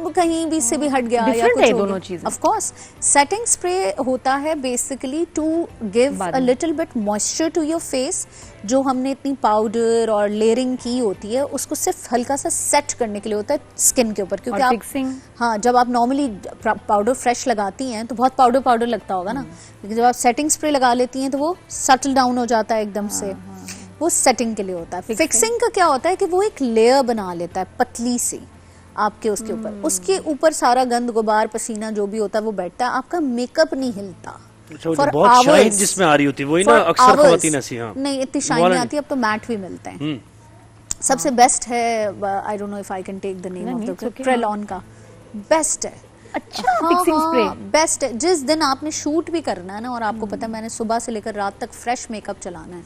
कहीं भी से भी हट गया, या Different कुछ है हो दोनों गया। चीजें। Of course, सेटिंग स्प्रे होता है बेसिकली टू गिव बाद अ में। Little bit moisture to your face. जो हमने इतनी पाउडर और लेयरिंग की होती है, उसको सिर्फ हल्का सा सेट करने के लिए होता है स्किन के ऊपर। क्योंकि और आप fixing? हाँ, जब आप नॉर्मली पाउडर फ्रेश लगाती हैं तो बहुत पाउडर पाउडर लगता होगा ना, लेकिन जब आप सेटिंग स्प्रे लगा लेती हैं तो वो सटल डाउन हो जाता है एकदम से। वो सेटिंग के लिए होता है। फिक्सिंग का क्या होता है कि वो एक लेयर बना लेता है पतली सी आपके उसके ऊपर, उसके ऊपर सारा गंद गुबार पसीना जो भी होता है वो बैठता है, आपका मेकअप नहीं हिलता। अच्छा, वो For जो बहुत शाइन hours. जिसमें आ रही होती है वही ना, For अक्सर hours. खवातीन ऐसी। हाँ, नहीं, इतनी शाइन वाला नहीं नहीं। आती, अब तो मैट भी मिलते हैं। सबसे बेस्ट है, I don't know if I can take the name of it's the okay, ट्रेलॉन का, बेस्ट है। अच्छा, फिक्सिंग स्प्रे। बेस्ट है। जिस दिन आपने शूट भी करना है ना, और आपको पता है मैंने सुबह से लेकर रात तक फ्रेश मेकअप चलाना है,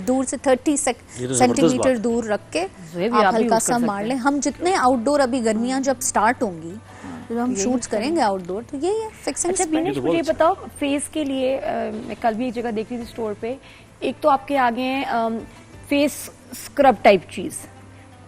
दूर से 30 ये तो जबरदस्त सेंटीमीटर बात। दूर रख के जोहेब, ये आप आप भी हल्का use कर सा सकते मार हैं। लें। हम जितने आउटडोर, अभी गर्मियां जब स्टार्ट होंगी, जब हम शूट्स करेंगे आउटडोर, तो ये है फिक्सिंग अच्छा स्प्रे। बीनेश, मुझे ये बताओ, फेस के लिए मैं कल भी एक जगह देख रही थी स्टोर पे, एक तो आपके आगे है फेस स्क्रब टाइप चीज,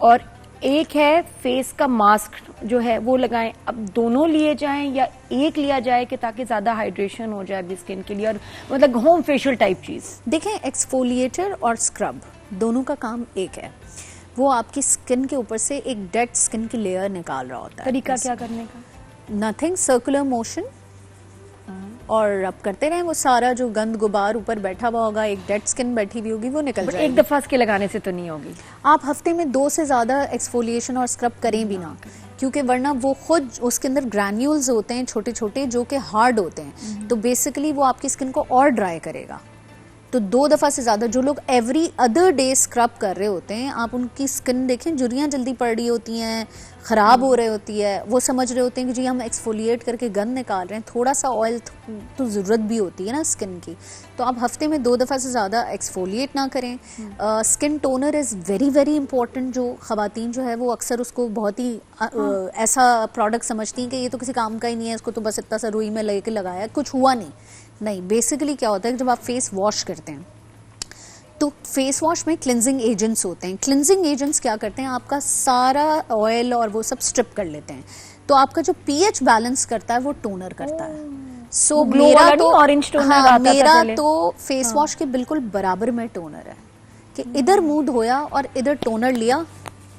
और एक है फेस का मास्क जो है वो लगाएं। अब दोनों लिए जाएं या एक लिया जाए कि ताकि ज्यादा हाइड्रेशन हो जाए स्किन के लिए, और मतलब होम फेशियल टाइप चीज? देखें, एक्सफोलिएटर और स्क्रब दोनों का काम एक है। वो आपकी स्किन के ऊपर से एक डेड स्किन की लेयर निकाल रहा होता है। तरीका क्या करने का? नथिंग, सर्कुलर मोशन, और अब करते रहें, वो सारा जो गंद गुबार ऊपर बैठा हुआ होगा, एक डेड स्किन बैठी हुई होगी, वो निकल बट जाएगी। एक दफा इसके लगाने से तो नहीं होगी। आप हफ्ते में 2 से ज्यादा एक्सफोलिएशन और स्क्रब करें भी ना, क्योंकि वरना वो खुद उसके अंदर ग्रैन्यूल्स होते हैं छोटे छोटे, जो कि हार्ड होते हैं, तो बेसिकली वो आपकी स्किन को और ड्राई करेगा। तो 2 दफ़ा से ज़्यादा जो लोग एवरी अदर डे स्क्रब कर रहे होते हैं, आप उनकी स्किन देखें, झुर्रियाँ जल्दी पड़ रही होती हैं, ख़राब हो रही होती है, वो समझ रहे होते हैं कि जी हम एक्सफोलिएट करके गंद निकाल रहे हैं, थोड़ा सा ऑयल तो ज़रूरत भी होती है ना स्किन की। तो आप हफ्ते में 2 दफ़ा से ज़्यादा एक्सफोलिएट ना करें। Skin toner is very very important. जो ख़वातीन जो है वो अक्सर उसको बहुत ही ऐसा प्रोडक्ट समझती हैं कि ये तो किसी काम का ही नहीं है, इसको तो बस इतना सा रुई में लेके लगाया, कुछ हुआ नहीं। बेसिकली क्या होता है कि जब आप फेस वॉश करते हैं तो फेस वॉश में क्लिनजिंग एजेंट्स होते हैं। क्लिनजिंग एजेंट्स क्या करते हैं, आपका सारा ऑयल और वो सब स्ट्रिप कर लेते हैं, तो आपका जो पीएच बैलेंस करता है वो टोनर करता है। सो मेरा तो ऑरेंज टोनर आता था मेरा पहले। तो फेस वॉश के बिल्कुल बराबर में टोनर है कि इधर मुंह धोया और इधर टोनर लिया,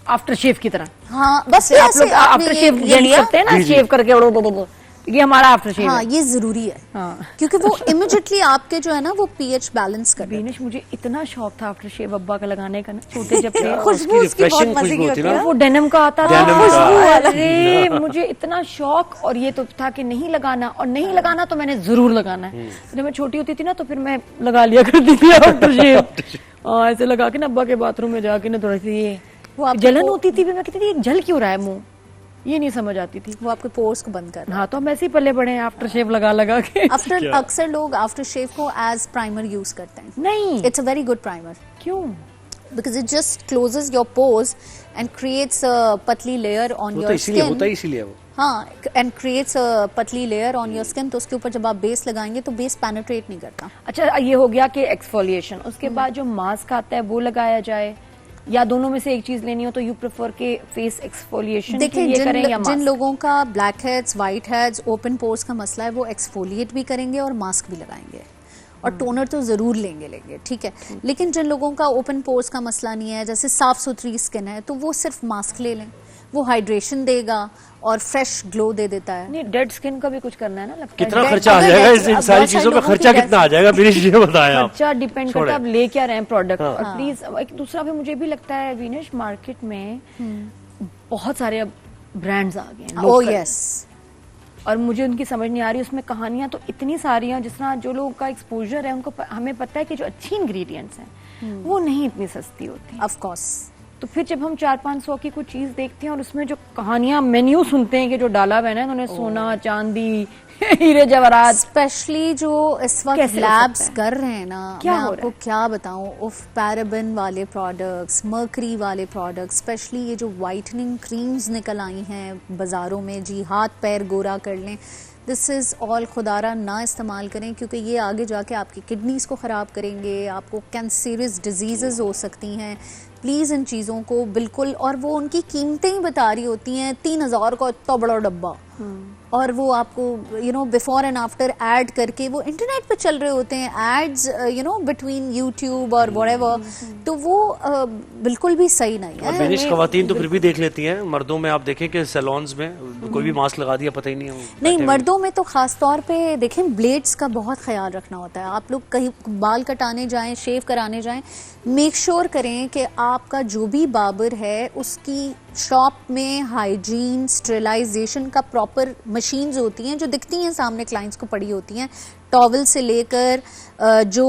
आफ्टर शेव की तरह। हाँ बस आप ऐसे लोग आफ्टर शेव करते हैं ना, शेव करके ये हमारा आफ्टर शेव हाँ है। ये जरूरी है हाँ। क्योंकि वो इमिडिएटली आपके जो है ना वो पीएच बैलेंस कर देता है। बीनिश, मुझे इतना शौक था आफ्टर शेव अब्बा का लगाने का ना, छोटे जब थे। खुशबू उसकी बहुत मजे की होती है ना। वो डेनिम का आता था, खुशबू, अरे मुझे इतना शौक। और ये तो था कि नहीं लगाना, और नहीं लगाना तो मैंने जरूर लगाना है। जब मैं छोटी होती थी ना तो फिर मैं लगा लिया करती थी आफ्टर शेव। ऐसे लगा के ना अब्बा के बाथरूम में जाके ना थोड़ी सी ये जलन होती थी, मैं कहती थी जल क्यों रहा है मुंह, ये नहीं समझ आती थी। वो आपके पोर्स को बंद कर रहा है। हाँ, तो हम ऐसे ही पल्ले पड़े हैं आफ्टर शेव लगा के। अक्सर लोग आफ्टर शेव को एज प्राइमर यूज करते हैं। नहीं, it's a very good primer. क्यों? Because it just closes your pores and creates a पतली लेयर ऑन योर स्किन। होता ही इसीलिए वो। हाँ, एंड क्रिएट्स अ पतली लेयर ऑन योर स्किन, तो उसके ऊपर जब आप बेस लगाएंगे तो बेस पेनिट्रेट नहीं करता। अच्छा, ये हो गया कि एक्सफोलिएशन। उसके बाद जो मास्क आता है वो लगाया जाए, या दोनों में से एक चीज लेनी हो तो यू प्रेफर के फेस एक्सफोलिएशन के लिए करें या मास्क? जिन लोगों का black heads, white heads, open pores का मसला है वो एक्सफोलिएट भी करेंगे और मास्क भी लगाएंगे, और टोनर तो जरूर लेंगे, ठीक है। लेकिन जिन लोगों का ओपन पोर्स का मसला नहीं है, जैसे साफ सुथरी स्किन है, तो वो सिर्फ मास्क ले लें, वो हाइड्रेशन देगा और फ्रेश ग्लो दे देता है। नहीं, डेड स्किन का भी कुछ करना है ना, लगता कितना है। खर्चा आ जाएगा इन सारी चीजों पे? खर्चा कितना आ जाएगा विनेश, ये बताएं आप। खर्चा डिपेंड करता है आप ले क्या रहे हैं प्रोडक्ट। और प्लीज एक दूसरा भी मुझे भी लगता है विनेश, मार्केट में बहुत सारे अब ब्रांड्स आ गए हैं। Oh yes. और मुझे उनकी समझ नहीं आ रही, उसमें कहानियां तो इतनी सारी हैं। जिस तरह जो लोगों का एक्सपोजर है उनको हमें पता है कि जो अच्छी इंग्रेडिएंट्स हैं वो नहीं इतनी सस्ती होती। Of course. तो फिर जब हम 400-500 की कोई चीज देखते हैं और उसमें जो कहानियां, मेन्यू सुनते हैं कि जो डाला हुआ है ना इन्होंने, सोना चांदी हीरे जवाहरात, स्पेशली जो इस वक्त लैब्स कर रहे हैं ना, क्या मैं हो आपको क्या बताऊं, उफ पैराबेन वाले प्रोडक्ट्स, मर्करी वाले प्रोडक्ट्स, स्पेशली ये जो वाइटनिंग क्रीम्स निकल आई हैं बाजारों में, जी हाथ पैर गोरा कर लें, दिस इज़ ऑल खुदारा ना इस्तेमाल करें, क्योंकि ये आगे जाके आपकी किडनीज को ख़राब करेंगे, आपको कैंसरियस डिजीज़ हो सकती हैं। प्लीज़ इन चीज़ों को बिल्कुल, और वो उनकी कीमतें ही बता रही होती हैं, 3000 का इतना बड़ा डब्बा, और वो आपको you know before and after ad करके वो इंटरनेट पे चल रहे होते हैं ads, you know between YouTube और व्हाटएवर, तो वो बिल्कुल भी सही नहीं है। विनेश, खवातीन तो फिर भी देख लेती हैं, मर्दों में आप देखें कि सैलून्स में कोई भी मास्क लगा दिया पता ही नहीं। नहीं, मर्दों में तो खास तौर पे देखें ब्लेड्स का बहुत ख्याल रखना होता है। आप लोग कहीं बाल कटाने जाएं, शेव कराने जाएं, मेक श्योर करें कि आपका जो भी बार्बर है उसकी शॉप में हाइजीन, स्टेरिलाइजेशन का प्रॉपर मशीन्स होती हैं जो दिखती हैं सामने क्लाइंट्स को पड़ी होती हैं, टॉवल से लेकर जो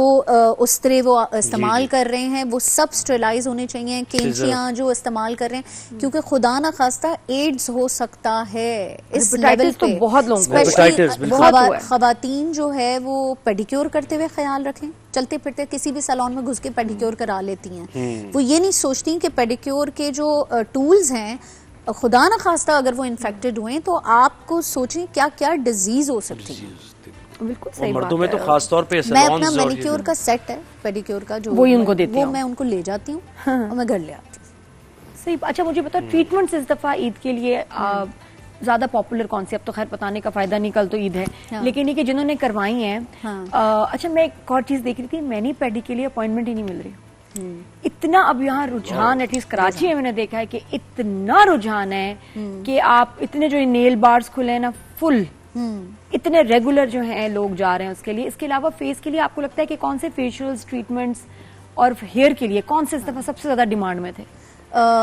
उस्तरे वो इस्तेमाल कर रहे हैं वो सब स्टेरिलाइज होने चाहिए, कैंचियां जो इस्तेमाल कर रहे हैं, क्योंकि खुदा ना खास्ता एड्स हो सकता है इस लेवल पे। बहुत लोग खवातीन जो है वो पेडिक्योर करते हुए ख्याल रखें, चलते फिरते किसी भी सैलून में घुस के पेडिक्योर करा लेती हैं, वो ये नहीं सोचती कि पेडिक्योर के जो टूल्स हैं खुदा ना खास्ता अगर वो इन्फेक्टेड हुए तो आपको सोचें क्या क्या डिजीज हो सकती है। बिल्कुल सही मर्दों में तो खास तौर पे मैं अपना मैनिक्योर का सेट है, पेडिक्योर का जो वो ही उनको देती हूं, वो मैं उनको ले जाती हूँ और मैं घर ले आती हूँ। सही। अच्छा, मुझे बताओ ट्रीटमेंट्स इस दफा ईद के लिए ज्यादा पॉपुलर कौन सी? अब तो खैर बताने का फायदा नहीं, कल तो ईद है। लेकिन ये कि जिन्होंने करवाई है, अच्छा मैं एक और चीज देख रही थी, मैनी पेडी के लिए अपॉइंटमेंट ही नहीं मिल रही। इतना अब यहाँ रुझान, एटलीस्ट कराची में मैंने देखा है कि इतना रुझान है कि आप इतने जो नेल बार्स खुले हैं ना फुल, इतने रेगुलर जो हैं लोग जा रहे हैं उसके लिए। इसके अलावा फेस के लिए आपको लगता है कि कौन से फेशियल्स, ट्रीटमेंट्स और हेयर के लिए कौन से इस दफा सबसे ज्यादा डिमांड में थे?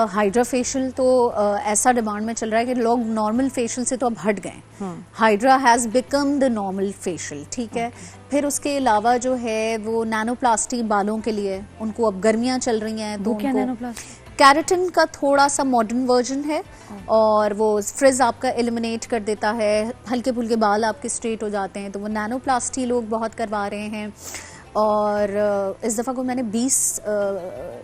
हाइड्रा फेशियल तो ऐसा डिमांड में चल रहा है कि लोग नॉर्मल फेशियल से तो अब हट गए। Hydra has become the normal facial, ठीक है। फिर उसके अलावा जो है वो नैनोप्लास्टी बालों के लिए, उनको अब गर्मियां चल रही हैं तो क्या उनको नैनोप्लास्टी? कैरेटिन का थोड़ा सा मॉडर्न वर्जन है और वो फ्रिज आपका एलिमिनेट कर देता है, हल्के फुल्के बाल आपके स्ट्रेट हो जाते हैं, तो वो नैनोप्लास्टी लोग बहुत करवा रहे हैं। और इस दफ़ा को मैंने 20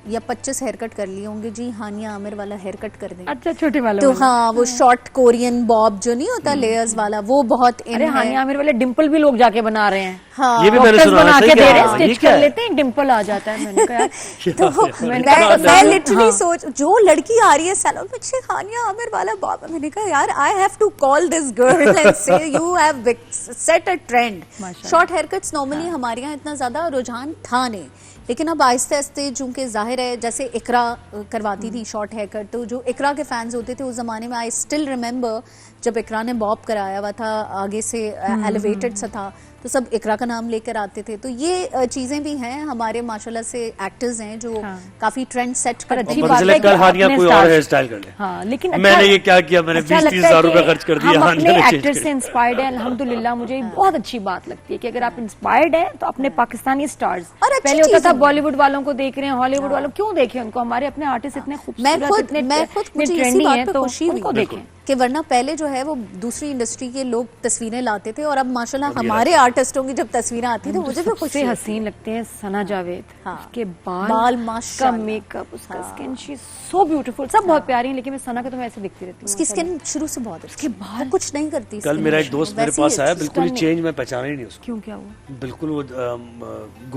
या 25 हेयर कट कर लिए होंगे जी। हानिया आमिर वाला हेयर कट कर देंगे। अच्छा, छोटे वाला तो हाँ, वो शॉर्ट कोरियन बॉब जो नहीं होता लेयर्स वाला, वो बहुत इन अरे है। हानिया आमिर वाले डिंपल भी लोग जाके बना रहे हैं। हाँ, ये भी मैंने डॉक्टर्स सुना है, बना सही के दे कहा, रहे हैं, ये स्टिच क्या कर है? लेते हैं, डिंपल आ जाता है। मैंने कहा तो मैंने मैं लिटरली सोच, जो लड़की आ रही है सैलून में, अच्छी हानिया आमिर वाला बॉब, मैंने कहा यार I have to call this girl and say you have set a trend. Short hair cuts normally हमारे यहाँ इतना ज्यादा रुझान था नहीं, लेकिन अब आहिस्ते आहिस्ते चूंकि जाहिर है, जैसे इकरा करवाती थी शॉर्ट हेयर कट, तो जो इकरा के फैंस होते थे उस जमाने में, आई स्टिल रिमेम्बर जब इकरा ने बॉब कराया हुआ था, आगे से एलिवेटेड सा था, तो सब इकरा का नाम लेकर आते थे। तो ये चीजें भी हैं, हमारे माशाल्लाह से एक्टर्स हैं जो काफी ट्रेंड सेट करते अच्छी हैं। बात है कि कल हानिया अपने कोई stars- और हेयर स्टाइल कर ले। हाँ, लेकिन मैंने ये क्या किया, मैंने अच्छा 20-30 लगता है हजार रुपए कि खर्च कर दिया, हम हानिया अपने ने change एक्टर कर से इंस्पायर्ड है, अल्हम्दुलिल्लाह। मुझे बहुत अच्छी बात लगती है कि अगर आप इंस्पायर्ड है तो अपने पाकिस्तानी स्टार्स, और अच्छी पहले होता था चीजें। बॉलीवुड वालों को देख रहे हैं, हॉलीवुड वालों क्यों देखें उनको? हमारे अपने आर्टिस्ट इतने खूबसूरत, इतने मुझे इसी ट्रेंडी बात हैं, पे तो खुशी उनको हुई देखें। कि वरना पहले जो है वो दूसरी इंडस्ट्री के लोग तस्वीरें लाते थे, और अब माशाल्लाह हमारे आर्टिस्टों की जब तस्वीरें आती थी मुझे भी खुशी सबसे होती है। हसीन लगते हैं सना जावेद। हाँ। उसके बाल बाल उसका माशाल्लाह। मेकअप, उसका स्किन, शी सो ब्यूटीफुल। सब बहुत प्यारी हैं, लेकिन मैं सना के तो मैं ऐसे दिखती रहती हूँ। उसकी स्किन शुरू से बहुत अच्छी, बाल कुछ नहीं करती। कल मेरा एक दोस्त मेरे पास आया, बिल्कुल ही चेंज, मैं पहचाना ही नहीं उसको। क्यों, क्या हुआ? बिल्कुल वो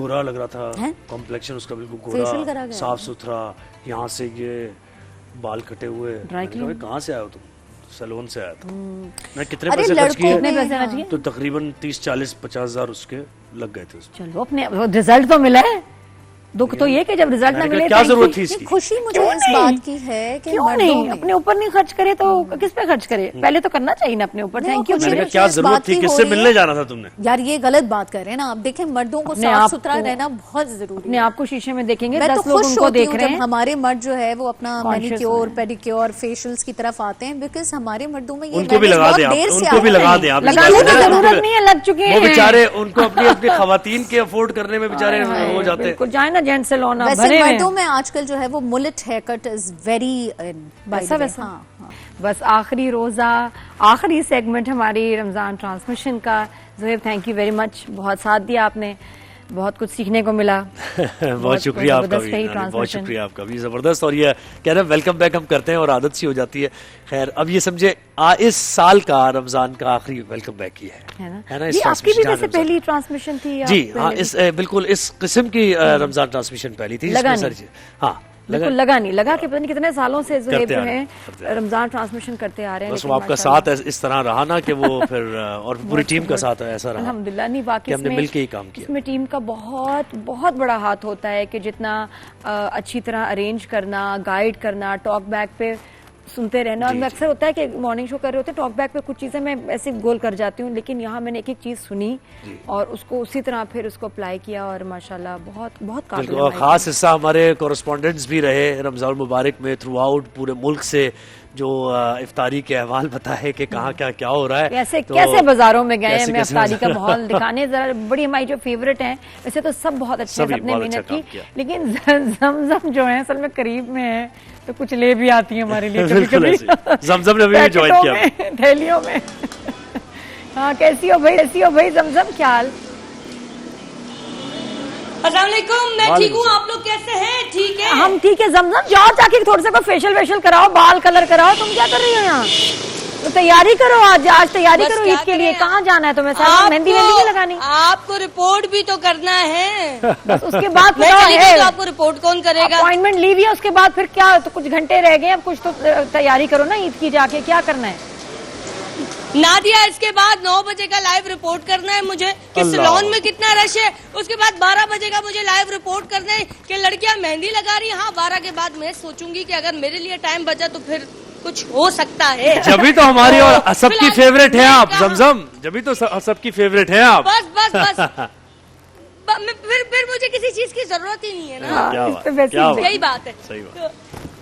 गोरा लग रहा था, कॉम्प्लेक्शन उसका बिल्कुल फेशियल करा गोरा, गया? साफ सुथरा, यहाँ से ये बाल कटे हुए। ड्राई मैंने कहा, कहाँ से आए हो तुम? सैलून से आया था। मैं कितने अरे पैसे खर्च लड़कों किए? में- कितने पैसे चाहिए? तो तकरीबन 30-40-50 हजार उसके लग गए थे उसमें। चलो, अपने रिजल्ट तो मिला है। दुख तो ये कि जब रिजल्ट ना मैंने मिले, कहा, क्या thank you। जरूरत थी इसकी? खुशी मुझे क्यों इस नहीं? बात की है कि क्यों मर्दों नहीं? में- अपने ऊपर नहीं खर्च करे तो किस पे खर्च करे? पहले तो करना चाहिए ना अपने ऊपर। नहीं, थैंक यू। मुझे मैंने कहा, मुझे क्या इस जरूरत बात थी? की किससे हो रही मिलने है। जाना था तुमने? यार ये गलत बात कर रहे हैं ना आप। देखें, मर्दों को अपने साफ आप सुथरा को- रहना बहुत जरूरी अपने है। आप को शीशे में देखेंगे, मैं तो 10 लोग खुश उनको होती देख हूँ रहे जब हैं। हमारे मर्द जो है वो अपना Conscious मैनिक्योर हैं। पेडिक्योर फेशियल्स की तरफ आते हैं, बिकॉज हमारे मर्दों में ये उनको भी awareness लगा बहुत दें आप, देर से उनको भी आता लगा है। दें आप। लगाने की इस बात जरूरत पे। नहीं है, लग चुके वो हैं। बेचारे, उनको अपनी अपनी खवातीन के अफोर्ड करने में बेचारे हो जाते हैं। बिल्कुल, जाए ना जेंट्स से लोना वैसे भरे हुए हैं। मर्दों में आजकल जो है वो mullet hair cut is very वैसा वैसा। हाँ। बस आखिरी रोजा, आखिरी सेगमेंट हमारी रमजान ट्रांसमिशन का। Zuhaib, thank you very much, बहुत साथ दिया आपने, बहुत कुछ सीखने को मिला। बहुत शुक्रिया आपका जबरदस्त भी, रही बहुत ट्रांसमिशन। शुक्रिया आपका भी, जबरदस्त। और ये कह रहे हैं वेलकम बैक हम करते हैं और आदत सी हो जाती है। खैर, अब ये समझे इस साल का रमजान का आखिरी वेलकम बैक ही है ना? है ना? ये इस आपकी भी ट्रांसमिशन वैसे रमजान। पहली ट्रांसमिशन थी? जी आप हाँ, पहले इस बिल्कुल इस किस्म की रमजान ट्रांसमिशन पहली थी, लगा जिसमें नहीं। सारी चीज़- हाँ बिल्कुल लगा नहीं, लगा कि पता नहीं कितने सालों से ज़ुहैब करते जो आ रहे है हैं, करते आ रहे हैं। रमजान ट्रांसमिशन करते आ रहे हैं। बस लेकिन वो आपका माशाल्लाह साथ इस तरह रहा ना कि वो फिर और पूरी टीम का साथ ऐसा रहा अल्हम्दुलिल्लाह। नहीं, वाकई कि हमने इसमें- मिलके ही काम किया। इसमें टीम का बहुत बहुत बड़ा हाथ होता है कि जितना अच्छी तरह अरेंज करना, गाइड करना, टॉक बैक पे सुनते रहना। और मैं अक्सर होता है कि मॉर्निंग शो कर रहे होते हैं, टॉक बैक पे कुछ चीज़ें मैं ऐसे गोल कर जाती हूँ, लेकिन यहाँ मैंने एक एक चीज़ सुनी और उसको उसी तरह फिर उसको अप्लाई किया और माशाल्लाह बहुत बहुत काबिल बिल्कुल। और हमारी ख़ास हिस्सा हमारे कॉरेस्पॉन्डेंट्स भी रहे रमज़ान मुबारक में, थ्रू आउट पूरे मुल्क से, जो इफ्तारी के अहवाल बताए कि कहाँ क्या क्या हो रहा है। कैसे तो कैसे बाजारों में गए कैसे- हमें कैसे अफ्तारी का बाजारों- माहौल दिखाने। जरा बड़ी हमारी जो फेवरेट हैं, वैसे तो सब बहुत अच्छे हैं, सभी सबने बहुत मेहनत अच्छा काम की, किया। लेकिन जमजम जो है असल में करीब में है तो कुछ ले भी आती है हमारे लिए कभी बिल्कुल कभी। ऐसे। जमजम ने भी ज्वाइन किया। पैकेटों में, थैलियों में। हाँ, कैसी हो भाई, कैसी हो भाई जमजम, क्या हाल? अस्सलामुअलैकुम, मैं ठीक हूँ, आप लोग कैसे हैं? ठीक है। हम ठीक है जमजम, जाओ जाके थोड़ा सा फेशियल वेशियल कराओ, बाल कलर कराओ। तुम क्या कर रही हो यहाँ? तो तैयारी करो, आज तैयारी बस करो क्या ईद के लिए। करें? कहाँ जाना है तुम्हें? साथ मेहंदी वेंदी नहीं लगानी? आपको रिपोर्ट भी तो करना है। बस उसके बाद मैं बताओ, चली गई तो आपको रिपोर्ट कौन करेगा? अपॉइंटमेंट ली हुई है, उसके बाद फिर क्या? तो कुछ घंटे रह गए, अब कुछ तो तैयारी करो ना ईद की, जाके क्या करना है? नादिया, इसके बाद 9 बजे का लाइव रिपोर्ट करना है मुझे कि अल्लाह। सैलून में कितना रश है। उसके बाद 12 बजे का मुझे लाइव रिपोर्ट करना है कि लड़कियां मेहंदी लगा रही हैं। हाँ, 12 के बाद मैं सोचूंगी कि अगर मेरे लिए टाइम बचा तो फिर कुछ हो सकता है। जभी तो हमारी और सबकी फिलहाल फेवरेट है मैं आप कहाँ- जमजम, जभी तो सबकी फेवरेट है आप। बस बस बस फिर मुझे किसी चीज की जरूरत ही नहीं है ना। क्या इस बात, पे वैसे क्या ही बात। यही बात है। सही बात।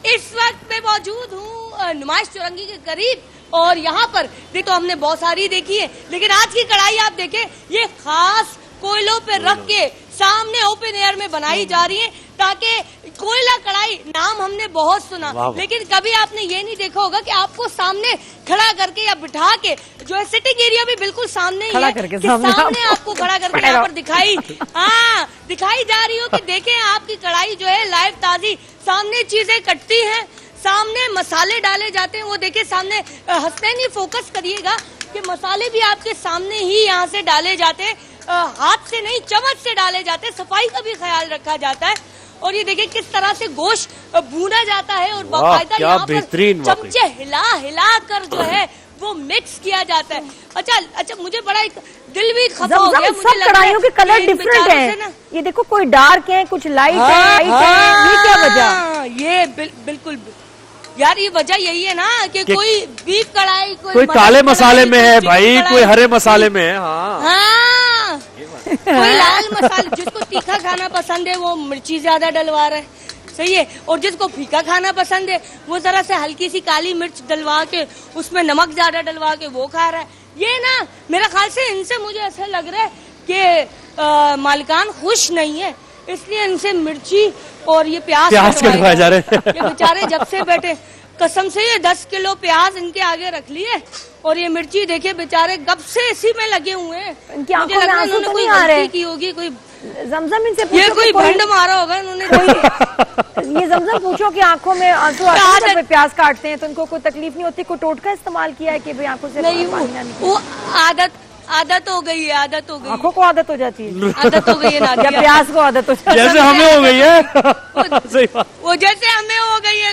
इस वक्त मैं मौजूद हूँ नुमाइश चौरंगी के करीब और यहाँ पर देखो हमने बहुत सारी देखी है, लेकिन आज की कढ़ाई आप देखें ये खास कोयलों पे रख के सामने ओपन एयर में बनाई जा रही है, ताकि कोयला कढ़ाई नाम हमने बहुत सुना, लेकिन कभी आपने ये नहीं देखा होगा कि आपको सामने खड़ा करके या बिठा के, जो है सिटिंग एरिया भी बिल्कुल सामने ही है, कि सामने आपको खड़ा करके यहाँ पर दिखाई जा रही हो कि देखें आपकी कढ़ाई जो है लाइव ताजी, सामने चीजें कटती हैं, सामने मसाले डाले जाते हैं, वो देखिए सामने हसनैन ही फोकस करिएगा कि मसाले भी आपके सामने ही यहाँ से डाले जाते हैं, हाथ से नहीं चम्मच से डाले जाते हैं, सफाई का भी ख्याल रखा जाता है। और ये देखिए किस तरह से गोश्त भूना जाता है और बाकायदा यहाँ पर चमचे हिला कर जो है वो मिक्स किया जाता है। अच्छा मुझे बड़ा एक दिल भी खफा हो गया, मुझे लग रहा है के कलर डिफरेंट है, ये देखो कोई डार्क है कुछ लाइट है, ये क्या वजह? ये बिल्कुल यार ये वजह यही है ना कि कोई बीफ कढ़ाई, कोई काले मसाले में है भाई, कोई हरे मसाले में है। हाँ कोई लाल मसाले, जिसको तीखा खाना पसंद है वो मिर्ची ज्यादा डलवा रहा है, सही है, और जिसको फीका खाना पसंद है वो जरा से हल्की सी काली मिर्च डलवा के उसमें नमक ज्यादा डलवा के वो खा रहा है। ये ना मेरा ख्याल से इनसे मुझे ऐसा लग रहा है कि मालिकान खुश नहीं है, इसलिए इनसे मिर्ची और ये प्याज कटवाए जा रहे हैं। ये बेचारे जब से बैठे कसम से ये 10 किलो प्याज इनके आगे रख लिए और ये मिर्ची देखिए बेचारे कब से इसी में लगे हुए हैं। इनकी आंखों में आंसू तो नहीं आ रहे की होगी, कोई जमजम इनसे ये कोई भंड मारा होगा इन्होंने ये जमजम पूछो कि आंखों में आंसू आते हैं जब प्याज काटते हैं तो इनको कोई तकलीफ नहीं होती, कोई टोटका इस्तेमाल किया है कि भाई आंखों से नहीं? वो आदत हो गई है, आदत हो गई, आंखों को आदत हो जाती है, आदत हो गई है ना, प्याज को आदत हो जाती है, जैसे हमें हो गई है। सही बात, वो जैसे हमें हो गई है,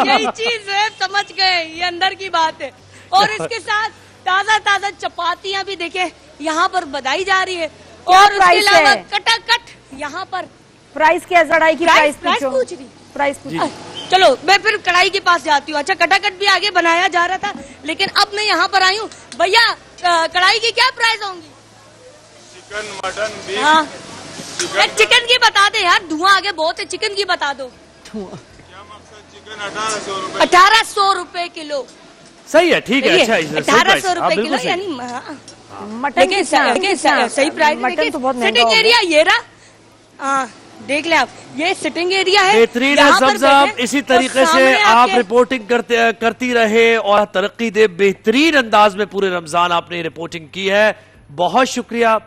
यही चीज है, समझ गए, ये अंदर की बात है। और इसके साथ ताजा चपातियां भी देखे यहाँ पर बनाई जा रही है, और उसके अलावा कटाकट यहाँ पर प्राइस क्या कढ़ाई की प्राइस पूछ रही, प्राइस पूछ। चलो मैं फिर कढ़ाई के पास जाती हूँ। अच्छा कटाकट भी आगे बनाया जा रहा था, लेकिन अब मैं यहाँ पर आई हूँ। भैया कढ़ाई की क्या प्राइस होंगी? Chicken mutton beef. हाँ चिकन की बता दे यार, धुआं आगे बहुत है, चिकन की बता दो। क्या मकसद? चिकन 1800 रुपए। 1800 रुपए किलो। सही है, ठीक है, अच्छा 1800 रुपए किलो, यानी मटन सही प्राइस। मटन तो बहुत सिटिंग एरिया ये रहा, देख ले आप, ये सिटिंग एरिया है, बेहतरीन है। ज़मज़म इसी तरीके से आप रिपोर्टिंग करती रहे और तरक्की दे। बेहतरीन अंदाज में पूरे रमजान आपने रिपोर्टिंग की है, बहुत शुक्रिया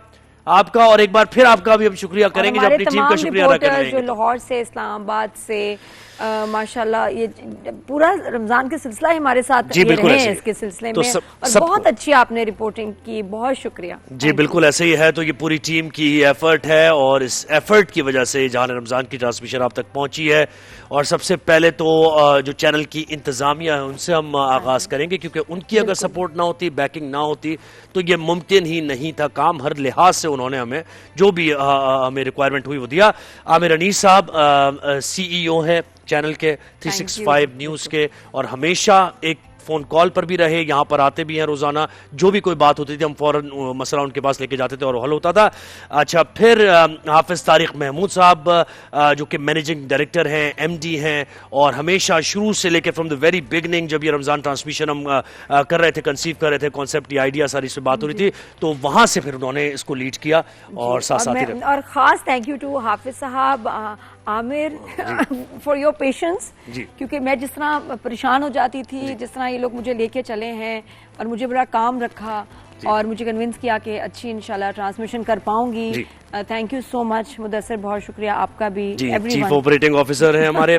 आपका, और एक बार फिर आपका भी हम शुक्रिया करेंगे, जो अपनी टीम का शुक्रिया अदा करेंगे। जो लाहौर से, इस्लामाबाद से, माशाल्लाह ये पूरा रमजान के सिलसिला ही हमारे साथ जी बिल्कुल है इसके सिलसिले में, और बहुत अच्छी आपने रिपोर्टिंग की, बहुत शुक्रिया जी। बिल्कुल ऐसे ही है, तो ये पूरी टीम की एफर्ट है, और इस एफर्ट की वजह से जहां रमजान की ट्रांसमिशन आप तक पहुंची है। और सबसे पहले तो जो चैनल की इंतजामिया है उनसे हम आगाज करेंगे, क्योंकि उनकी अगर सपोर्ट ना होती, बैकिंग ना होती, तो ये मुमकिन ही नहीं था। काम हर लिहाज से उन्होंने हमें जो भी हमें रिक्वायरमेंट हुई वो दिया। आमिर अनीस साहब CEO है चैनल के 365 न्यूज के, और हमेशा एक फोन कॉल पर भी रहे, यहाँ पर आते भी हैं रोजाना, जो भी कोई बात होती थी हम फौरन मसला उनके पास लेके जाते थे और हल होता था। अच्छा, फिर हाफिज तारिक महमूद साहब जो कि मैनेजिंग डायरेक्टर हैं, MD हैं, और हमेशा शुरू से लेके फ्रॉम द वेरी बिगनिंग, जब ये रमजान ट्रांसमिशन हम कर रहे थे, कंसीव कर रहे थे, कॉन्सेप्ट, आइडिया सारी से बात हो रही थी, तो वहां से फिर उन्होंने इसको लीड किया और साथ साथ ही। और खास थैंक यू टू हाफिज साहब, आमिर, फॉर योर पेशेंस, क्योंकि मैं जिस तरह परेशान हो जाती थी, जिस तरह ये लोग मुझे लेके चले हैं और मुझे बड़ा काम रखा और मुझे कन्विंस किया कि अच्छी इंशाल्लाह ट्रांसमिशन कर पाऊंगी। Thank you so much Mudassir, बहुत शुक्रिया आपका भी। चीफ ऑपरेटिंग ऑफिसर हैं हमारे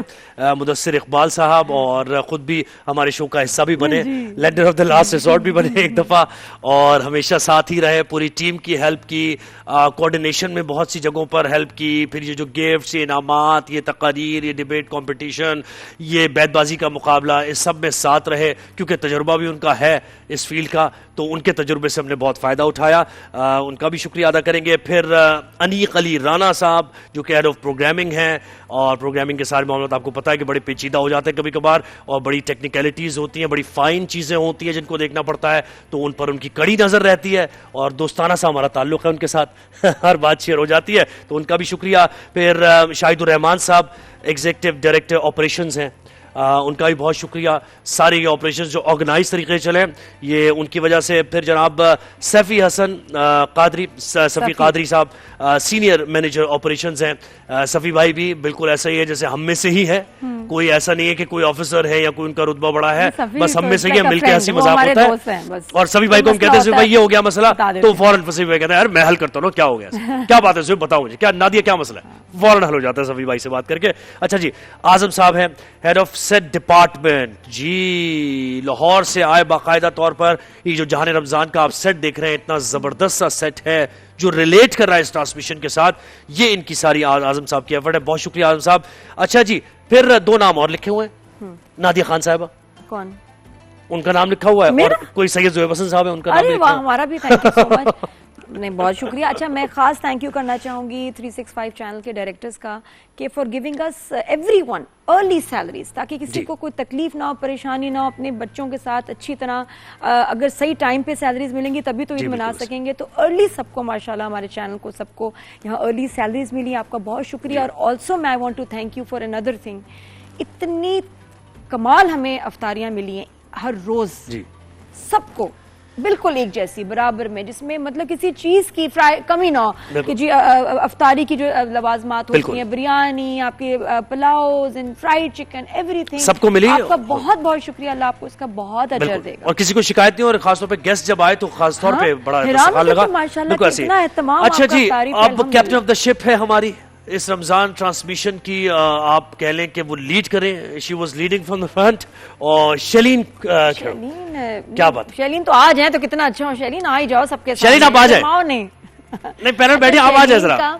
मुदस्सिर इकबाल साहब, और खुद भी हमारे शो का हिस्सा भी बने, lender of the last resort भी बने एक दफा, और हमेशा साथ ही रहे, पूरी टीम की हेल्प की, कोऑर्डिनेशन में बहुत सी जगहों पर हेल्प की, फिर ये जो गिफ्ट्स, ये इनामात, ये तकारीर, ये डिबेट कॉम्पिटिशन, ये बैतबाजी का मुकाबला, इस सब में साथ रहे, क्योंकि तजुर्बा भी उनका है इस फील्ड का, तो उनके तजुर्बे से हमने बहुत फायदा उठाया, उनका भी शुक्रिया अदा करेंगे। फिर अनीक अली राना साहब जो कि हेड ऑफ प्रोग्रामिंग हैं, और प्रोग्रामिंग के सारे मामले आपको पता है कि बड़े पेचीदा हो जाते हैं कभी कभार, और बड़ी टेक्निकलिटीज होती हैं, बड़ी फाइन चीजें होती हैं जिनको देखना पड़ता है, तो उन पर उनकी कड़ी नजर रहती है, और दोस्ताना सा हमारा ताल्लुक है उनके साथ हर बात शेयर हो जाती है, तो उनका भी शुक्रिया। फिर शाहिदुर रहमान साहब एग्जीक्यूटिव डायरेक्टर ऑपरेशंस हैं, उनका भी बहुत शुक्रिया। सारे ये ऑपरेशन जो ऑर्गेनाइज तरीके से चले, ये उनकी वजह से। फिर जनाब सफ़ी हसन कादरी, सफ़ी कादरी साहब सीनियर मैनेजर ऑपरेशंस हैं। सफ़ी भाई भी बिल्कुल ऐसा ही है जैसे हम में से ही है, कोई ऐसा नहीं है कि कोई ऑफिसर है या कोई उनका रुतबा बड़ा है, बस हम में से ही है, मिलकर हंसी मजाक होता है। और सभी भाई को हम कहते हैं भाई ये हो गया मसला, तो फौरन सभी भाई कहते हैं यार मैं हल करता हूँ, क्या हो गया, क्या बात है, बताओ मुझे, क्या नादिया क्या मसला है, फौरन हल हो जाता है सभी भाई से बात करके। अच्छा जी, आजम साहब हैं हेड ऑफ सेट डिपार्टमेंट जी, लाहौर से आए बाकायदा तौर पर। ये जो जहान रमजान का आप सेट देख रहे हैं, इतना जबरदस्त सा सेट है जो रिलेट कर रहा है इस ट्रांसमिशन के साथ, ये इनकी सारी आजम साहब की एफर्ट है, बहुत शुक्रिया आजम साहब। अच्छा जी, फिर दो नाम और लिखे हुए हैं, नादिया खान साहबा, कौन, उनका नाम लिखा हुआ है, और कोई सैयद ज़ोहैब हसन साहब है, उनका नाम लिखा हुआ है। हमारा भी थैंक यू सो मच, नहीं बहुत शुक्रिया। अच्छा, मैं खास थैंक यू करना चाहूंगी 365 चैनल के डायरेक्टर्स का कि for giving us everyone early salaries, ताकि किसी को कोई तकलीफ ना हो, परेशानी ना हो, अपने बच्चों के साथ अच्छी तरह अगर सही टाइम पे सैलरीज मिलेंगी तभी तो ईद मना सकेंगे। तो अर्ली सबको माशाल्लाह हमारे चैनल को सबको यहाँ अर्ली सैलरीज मिली, आपका बहुत शुक्रिया। और ऑल्सो मैं want to thank you for another thing, इतनी कमाल हमें अफ्तारियां मिली हैं हर रोज सबको बिल्कुल एक जैसी बराबर में, जिसमें मतलब किसी चीज की कमी ना हो कि जी अफ्तारी की जो लवाजमात होती हैं, बिरयानी, आपके pulao and fried chicken, everything सबको मिली। आपका बहुत बहुत शुक्रिया, अल्लाह आपको इसका बहुत अजर देगा। और किसी को शिकायत नहीं, और खासतौर पे गेस्ट जब आए तो खास तौर पे बड़ा लगा, माशाल्लाह इतना एहतमाम। अच्छा जी, अब कैप्टन ऑफ द शिप है हमारी इस रमजान ट्रांसमिशन की, आप कह लें कि वो लीड करें, she was leading from the front. और शैलीन क्या बात, शैलीन तो आज है तो कितना अच्छा हो, शैलीन आ ही जाओ सबके साथ, शैलीन आप आ जाए, नहीं पैनल बैठे, आप आ जाए जरा।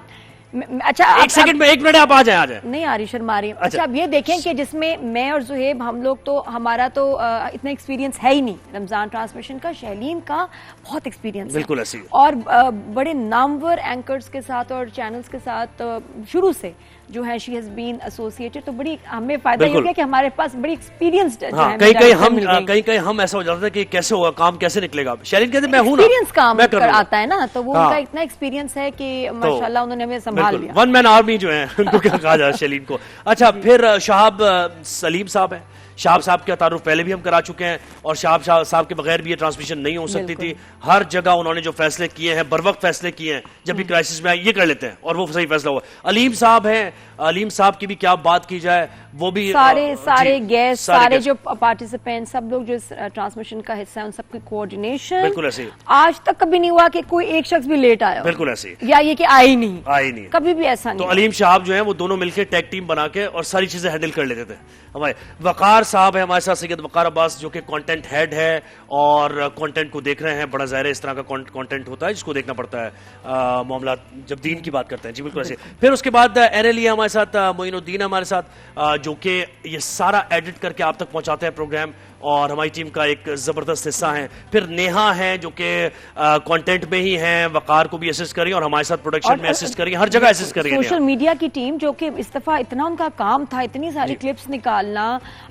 अच्छा एक सेकंड में, एक मिनट आप आ जाए। नहीं आ रही, शर्मा रही। अच्छा, अब ये देखें कि जिसमें मैं और जुहेब, हम लोग तो हमारा तो इतना एक्सपीरियंस है ही नहीं रमजान ट्रांसमिशन का, शैलीन का बहुत एक्सपीरियंस बिल्कुल ऐसी, और बड़े नामवर एंकर्स के साथ और चैनल्स के साथ शुरू से जो है शी हैज बीन एसोसिएटेड, तो बड़ी हमें फायदा ये है कि हमारे पास बड़ी एक्सपीरियंस्ड है। कहीं हम ऐसा हो जाता है कि कैसे होगा काम, कैसे निकलेगा। शैलीन कहते मैं हूं ना, एक्सपीरियंस काम आता है ना, तो वो उनका इतना एक्सपीरियंस है कि माशाल्लाह उन्होंने हमें संभाल लिया। वन मैन आर्मी जो है उनको क्या कहा जाए शैलीन को। अच्छा, फिर शहाब सलीम साहब है, शाहब साहब का तारुफ पहले भी हम करा चुके हैं, और शाहब साहब के बगैर भी ये ट्रांसमिशन नहीं हो सकती थी। हर जगह उन्होंने जो फैसले किए हैं, बर वक्त फैसले किए हैं, जब भी क्राइसिस में आए ये कर लेते हैं और वो सही फैसला हुआ। अलीम साहब हैं, अलीम साहब की भी क्या बात की जाए, वो भी सारे गेस्ट, सारे जो पार्टिसिपेंट, सब लोग जो ट्रांसमिशन का हिस्सा है, उन सबकी कोऑर्डिनेशन बिल्कुल ऐसे, आज तक कभी नहीं हुआ कि कोई एक शख्स भी लेट आया, बिल्कुल ऐसे, या ये कि आई नहीं, कभी भी ऐसा नहीं। तो अलीम साहब जो है वो दोनों मिलकर टैग टीम बना के और सारी चीजें हैंडल कर लेते थे। हमारे वकार साहब है हमारे साथ, सैयद वकार अब्बास जो कि कंटेंट हेड है और कंटेंट को देख रहे हैं। बड़ा ज़ाहिर है इस तरह का कंटेंट होता है जिसको देखना पड़ता है, मामला जब दीन की बात करते हैं। जी बिल्कुल ऐसे। फिर उसके बाद एनएलई हमारे साथ, मोइनुद्दीन हमारे साथ, जो कि ये सारा एडिट करके आप तक पहुंचाते हैं प्रोग्राम, और हमारी टीम का एक जबरदस्त हिस्सा है। फिर नेहा है जो कि कंटेंट में ही हैं, वकार को भी असिस्ट करी और हमारे साथ प्रोडक्शन में असिस्ट करी, हर जगह असिस्ट करी। सोशल मीडिया की टीम जो कि इस दफा इतना उनका काम था, इतनी सारी क्लिप्स निकालना,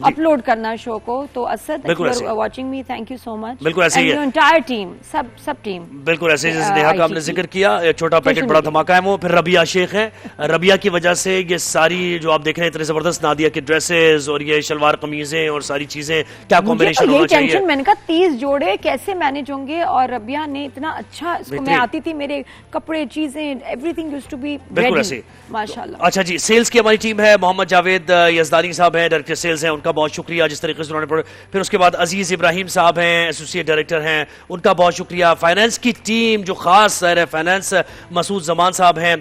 अपलोड करना शो को, तो Asad watching me, thank you so much. बिल्कुल ऐसे ही है, एंटायर टीम, सब टीम बिल्कुल ऐसे। जैसे नेहा का आपने जिक्र किया, छोटा पैकेट बड़ा धमाका है वो। फिर रबिया शेख है, रबिया की वजह से ये सारी जो आप देख रहे हैं इतने जबरदस्त नादिया के ड्रेसेस और ये शलवार कमीजें और सारी चीजें, क्या कॉम्बिनेशन होना चाहिए। मैंने कहा 30 जोड़े कैसे मैनेज होंगे, और रबिया ने इतना अच्छा, इसको मैं आती थी, मेरे कपड़े, चीजें, everything used to be ready माशाल्लाह। अच्छा जी, सेल्स की हमारी टीम है, मोहम्मद जावेद यजदानी साहब हैं, डायरेक्टर सेल्स हैं, उनका बहुत शुक्रिया जिस तरीके से उन्होंने। फिर उसके बाद अजीज इब्राहिम साहब हैं, एसोसिएट डायरेक्टर हैं, उनका बहुत शुक्रिया। फाइनेंस की टीम जो खास है फाइनेंस, मसूद जमान साहब हैं,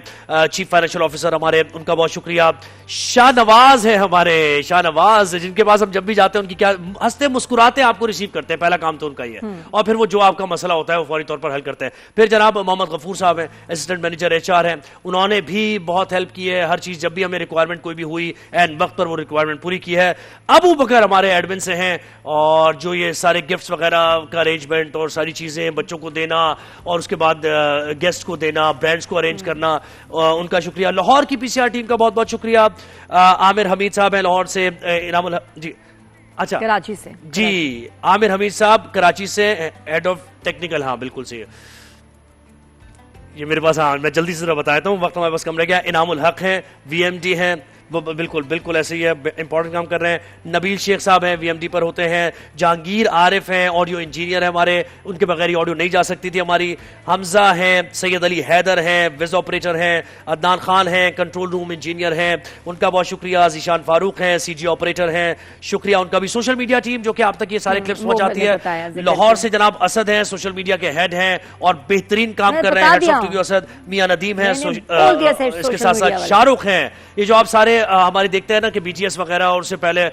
चीफ फाइनेंशियल ऑफिसर हमारे, उनका बहुत शुक्रिया। शाहनवाज है हमारे, शाहनवाज जिनके पास हम जब भी जाते हैं उनकी क्या हंसते मुस्कुराते आपको रिसीव करते हैं, पहला काम तो उनका ही है, और फिर वो जो आपका मसला होता है वो फौरी तौर पर हल करते हैं। फिर जनाब मोहम्मद गफूर साहब हैं, असिस्टेंट मैनेजर HR हैं, उन्होंने भी बहुत हेल्प की है, हर चीज जब भी हमें रिक्वायरमेंट कोई भी हुई एंड वक्त पर वो रिक्वायरमेंट पूरी की है। अबू बकर हमारे एडमिन से हैं, और जो ये सारे गिफ्ट्स वगैरह का अरेंजमेंट और सारी चीजें बच्चों को देना और उसके बाद गेस्ट को देना, ब्रांड्स को अरेंज करना, उनका शुक्रिया। लाहौर की PCR टीम का बहुत बहुत शुक्रिया। आमिर हमीद साहब हैं लाहौर से, इनामुल जी, अच्छा कराची से जी, आमिर हमीद साहब कराची से, हेड ऑफ टेक्निकल, हाँ बिल्कुल सही है, ये मेरे पास, हाँ मैं जल्दी से बताता हूँ, वक्त हमारे पास कम रह गया। इनामुल हक हैं, VMD हैं, बिल्कुल बिल्कुल ऐसे ही है, इंपॉर्टेंट काम कर रहे हैं। नबील शेख साहब हैं, वीएमडी पर होते हैं। जहांगीर आरिफ हैं, ऑडियो इंजीनियर है हमारे, उनके बगैर ऑडियो नहीं जा सकती थी हमारी। हमजा हैं, सैयद अली हैदर हैं, विज ऑपरेटर हैं। अदनान खान हैं, कंट्रोल रूम इंजीनियर हैं, उनका बहुत शुक्रिया। जीशान फारूक हैं, सीजी ऑपरेटर हैं, शुक्रिया उनका भी। सोशल मीडिया टीम जो कि आप तक ये सारे क्लिप्स पहुंचाती है। लाहौर से जनाब असद हैं, सोशल मीडिया के हेड हैं और बेहतरीन काम कर रहे हैं। हेड्स ऑफ टीवी असद मियां नदीम हैं, इसके साथ साथ शाहरुख हैं। ये जो आप सारे हमारी देखते हैं ना कि बीटीएस वगैरह, और उससे पहले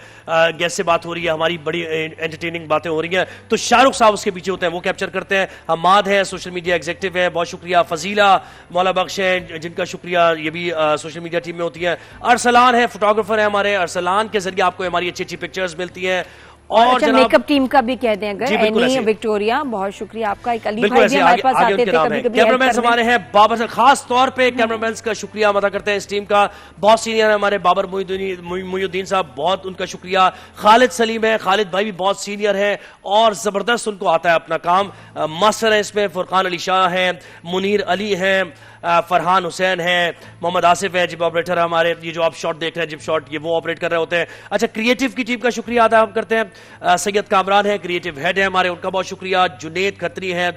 गेस्ट से बात हो रही है, हमारी बड़ी एंटरटेनिंग बातें हो रही हैं, तो शाहरुख साहब उसके पीछे होते हैं, वो कैप्चर करते हैं। हमाद है, सोशल मीडिया एग्जीक्यूटिव है, बहुत शुक्रिया। फजीला मौला बख्श है, जिनका शुक्रिया, ये भी सोशल मीडिया टीम में होती है। अरसलान है, फोटोग्राफर है हमारे। अरसलान के जरिए आपको हमारी अच्छी अच्छी पिक्चर्स मिलती हैं। और अच्छा, मेकअप टीम का भी कह दें अगर, एनी विक्टोरिया, बहुत शुक्रिया आपका। एक अली भाई भी हमारे पास आते थे कभी-कभी। कैमरामैन हमारे हैं बाबर, खास तौर पे कैमरामैन का शुक्रिया अदा करते हैं इस टीम का। बहुत सीनियर है हमारे बाबर मुईउद्दीन साहब, बहुत उनका शुक्रिया। खालिद सलीम है, खालिद भाई भी बहुत सीनियर है और जबरदस्त उनको आता है अपना काम, मास्टर है इसमें। फुरकान अली शाह है, मुनीर अली है, फरहान हुसैन है, मोहम्मद आसिफ है, जिप ऑपरेटर हमारे। ये जो आप शॉट देख रहे हैं, जिप शॉट, ये वो ऑपरेट कर रहे होते हैं। अच्छा, क्रिएटिव की टीम का शुक्रिया अदा हम करते हैं। सैयद कामरान है, क्रिएटिव हेड है हमारे, उनका बहुत शुक्रिया। जुनेद खत्री है,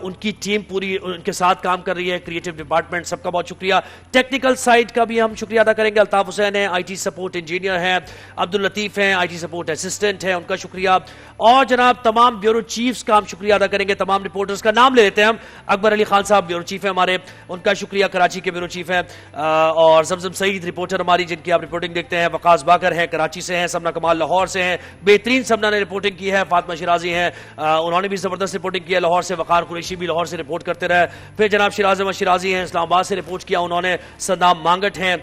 उनकी टीम पूरी उनके साथ काम कर रही है, क्रिएटिव डिपार्टमेंट, सबका बहुत शुक्रिया। टेक्निकल साइड का भी हम शुक्रिया अदा करेंगे। अल्ताफ हुसैन है, आईटी सपोर्ट इंजीनियर है। अब्दुल लतीफ हैं, आईटी सपोर्ट असिस्टेंट है, उनका शुक्रिया। और जनाब तमाम ब्यूरो चीफ्स का हम शुक्रिया अदा करेंगे। तमाम रिपोर्टर्स का नाम ले लेते हैं हम। अकबर अली खान साहब ब्यूरो चीफ है हमारे, उनका शुक्रिया, कराची के ब्यूरो चीफ हैं। और जमजम सईद रिपोर्टर हमारी, जिनकी आप रिपोर्टिंग देखते हैं। वकास बाकर हैं, कराची से हैं। सबना कमाल लाहौर से हैं, बेहतरीन सबना ने रिपोर्टिंग की है। फातिमा शिराजी हैं, उन्होंने भी जबरदस्त रिपोर्टिंग की है लाहौर से। वकार कुरैशी भी लाहौर से रिपोर्ट करते रहे। फिर जनाब शिराज अहमद शिराजी हैं, इस्लामाबाद से रिपोर्ट किया उन्होंने। सद्दाम मांगट हैं,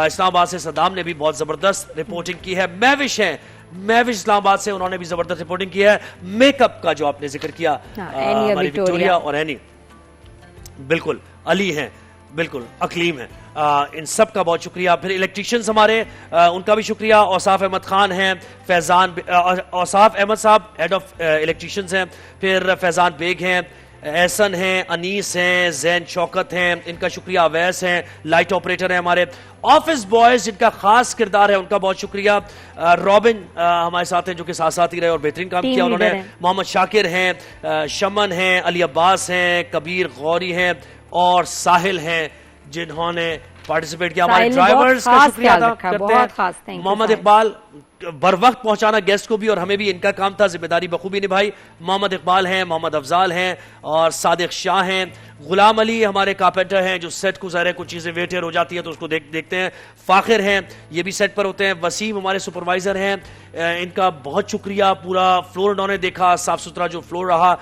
इस्लामाबाद से सद्दाम ने भी बहुत जबरदस्त रिपोर्टिंग की है। महविश हैं, महविश इस्लामाबाद से, उन्होंने भी जबरदस्त रिपोर्टिंग की है। मेकअप का जो आपने जिक्र किया, हमारी विक्टोरिया और एनी, बिल्कुल अली हैं, बिल्कुल अकलीम है, इन सब का बहुत शुक्रिया। फिर इलेक्ट्रीशियंस हमारे, उनका भी शुक्रिया। औसाफ अहमद खान हैं, फैजान, औसाफ अहमद साहब हेड ऑफ इलेक्ट्रीशियंस हैं। फिर फैजान बेग हैं, एहसन हैं, अनीस हैं, जैन शौकत हैं, इनका शुक्रिया। अवैस हैं, लाइट ऑपरेटर हैं हमारे। ऑफिस बॉयज जिनका खास किरदार है, उनका बहुत शुक्रिया। रॉबिन हमारे साथ हैं, जो कि साथ साथ ही रहे और बेहतरीन काम किया उन्होंने। मोहम्मद शाकिर हैं, शमन हैं, अली अब्बास हैं, कबीर गौरी हैं और साहिल हैं, जिन्होंने पार्टिसिपेट किया। हमारे ड्राइवर्स का शुक्रिया अदा करते हैं। मोहम्मद इकबाल, बर वक्त पहुंचाना गेस्ट को भी और हमें भी, इनका काम था, जिम्मेदारी बखूबी निभाई। मोहम्मद इकबाल हैं, मोहम्मद अफजाल हैं और सादिक शाह हैं। गुलाम अली हमारे कारपेंटर हैं, जो सेट को ज़ाहिर है कुछ चीज़ें वेटेर हो जाती हैं तो उसको देखते हैं। फाखिर हैं, ये भी सेट पर होते हैं। वसीम हमारे सुपरवाइजर हैं, इनका बहुत शुक्रिया। पूरा फ्लोर उन्होंने देखा, साफ सुथरा जो फ्लोर रहा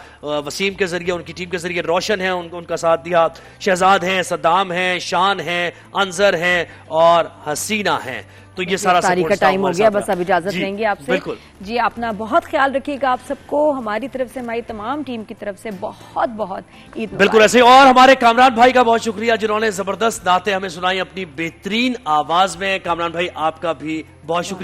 वसीम के जरिए, उनकी टीम के जरिए। रोशन है, उनका साथ दिया। शहजाद हैं, सद्दाम हैं, शान हैं, अंजर हैं और हसीना हैं। तो ये सारा का टाइम हो गया, बस अब इजाजत लेंगे आपसे। जी, अपना बहुत ख्याल रखिएगा आप सबको। हमारी तरफ से, हमारी तमाम टीम की तरफ से बहुत बहुत ईद बिल्कुल ऐसे। और हमारे कामरान भाई का बहुत शुक्रिया, जिन्होंने जबरदस्त नाते हमें सुनाई अपनी बेहतरीन आवाज में। कामरान भाई आपका भी बहुत शुक्रिया।